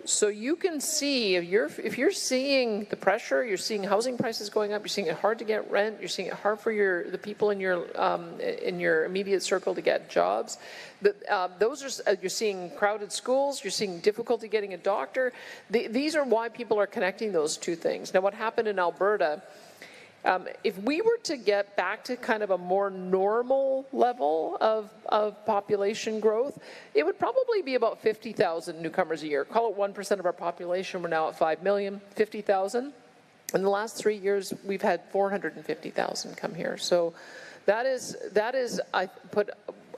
So you can see, if you're seeing the pressure, you're seeing housing prices going up, you're seeing it hard to get rent, you're seeing it hard for the people in your immediate circle to get jobs. You're seeing crowded schools, you're seeing difficulty getting a doctor. These are why people are connecting those two things. Now, what happened in Alberta? If we were to get back to kind of a more normal level of population growth, it would probably be about 50,000 newcomers a year. Call it 1% of our population. We're now at 5 million, 50,000. In the last 3 years, we've had 450,000 come here. So that is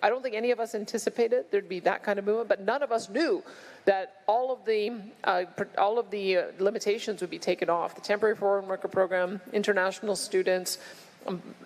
I don't think any of us anticipated there'd be that kind of movement, but none of us knew that all of the limitations would be taken off. The temporary foreign worker program, international students,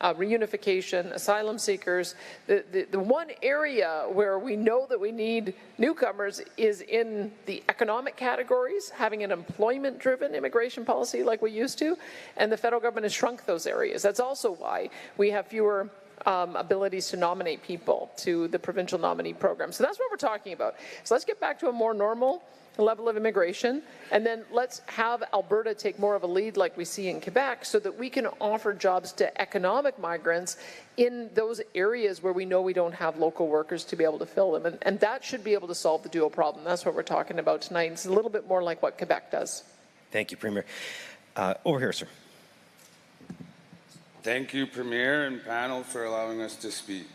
reunification, asylum seekers. The one area where we know that we need newcomers is in the economic categories, having an employment-driven immigration policy like we used to, and the federal government has shrunk those areas. That's also why we have fewer abilities to nominate people to the provincial nominee program. So that's what we're talking about. So let's get back to a more normal level of immigration, and then let's have Alberta take more of a lead like we see in Quebec so that we can offer jobs to economic migrants in those areas where we know we don't have local workers to be able to fill them. And that should be able to solve the dual problem. That's what we're talking about tonight. It's a little bit more like what Quebec does. Thank you, Premier. Over here, sir. Thank you, Premier and panel, for allowing us to speak.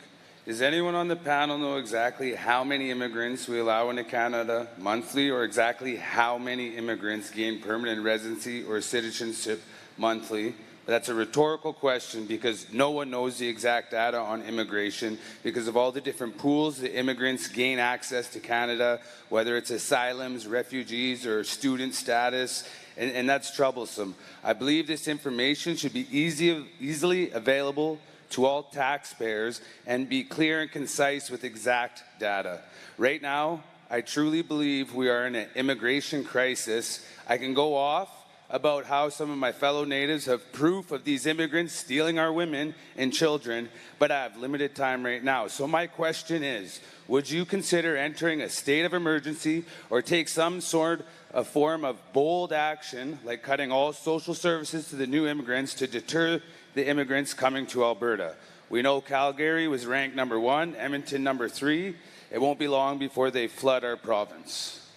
Does anyone on the panel know exactly how many immigrants we allow into Canada monthly, or exactly how many immigrants gain permanent residency or citizenship monthly? That's a rhetorical question because no one knows the exact data on immigration because of all the different pools the immigrants gain access to Canada, whether it's asylums, refugees, or student status. And that's troublesome. I believe this information should be easily available to all taxpayers and be clear and concise with exact data. Right now, I truly believe we are in an immigration crisis. I can go off about how some of my fellow natives have proof of these immigrants stealing our women and children, but I have limited time right now. So my question is, would you consider entering a state of emergency or take some sort of form of bold action, like cutting all social services to the new immigrants to deter the immigrants coming to Alberta? We know Calgary was ranked #1, Edmonton #3. It won't be long before they flood our province.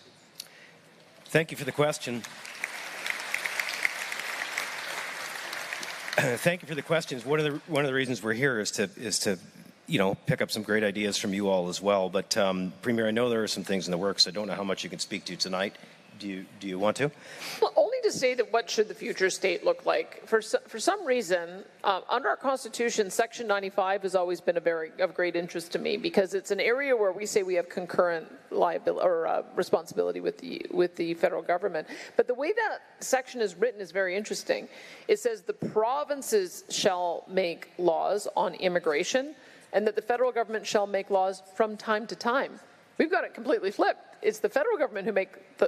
Thank you for the question. Thank you for the questions. One of the reasons we're here is to pick up some great ideas from you all as well. But Premier, I know there are some things in the works. I don't know how much you can speak to tonight. Do you want to? Well, only to say that what should the future state look like? For some reason, under our Constitution, Section 95 has always been of great interest to me because it's an area where we say we have concurrent liability or responsibility with the federal government. But the way that section is written is very interesting. It says the provinces shall make laws on immigration, and that the federal government shall make laws from time to time. We've got it completely flipped. It's the federal government who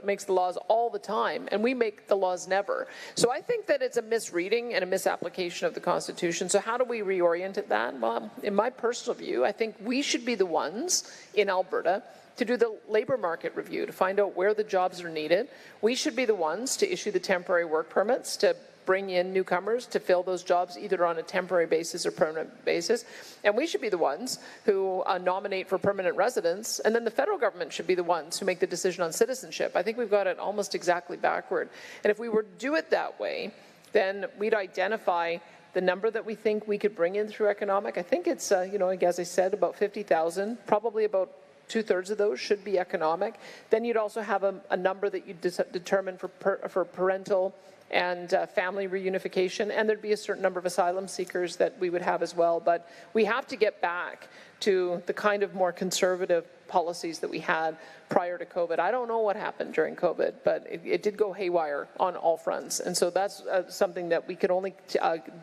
makes the laws all the time, and we make the laws never. So I think that it's a misreading and a misapplication of the Constitution. So how do we reorient it that? Well, in my personal view, I think we should be the ones in Alberta to do the labor market review, to find out where the jobs are needed. We should be the ones to issue the temporary work permits, to bring in newcomers to fill those jobs either on a temporary basis or permanent basis. And we should be the ones who nominate for permanent residence, and then the federal government should be the ones who make the decision on citizenship. I think we've got it almost exactly backward. And if we were to do it that way, then we'd identify the number that we think we could bring in through economic. I think it's, as I said, about 50,000, probably about 2/3 of those should be economic. Then you'd also have a number that you determine for parental and family reunification, and there'd be a certain number of asylum seekers that we would have as well. But we have to get back to the kind of more conservative policies that we had prior to COVID. I don't know what happened during COVID, but it did go haywire on all fronts. And so that's something that we could only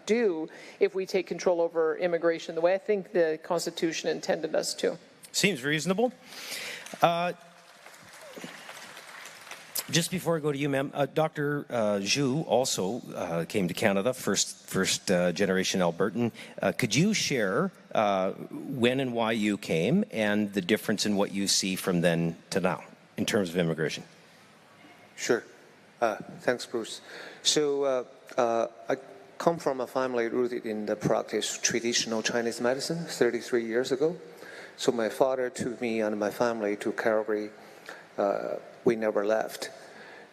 do if we take control over immigration the way I think the Constitution intended us to. Seems reasonable. Just before I go to you, ma'am, Dr. Zhu also came to Canada, first generation Albertan. Could you share when and why you came and the difference in what you see from then to now in terms of immigration? Sure. Thanks, Bruce. So I come from a family rooted in the practice of traditional Chinese medicine 33 years ago. So my father took me and my family to Calgary. We never left.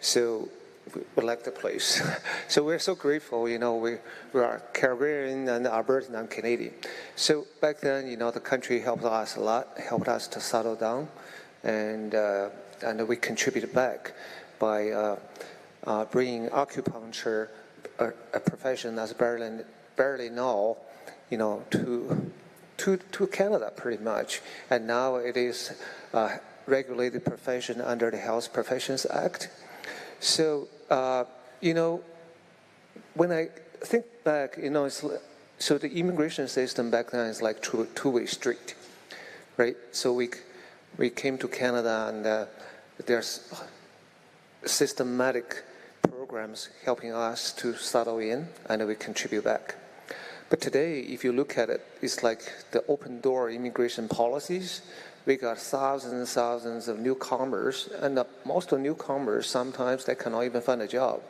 So we like the place. So we're so grateful, you know, we are Calgarian and Albertan and Canadian. So back then, you know, the country helped us a lot, helped us to settle down, and we contributed back by bringing acupuncture, a profession that's barely known, you know, to Canada pretty much. And now it is a regulated profession under the Health Professions Act. So, you know, when I think back, you know, so the immigration system back then is like two-way street, right? So we came to Canada, and there's systematic programs helping us to settle in, and we contribute back. But today, if you look at it, it's like the open door immigration policies. We got thousands and thousands of newcomers, and most of the newcomers, sometimes they cannot even find a job.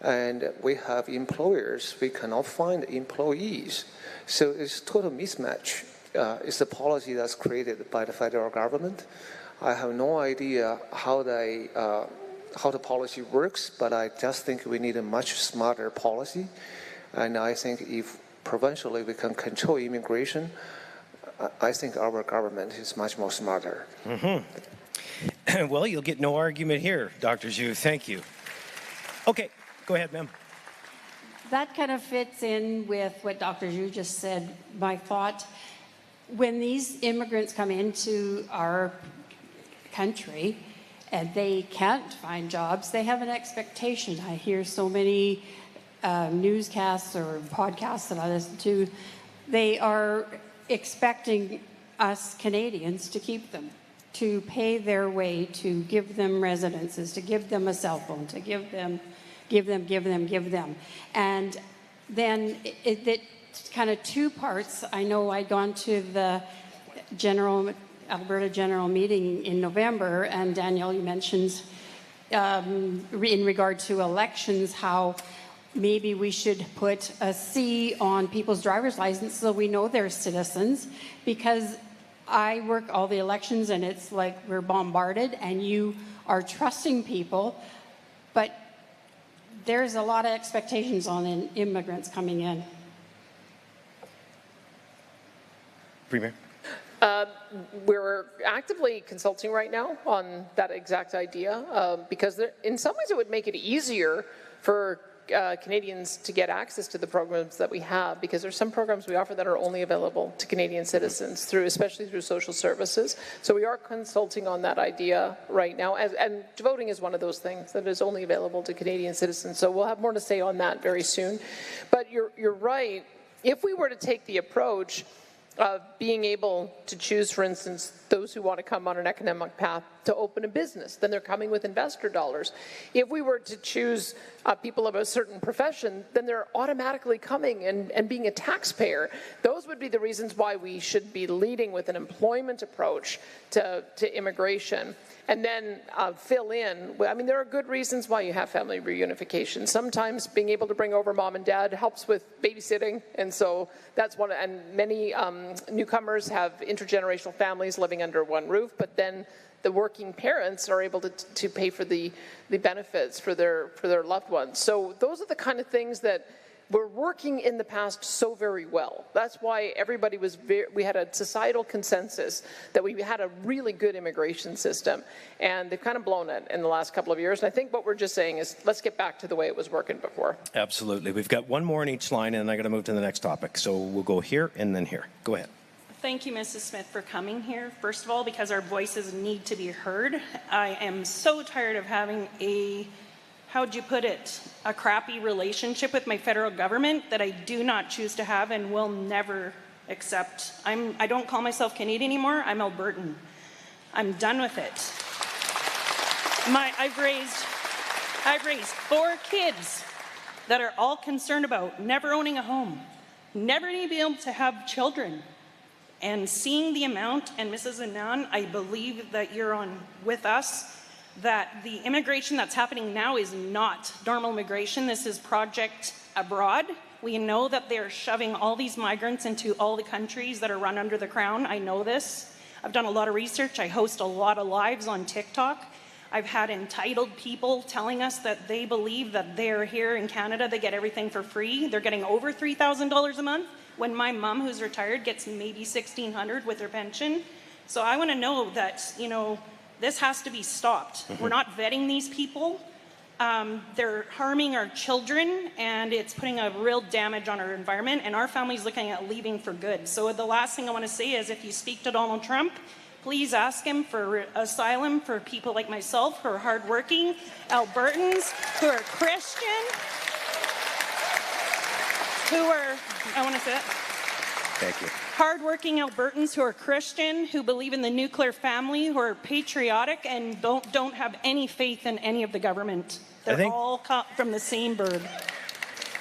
And we have employers, we cannot find employees. So it's total mismatch. It's a policy that's created by the federal government. I have no idea how the policy works, but I just think we need a much smarter policy. And I think if provincially we can control immigration, I think our government is much more smarter. Mm-hmm. Well, you'll get no argument here, Dr. Zhu. Thank you. Okay, go ahead, ma'am. That kind of fits in with what Dr. Zhu just said. My thought, when these immigrants come into our country and they can't find jobs, they have an expectation. I hear so many newscasts or podcasts that I listen to. They are expecting us Canadians to keep them, to pay their way, to give them residences, to give them a cell phone, to give them. And then it's kind of two parts. I know I'd gone to the Alberta General Meeting in November, and Danielle, you mentioned in regard to elections, how maybe we should put a C on people's driver's license so we know they're citizens, because I work all the elections and it's like we're bombarded and you are trusting people, but there's a lot of expectations on immigrants coming in. Premier? We're actively consulting right now on that exact idea because in some ways it would make it easier for Canadians to get access to the programs that we have, because there's some programs we offer that are only available to Canadian citizens, especially through social services. So we are consulting on that idea right now, and voting is one of those things that is only available to Canadian citizens. So we'll have more to say on that very soon. But you're right. If we were to take the approach of being able to choose, for instance, those who want to come on an economic path to open a business, then they're coming with investor dollars. If we were to choose people of a certain profession, then they're automatically coming and being a taxpayer. Those would be the reasons why we should be leading with an employment approach to immigration. And then fill in. I mean, there are good reasons why you have family reunification. Sometimes being able to bring over mom and dad helps with babysitting, and so that's one. And many newcomers have intergenerational families living under one roof, but then the working parents are able to pay for the benefits for their loved ones. So those are the kind of things that were working in the past so very well. That's why everybody we had a societal consensus that we had a really good immigration system, and they've kind of blown it in the last couple of years. And I think what we're just saying is, let's get back to the way it was working before. Absolutely. We've got one more in each line, and I got to move to the next topic. So we'll go here and then here. Go ahead. Thank you, Mrs. Smith, for coming here. First of all, because our voices need to be heard. I am so tired of having how'd you put it, a crappy relationship with my federal government that I do not choose to have and will never accept. I don't call myself Canadian anymore, I'm Albertan. I'm done with it. I've raised 4 kids that are all concerned about never owning a home, never being able to have children. And seeing the amount, and Mrs. Anand, I believe that you're on with us, that the immigration that's happening now is not normal immigration. This is Project Abroad. We know that they're shoving all these migrants into all the countries that are run under the crown. I know this. I've done a lot of research. I host a lot of lives on TikTok. I've had entitled people telling us that they believe that they're here in Canada, they get everything for free. They're getting over $3,000 a month, when my mom, who's retired, gets maybe $1,600 with her pension. So I want to know that, you know, this has to be stopped. We're not vetting these people. They're harming our children, and it's putting a real damage on our environment, and our family's looking at leaving for good. So the last thing I want to say is, if you speak to Donald Trump, please ask him for asylum for people like myself who are hardworking Albertans, who are Christian, who are, I want to say it. Thank you. Hardworking Albertans who are Christian, who believe in the nuclear family, who are patriotic, and don't have any faith in any of the government. They're all cut from the same bird.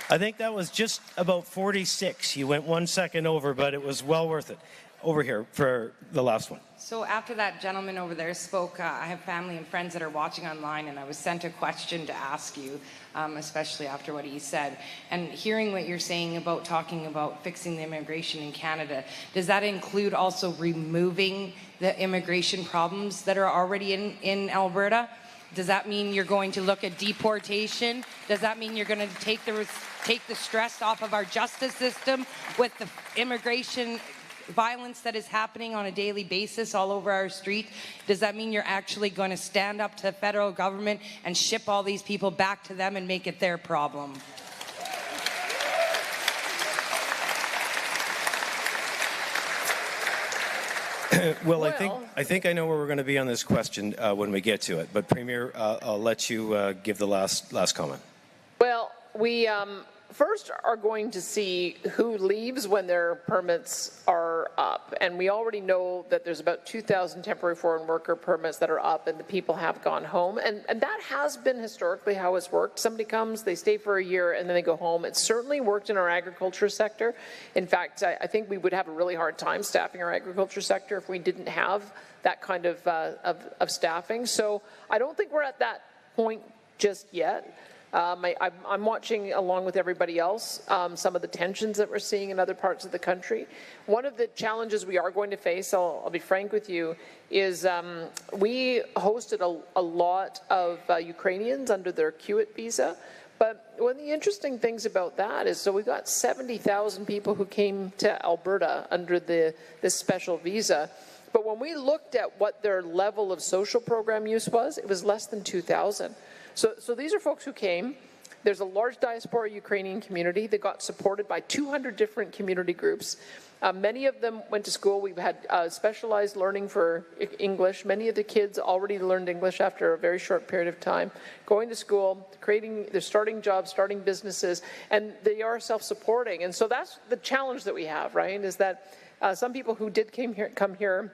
I think that was just about 46. You went 1 second over, but it was well worth it. Over here for the last one. So after that gentleman over there spoke, I have family and friends that are watching online, and I was sent a question to ask you, especially after what he said. And hearing what you're saying about talking about fixing the immigration in Canada, does that include also removing the immigration problems that are already in Alberta? Does that mean you're going to look at deportation? Does that mean you're going to take the stress off of our justice system with the immigration violence that is happening on a daily basis all over our street? Does that mean you're actually going to stand up to the federal government and ship all these people back to them and make it their problem? Well, I think I know where we're going to be on this question when we get to it. But Premier, I'll let you give the last comment. Well, we first are going to see who leaves when their permits are up. And we already know that there's about 2,000 temporary foreign worker permits that are up, and the people have gone home. And that has been historically how it's worked. Somebody comes, they stay for a year, and then they go home. It's certainly worked in our agriculture sector. In fact, I think we would have a really hard time staffing our agriculture sector if we didn't have that kind of staffing. So I don't think we're at that point just yet. I'm watching, along with everybody else, some of the tensions that we're seeing in other parts of the country. One of the challenges we are going to face, I'll be frank with you, is we hosted a lot of Ukrainians under their QIT visa. But one of the interesting things about that is, so we got 70,000 people who came to Alberta under this special visa. But when we looked at what their level of social program use was, it was less than 2,000. So these are folks who came. There's a large diaspora Ukrainian community that got supported by 200 different community groups. Many of them went to school. We've had specialized learning for English. Many of the kids already learned English after a very short period of time. Going to school, they're starting jobs, starting businesses, and they are self-supporting. And so that's the challenge that we have, right, is that some people who did come here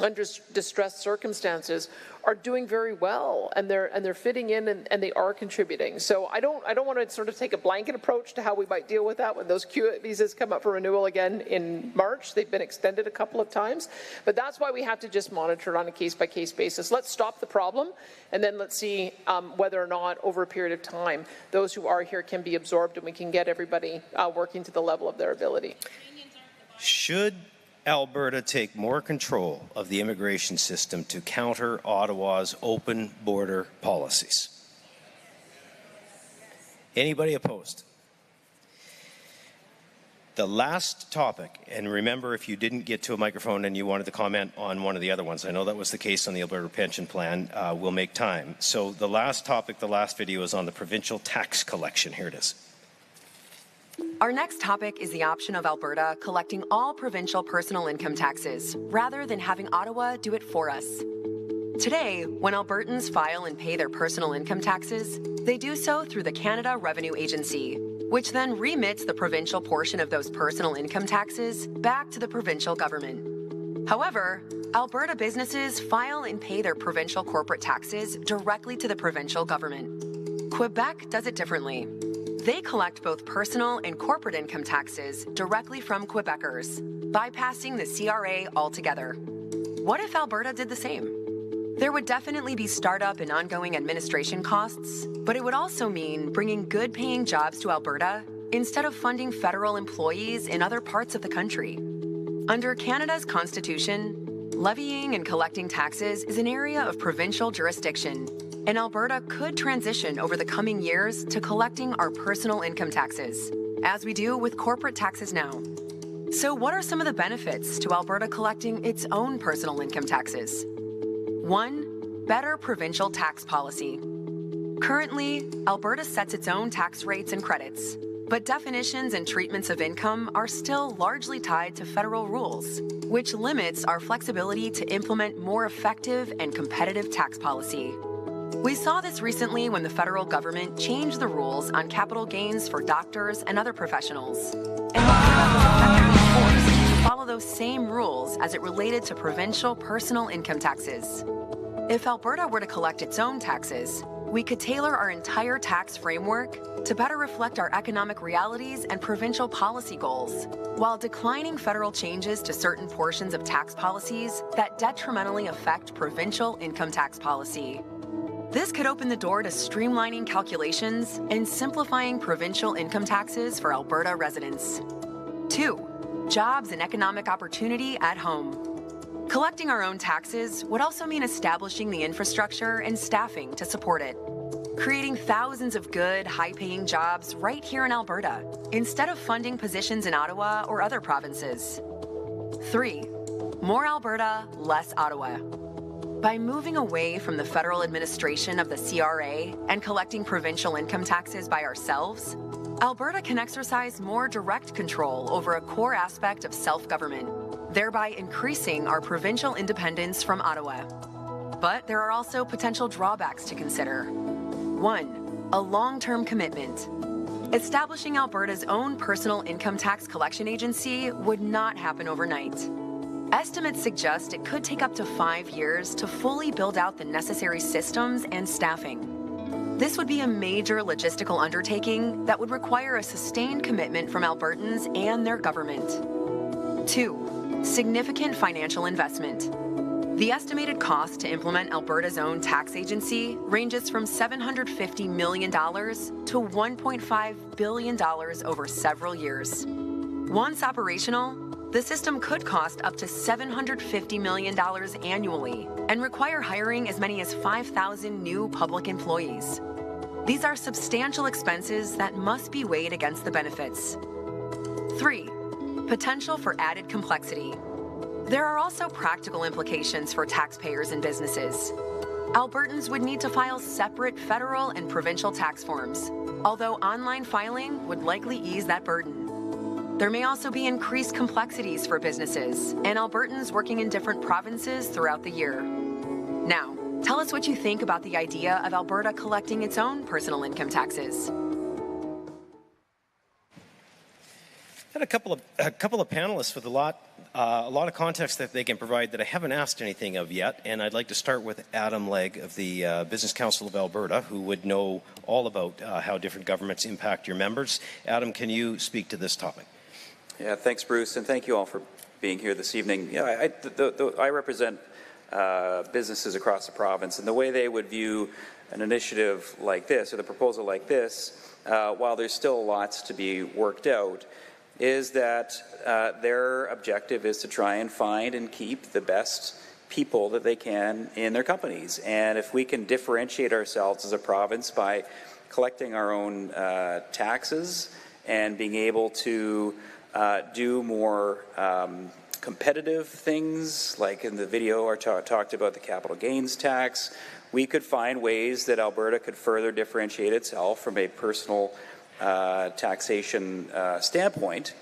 under distressed circumstances are doing very well, and they're fitting in, and they are contributing. So I don't want to sort of take a blanket approach to how we might deal with that when those QIT visas come up for renewal again in March. They've been extended a couple of times, but that's why we have to just monitor it on a case-by-case basis. Let's stop the problem, and then let's see whether or not over a period of time those who are here can be absorbed, and we can get everybody working to the level of their ability. Should Alberta take more control of the immigration system to counter Ottawa's open border policies? Anybody opposed? The last topic, and remember, if you didn't get to a microphone and you wanted to comment on one of the other ones, I know that was the case on the Alberta Pension Plan, we'll make time. So the last topic, the last video, is on the provincial tax collection. Here it is. Our next topic is the option of Alberta collecting all provincial personal income taxes, rather than having Ottawa do it for us. Today, when Albertans file and pay their personal income taxes, they do so through the Canada Revenue Agency, which then remits the provincial portion of those personal income taxes back to the provincial government. However, Alberta businesses file and pay their provincial corporate taxes directly to the provincial government. Quebec does it differently. They collect both personal and corporate income taxes directly from Quebecers, bypassing the CRA altogether. What if Alberta did the same? There would definitely be startup and ongoing administration costs, but it would also mean bringing good-paying jobs to Alberta instead of funding federal employees in other parts of the country. Under Canada's Constitution, levying and collecting taxes is an area of provincial jurisdiction, and Alberta could transition over the coming years to collecting our personal income taxes, as we do with corporate taxes now. So what are some of the benefits to Alberta collecting its own personal income taxes? 1. Better provincial tax policy. Currently, Alberta sets its own tax rates and credits, but definitions and treatments of income are still largely tied to federal rules, which limits our flexibility to implement more effective and competitive tax policy. We saw this recently when the federal government changed the rules on capital gains for doctors and other professionals, and Alberta was effectively forced to follow those same rules as it related to provincial personal income taxes. If Alberta were to collect its own taxes, we could tailor our entire tax framework to better reflect our economic realities and provincial policy goals, while declining federal changes to certain portions of tax policies that detrimentally affect provincial income tax policy. This could open the door to streamlining calculations and simplifying provincial income taxes for Alberta residents. 2. Jobs and economic opportunity at home. Collecting our own taxes would also mean establishing the infrastructure and staffing to support it, creating thousands of good, high-paying jobs right here in Alberta, instead of funding positions in Ottawa or other provinces. 3. More Alberta, less Ottawa. By moving away from the federal administration of the CRA and collecting provincial income taxes by ourselves, Alberta can exercise more direct control over a core aspect of self-government, thereby increasing our provincial independence from Ottawa. But there are also potential drawbacks to consider. 1. A long-term commitment. Establishing Alberta's own personal income tax collection agency would not happen overnight. Estimates suggest it could take up to 5 years to fully build out the necessary systems and staffing. This would be a major logistical undertaking that would require a sustained commitment from Albertans and their government. 2. Significant financial investment. The estimated cost to implement Alberta's own tax agency ranges from $750 million to $1.5 billion over several years. Once operational, the system could cost up to $750 million annually and require hiring as many as 5,000 new public employees. These are substantial expenses that must be weighed against the benefits. 3. Potential for added complexity. There are also practical implications for taxpayers and businesses. Albertans would need to file separate federal and provincial tax forms, although online filing would likely ease that burden. There may also be increased complexities for businesses and Albertans working in different provinces throughout the year. Now, tell us what you think about the idea of Alberta collecting its own personal income taxes. I had a couple of panelists with a lot of context that they can provide that I haven't asked anything of yet, and I'd like to start with Adam Legg of the Business Council of Alberta, who would know all about how different governments impact your members. Adam, can you speak to this topic? Yeah, thanks, Bruce, and thank you all for being here this evening. Yeah, I represent businesses across the province, and the way they would view an initiative like this, or the proposal like this, while there's still lots to be worked out, is that their objective is to try and find and keep the best people that they can in their companies. And if we can differentiate ourselves as a province by collecting our own taxes and being able to do more competitive things, like in the video I talked about the capital gains tax, we could find ways that Alberta could further differentiate itself from a personal taxation standpoint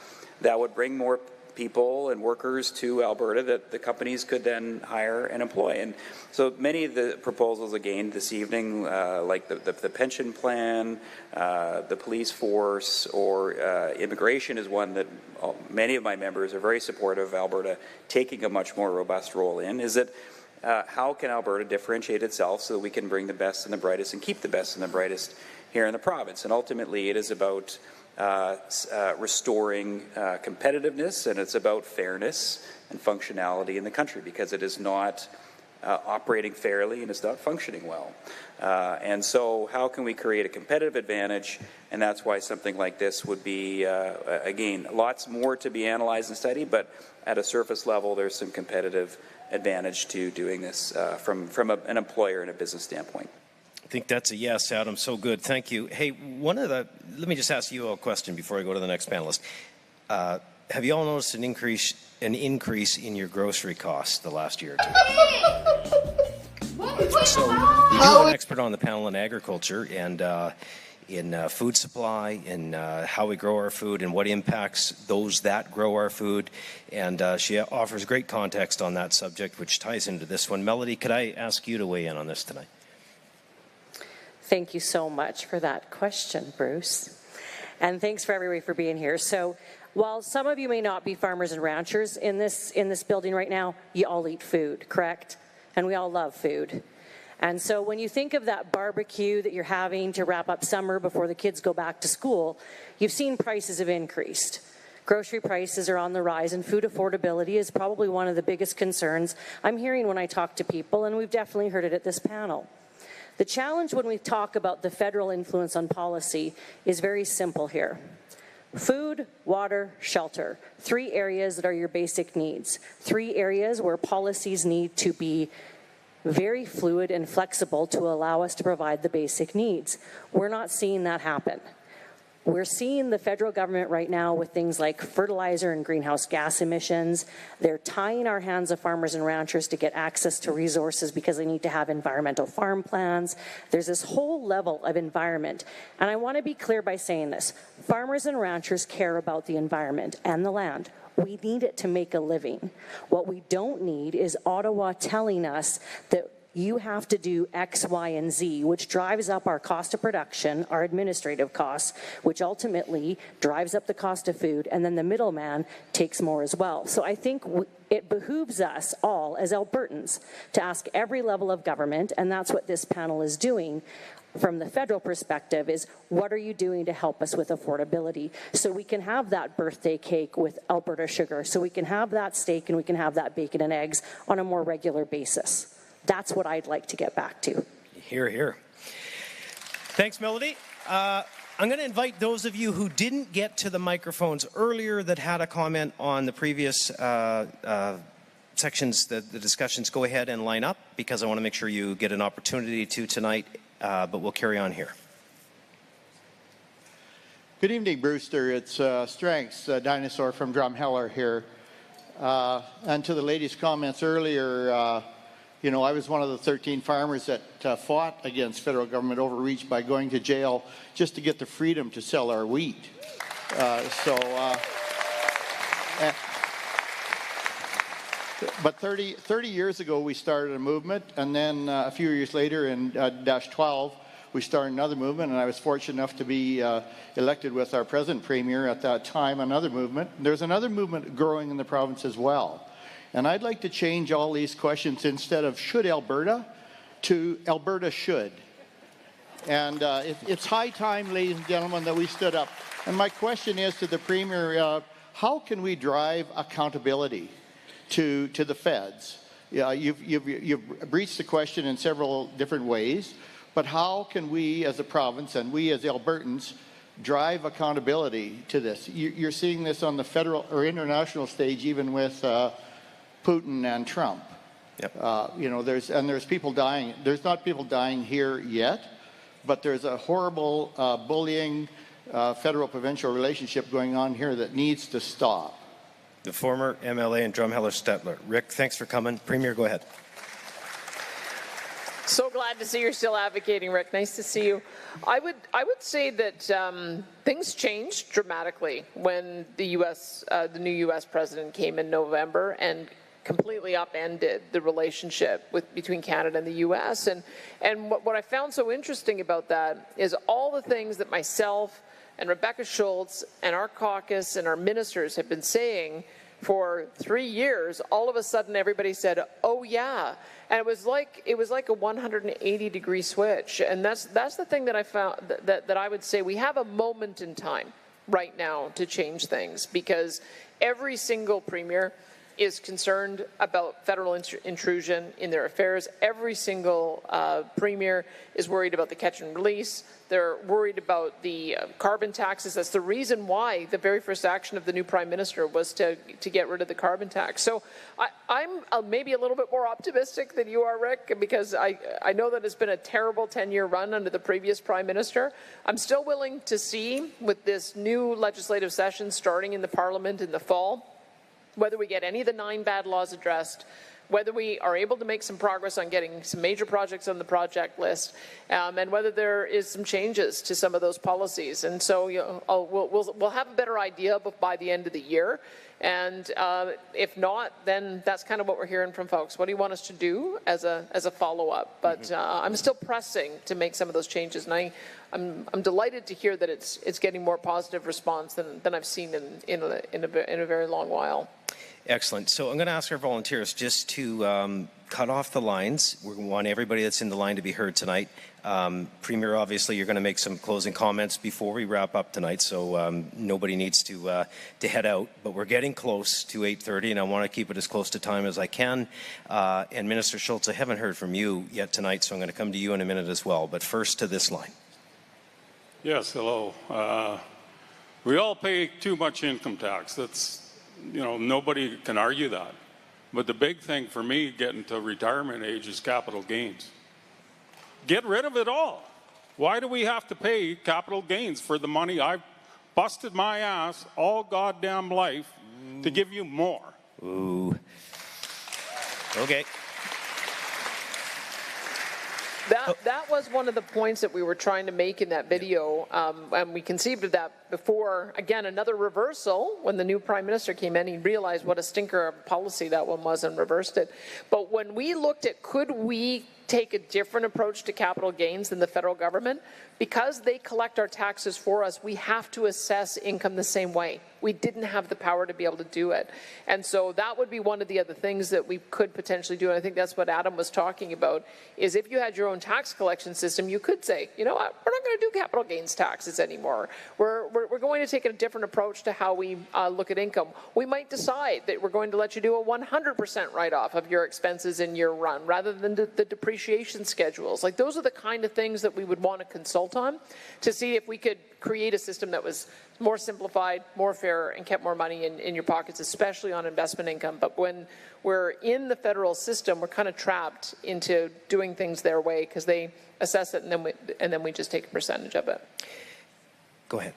that would bring more people and workers to Alberta that the companies could then hire and employ. And so many of the proposals again this evening, like the pension plan, the police force, or immigration is one that many of my members are very supportive of Alberta taking a much more robust role in, is that how can Alberta differentiate itself so that we can bring the best and the brightest and keep the best and the brightest here in the province. And ultimately it is about restoring competitiveness, and it's about fairness and functionality in the country, because it is not operating fairly and it's not functioning well. And so how can we create a competitive advantage? And that's why something like this would be, again, lots more to be analyzed and studied, but at a surface level there's some competitive advantage to doing this from an employer and a business standpoint. I think that's a yes, Adam. So good. Thank you. Hey, let me just ask you a question before I go to the next panelist. Have you all noticed an increase in your grocery costs the last year or two? So we do have an expert on the panel in agriculture and in food supply, in how we grow our food and what impacts those that grow our food. And she offers great context on that subject, which ties into this one. Melody, could I ask you to weigh in on this tonight? Thank you so much for that question, Bruce. And thanks for everybody for being here. So while some of you may not be farmers and ranchers in this building right now, you all eat food, correct? And we all love food. And so when you think of that barbecue that you're having to wrap up summer before the kids go back to school, you've seen prices have increased. Grocery prices are on the rise, and food affordability is probably one of the biggest concerns I'm hearing when I talk to people, and we've definitely heard it at this panel. The challenge when we talk about the federal influence on policy is very simple here. Food, water, shelter. 3 areas that are your basic needs. 3 areas where policies need to be very fluid and flexible to allow us to provide the basic needs. We're not seeing that happen. We're seeing the federal government right now with things like fertilizer and greenhouse gas emissions. They're tying our hands of farmers and ranchers to get access to resources because they need to have environmental farm plans. There's this whole level of environment. And I want to be clear by saying this. Farmers and ranchers care about the environment and the land. We need it to make a living. What we don't need is Ottawa telling us that you have to do X, Y, and Z, which drives up our cost of production, our administrative costs, which ultimately drives up the cost of food, and then the middleman takes more as well. So I think it behooves us all as Albertans to ask every level of government, and that's what this panel is doing from the federal perspective, is what are you doing to help us with affordability so we can have that birthday cake with Alberta sugar, so we can have that steak and we can have that bacon and eggs on a more regular basis. That's what I'd like to get back to. Hear, hear. Thanks, Melody. I'm going to invite those of you who didn't get to the microphones earlier that had a comment on the previous sections, the discussions, go ahead and line up, because I want to make sure you get an opportunity to tonight, but we'll carry on here. Good evening, Brewster. It's Strengths, Dinosaur from Drumheller here. And to the lady's comments earlier, you know, I was one of the 13 farmers that fought against federal government overreach by going to jail just to get the freedom to sell our wheat. But 30 years ago, we started a movement, and then a few years later in -12, we started another movement, and I was fortunate enough to be elected with our present premier at that time, another movement. There's another movement growing in the province as well. And I'd like to change all these questions instead of should Alberta to Alberta should. And it's high time, ladies and gentlemen, that we stood up. And my question is to the Premier, how can we drive accountability to the feds? You've breached the question in several different ways, but how can we as a province and we as Albertans drive accountability to this? You're seeing this on the federal or international stage, even with Putin and Trump. Yep. You know, there's people dying. There's not people dying here yet, but there's a horrible bullying federal-provincial relationship going on here that needs to stop. The former MLA and Drumheller Stettler. Rick, thanks for coming. Premier, go ahead. So glad to see you're still advocating, Rick. Nice to see you. I would say that things changed dramatically when the new U.S. president came in November and completely upended the relationship between Canada and the U.S. And what I found so interesting about that is all the things that myself and Rebecca Schultz and our caucus and our ministers have been saying for 3 years. All of a sudden, everybody said, "Oh yeah," and it was like a 180-degree switch. And that's the thing that I found that I would say we have a moment in time right now to change things, because every single premier is concerned about federal intrusion in their affairs. Every single premier is worried about the catch and release. They're worried about the carbon taxes. That's the reason why the very first action of the new Prime Minister was to get rid of the carbon tax. So I'm maybe a little bit more optimistic than you are, Rick, because I know that it's been a terrible 10-year run under the previous Prime Minister. I'm still willing to see, with this new legislative session starting in the Parliament in the fall, whether we get any of the 9 bad laws addressed, whether we are able to make some progress on getting some major projects on the project list, and whether there is some changes to some of those policies. And so we'll have a better idea by the end of the year. And if not, then that's kind of what we're hearing from folks. What do you want us to do as a follow-up? But I'm still pressing to make some of those changes, and I'm delighted to hear that it's getting more positive response than I've seen in a very long while. Excellent. So I'm going to ask our volunteers just to cut off the lines. We want everybody that's in the line to be heard tonight. Premier, obviously, you're going to make some closing comments before we wrap up tonight, so nobody needs to head out. But we're getting close to 8:30, and I want to keep it as close to time as I can. And Minister Schultz, I haven't heard from you yet tonight, so I'm going to come to you in a minute as well. But first to this line. Yes, hello. We all pay too much income tax. That's, nobody can argue that. But the big thing for me getting to retirement age is capital gains. Get rid of it all. Why do we have to pay capital gains for the money I've busted my ass all goddamn life to give you more? Ooh. Okay. That was one of the points that we were trying to make in that video, and we conceived of that before, again, another reversal. When the new Prime Minister came in, he realized what a stinker of policy that one was and reversed it. But when we looked at could we take a different approach to capital gains than the federal government, because they collect our taxes for us, we have to assess income the same way. We didn't have the power to be able to do it. And so that would be one of the other things that we could potentially do. And I think that's what Adam was talking about, is if you had your own tax collection system, you could say, you know what, we're not going to do capital gains taxes anymore. We're going to take a different approach to how we look at income. We might decide that we're going to let you do a 100% write-off of your expenses in year run, rather than the depreciation schedules. Like, those are the kind of things that we would want to consult on to see if we could create a system that was more simplified, more fair, and kept more money in your pockets, especially on investment income. But when we're in the federal system, we're kind of trapped into doing things their way, because they assess it and then we just take a percentage of it. Go ahead.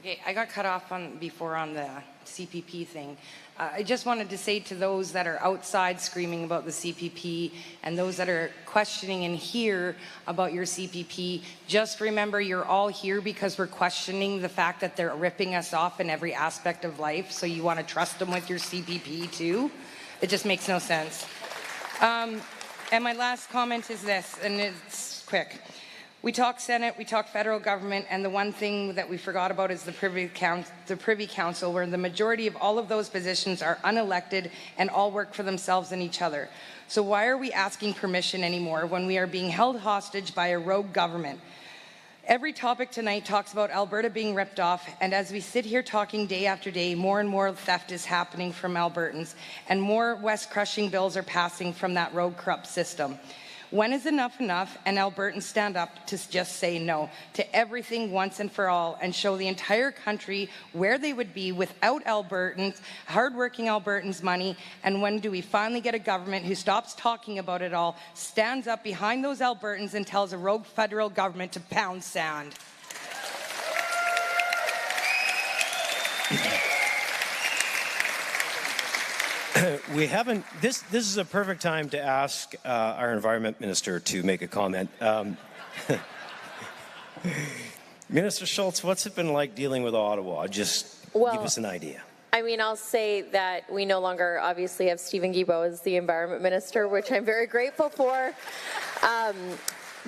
Okay, I got cut off before on the CPP thing. I just wanted to say to those that are outside screaming about the CPP and those that are questioning in here about your CPP, just remember you're all here because we're questioning the fact that they're ripping us off in every aspect of life, so you want to trust them with your CPP too? It just makes no sense. And my last comment is this, and it's quick. We talk Senate, we talk federal government, and the one thing that we forgot about is the Privy Council, where the majority of all of those positions are unelected and all work for themselves and each other. So why are we asking permission anymore when we are being held hostage by a rogue government? Every topic tonight talks about Alberta being ripped off, and as we sit here talking day after day, more and more theft is happening from Albertans, and more West-crushing bills are passing from that rogue corrupt system. When is enough enough, and Albertans stand up to just say no to everything once and for all and show the entire country where they would be without Albertans, hardworking Albertans' money? And when do we finally get a government who stops talking about it all, stands up behind those Albertans and tells a rogue federal government to pound sand? We haven't, this is a perfect time to ask our Environment Minister to make a comment. Minister Schultz, what's it been like dealing with Ottawa? Just give us an idea. I mean, I'll say that we no longer obviously have Stephen Guilbeault as the Environment Minister, which I'm very grateful for.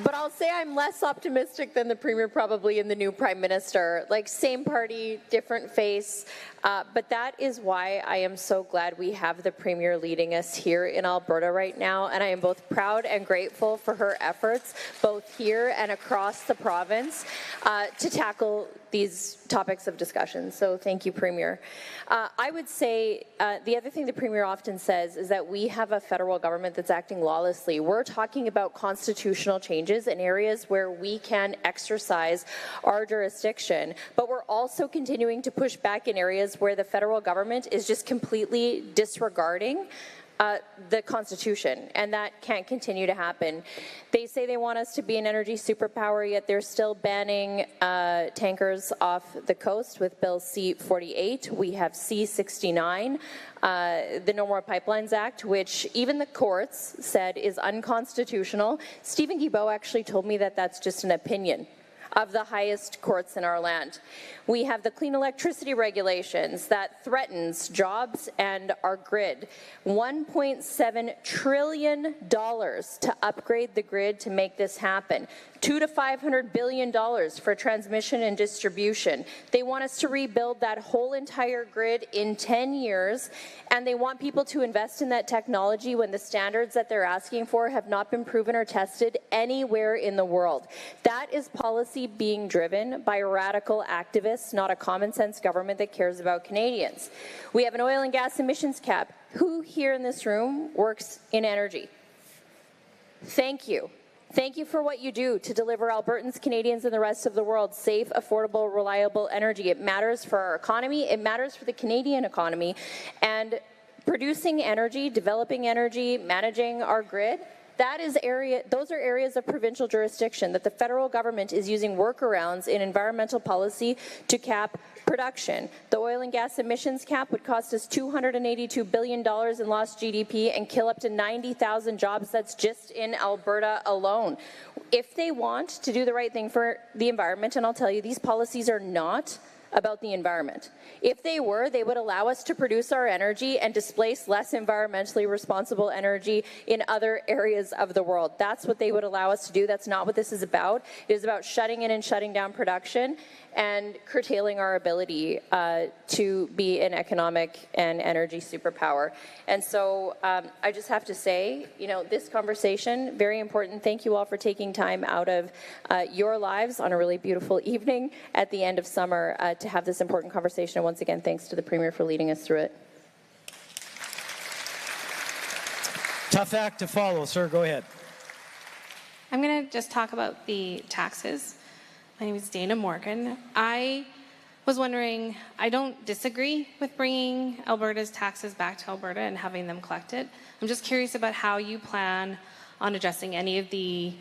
But I'll say I'm less optimistic than the Premier probably in the new Prime Minister. Like, same party, different face. But that is why I am so glad we have the Premier leading us here in Alberta right now. And I am both proud and grateful for her efforts, both here and across the province, to tackle these topics of discussion. So thank you, Premier. I would say the other thing the Premier often says is that we have a federal government that's acting lawlessly. We're talking about constitutional changes in areas where we can exercise our jurisdiction, but we're also continuing to push back in areas where the federal government is just completely disregarding the Constitution, and that can't continue to happen. They say they want us to be an energy superpower, yet they're still banning tankers off the coast with Bill C-48. We have C-69, the No More Pipelines Act, which even the courts said is unconstitutional. Stephen Guilbeault actually told me that that's just an opinion of the highest courts in our land. We have the clean electricity regulations that threatens jobs and our grid. $1.7 trillion to upgrade the grid to make this happen. $200 to $500 billion for transmission and distribution. They want us to rebuild that whole entire grid in 10 years, and they want people to invest in that technology when the standards that they're asking for have not been proven or tested anywhere in the world. That is policy being driven by radical activists, not a common sense government that cares about Canadians. We have an oil and gas emissions cap. Who here in this room works in energy? Thank you. Thank you for what you do to deliver Albertans, Canadians, and the rest of the world safe, affordable, reliable energy. It matters for our economy. It matters for the Canadian economy. And producing energy, developing energy, managing our grid, those are areas of provincial jurisdiction that the federal government is using workarounds in environmental policy to cap production. The oil and gas emissions cap would cost us $282 billion in lost GDP and kill up to 90,000 jobs. That's just in Alberta alone. If they want to do the right thing for the environment, and I'll tell you, these policies are not about the environment. If they were, they would allow us to produce our energy and displace less environmentally responsible energy in other areas of the world. That's what they would allow us to do. That's not what this is about. It is about shutting in and shutting down production and curtailing our ability to be an economic and energy superpower. And so I just have to say, you know, this conversation, very important. Thank you all for taking time out of your lives on a really beautiful evening at the end of summer to have this important conversation. And once again, thanks to the Premier for leading us through it. Tough act to follow, sir. Go ahead. I'm going to just talk about the taxes. My name is Dana Morgan. I was wondering, I don't disagree with bringing Alberta's taxes back to Alberta and having them collected. I'm just curious about how you plan on addressing any of the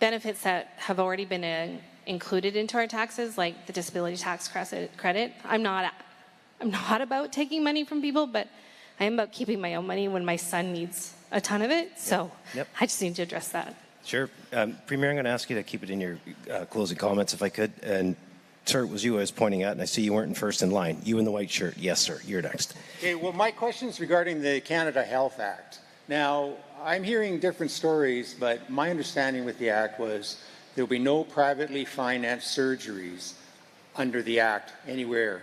benefits that have already been included into our taxes, like the disability tax credit. I'm not about taking money from people, but I am about keeping my own money when my son needs a ton of it. So I just need to address that. Sure. Premier, I'm going to ask you to keep it in your closing comments if I could. And sir, it was you I was pointing at, and I see you weren't first in line. You in the white shirt. Yes, sir. You're next. Okay, well, my question is regarding the Canada Health Act. Now, I'm hearing different stories, but my understanding with the Act was there will be no privately financed surgeries under the Act anywhere.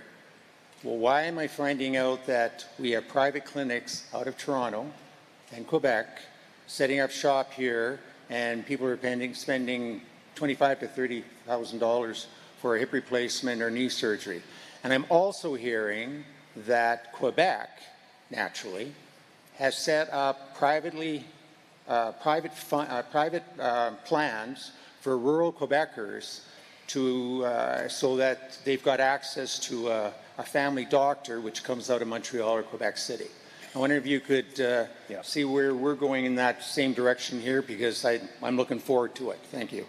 Well, why am I finding out that we have private clinics out of Toronto and Quebec setting up shop here, and people are spending $25,000 to $30,000 for a hip replacement or knee surgery? And I'm also hearing that Quebec, naturally, has set up private plans for rural Quebecers so that they've got access to a family doctor, which comes out of Montreal or Quebec City. I wonder if you could see where we're going in that same direction here, because I'm looking forward to it. Thank you.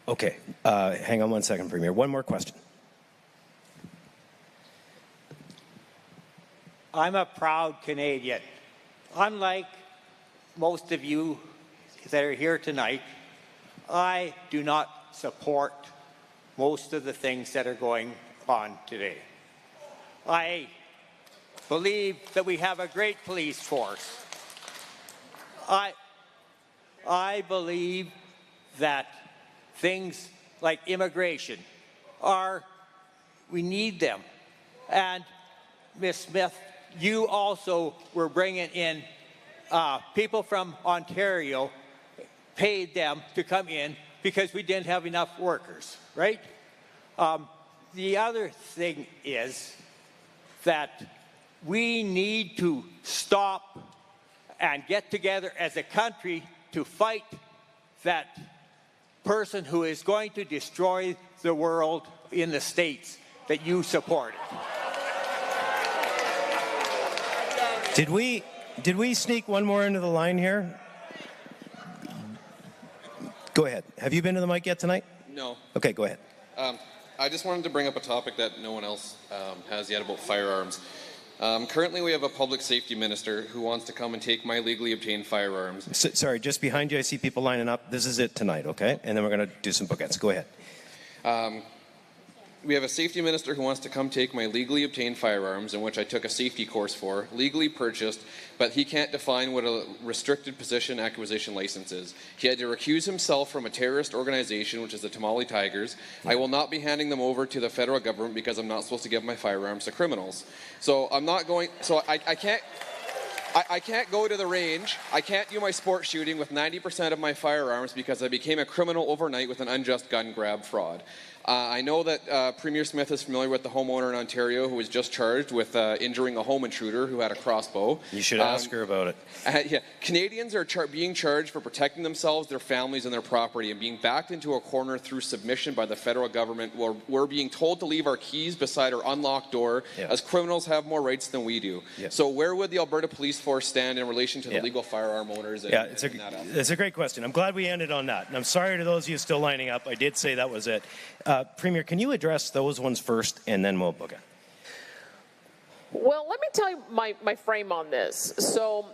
Okay. Hang on one second, Premier. One more question. I'm a proud Canadian. Unlike most of you that are here tonight, I do not support most of the things that are going on today. I believe that we have a great police force. I believe that things like immigration we need them. And Ms. Smith, you also were bringing in people from Ontario, paid them to come in because we didn't have enough workers, right? The other thing is that we need to stop and get together as a country to fight that person who is going to destroy the world in the States that you supported. Did we sneak one more into the line here? Go ahead. Have you been to the mic yet tonight? No. Okay, go ahead. I just wanted to bring up a topic that no one else has yet about firearms. Currently, we have a public safety minister who wants to come and take my legally obtained firearms. Sorry, just behind you, I see people lining up. This is it tonight, okay? And then we're going to do some bookends. Go ahead. We have a safety minister who wants to come take my legally obtained firearms, in which I took a safety course for, legally purchased, but he can't define what a restricted position acquisition license is. He had to recuse himself from a terrorist organization, which is the Tamale Tigers. I will not be handing them over to the federal government because I'm not supposed to give my firearms to criminals. So I'm not going, so I can't go to the range. I can't do my sport shooting with 90% of my firearms because I became a criminal overnight with an unjust gun grab fraud. I know that Premier Smith is familiar with the homeowner in Ontario who was just charged with injuring a home intruder who had a crossbow. You should ask her about it. Yeah. Canadians are being charged for protecting themselves, their families, and their property, and being backed into a corner through submission by the federal government. We're being told to leave our keys beside our unlocked door, as criminals have more rights than we do. So where would the Alberta Police Force stand in relation to the legal firearm owners? It's a great question. I'm glad we ended on that. And I'm sorry to those of you still lining up. I did say that was it. Premier, can you address those ones first, and then we'll book it? Well, let me tell you my frame on this. So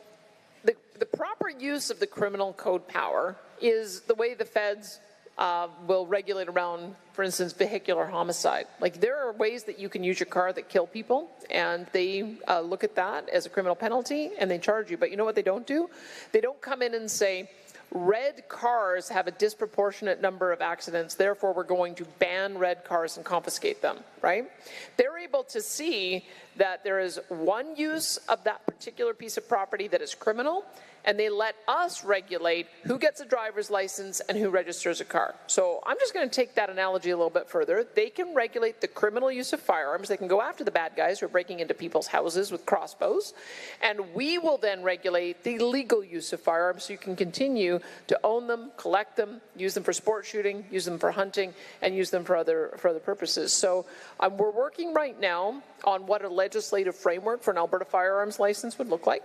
the proper use of the criminal code power is the way the feds will regulate around, for instance, vehicular homicide. Like, there are ways that you can use your car that kill people, and they look at that as a criminal penalty, and they charge you. But you know what they don't do? They don't come in and say, red cars have a disproportionate number of accidents, therefore we're going to ban red cars and confiscate them, right? They're able to see that there is one use of that particular piece of property that is criminal, and they let us regulate who gets a driver's license and who registers a car. So I'm just going to take that analogy a little bit further. They can regulate the criminal use of firearms. They can go after the bad guys who are breaking into people's houses with crossbows. And we will then regulate the legal use of firearms so you can continue to own them, collect them, use them for sport shooting, use them for hunting, and use them for other purposes. So we're working right now on what a legislative framework for an Alberta firearms license would look like.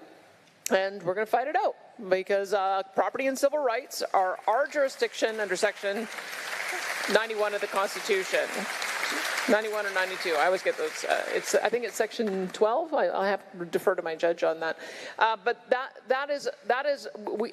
And we're going to fight it out because property and civil rights are our jurisdiction under Section 91 of the Constitution. 91 or 92, I always get those. I think it's Section 12. I'll have to defer to my judge on that. But that is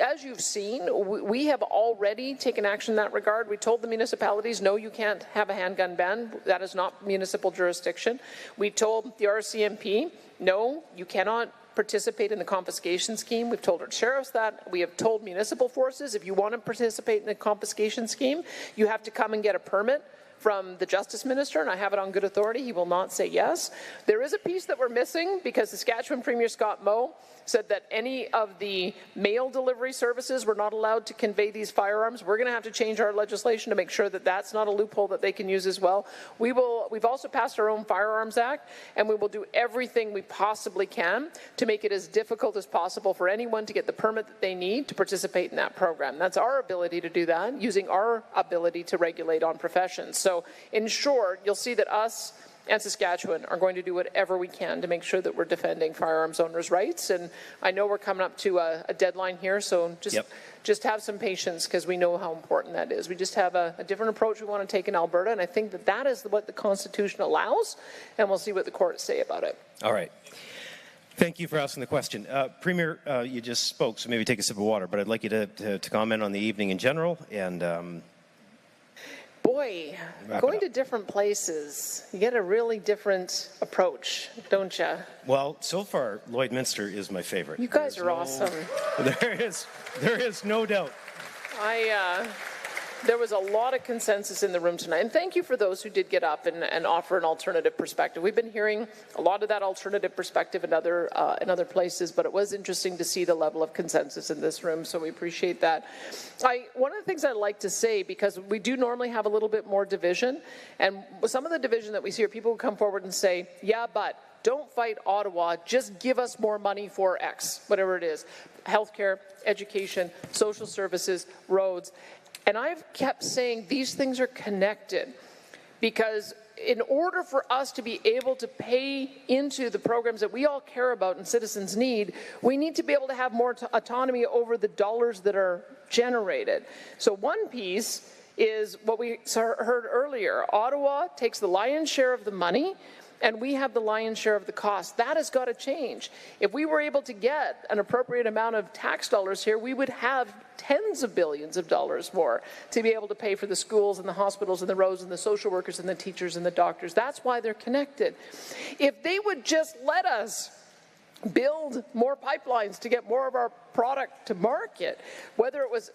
as you've seen, we have already taken action in that regard. We told the municipalities, no, you can't have a handgun ban. That is not municipal jurisdiction. We told the RCMP, no, you cannot participate in the confiscation scheme. We've told our sheriffs that. We have told municipal forces, if you want to participate in the confiscation scheme, you have to come and get a permit from the Justice Minister, and I have it on good authority. He will not say yes. There is a piece that we're missing because Saskatchewan Premier Scott Moe said that any of the mail delivery services were not allowed to convey these firearms. We're going to have to change our legislation to make sure that that's not a loophole that they can use as well. We've also passed our own Firearms Act, and we will do everything we possibly can to make it as difficult as possible for anyone to get the permit that they need to participate in that program. That's our ability to do that, using our ability to regulate on professions. So in short, you'll see that us and Saskatchewan are going to do whatever we can to make sure that we're defending firearms owners' rights. And I know we're coming up to a deadline here, so just have some patience because we know how important that is. We just have a different approach we want to take in Alberta, and I think that is what the Constitution allows, and we'll see what the courts say about it. All right. Thank you for asking the question. Premier, you just spoke, so maybe take a sip of water, but I'd like you to comment on the evening in general. And boy, going to different places, you get a really different approach, don't you? Well, so far, Lloydminster is my favorite. You guys are awesome. There is no doubt. There was a lot of consensus in the room tonight, and thank you for those who did get up and offer an alternative perspective. We've been hearing a lot of that alternative perspective in other places, but it was interesting to see the level of consensus in this room, so we appreciate that. One of the things I like to say, because we do normally have a little bit more division, and some of the division that we see are people who come forward and say, yeah, but don't fight Ottawa, just give us more money for X, whatever it is, healthcare, education, social services, roads. And I've kept saying these things are connected, because in order for us to be able to pay into the programs that we all care about and citizens need, we need to be able to have more autonomy over the dollars that are generated. So one piece is what we heard earlier. Ottawa takes the lion's share of the money, and we have the lion's share of the cost. That has got to change. If we were able to get an appropriate amount of tax dollars here, we would have tens of billions of dollars more to be able to pay for the schools and the hospitals and the roads and the social workers and the teachers and the doctors. That's why they're connected. If they would just let us build more pipelines to get more of our product to market, whether it was,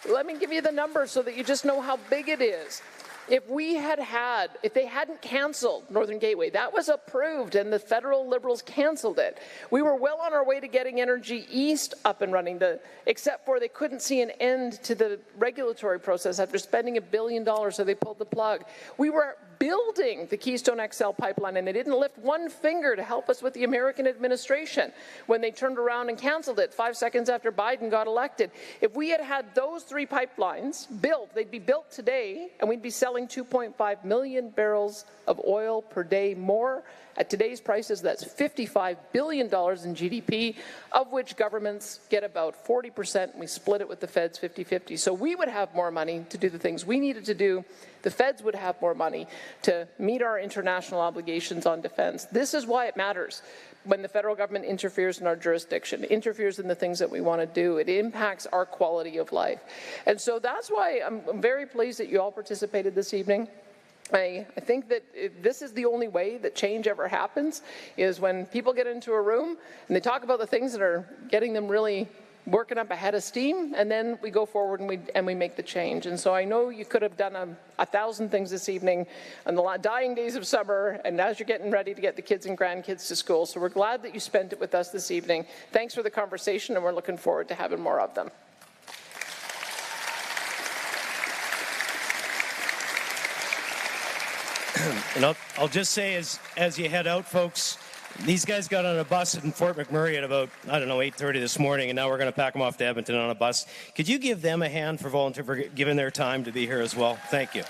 let me give you the number so that you just know how big it is. If they hadn't canceled Northern Gateway, that was approved and the federal Liberals canceled it. We were well on our way to getting Energy East up and running, except for they couldn't see an end to the regulatory process after spending $1 billion, so they pulled the plug. We were building the Keystone XL pipeline, and they didn't lift one finger to help us with the American administration when they turned around and canceled it 5 seconds after Biden got elected. If we had had those 3 pipelines built, they'd be built today, and we'd be selling 2.5 million barrels of oil per day more. At today's prices, that's $55 billion in GDP, of which governments get about 40%, and we split it with the feds 50-50. So we would have more money to do the things we needed to do. The feds would have more money to meet our international obligations on defense. This is why it matters when the federal government interferes in our jurisdiction, interferes in the things that we want to do. It impacts our quality of life. And so that's why I'm very pleased that you all participated this evening. I think that this is the only way that change ever happens, is when people get into a room and they talk about the things that are getting them really working up a head of steam, and then we go forward and we make the change. And so I know you could have done 1,000 things this evening on the dying days of summer, and as you're getting ready to get the kids and grandkids to school. So we're glad that you spent it with us this evening. Thanks for the conversation, and we're looking forward to having more of them. And I'll just say, as you head out, folks, these guys got on a bus in Fort McMurray at about, 8:30 this morning, and now we're going to pack them off to Edmonton on a bus. Could you give them a hand for giving their time to be here as well? Thank you.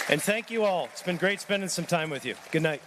And thank you all. It's been great spending some time with you. Good night.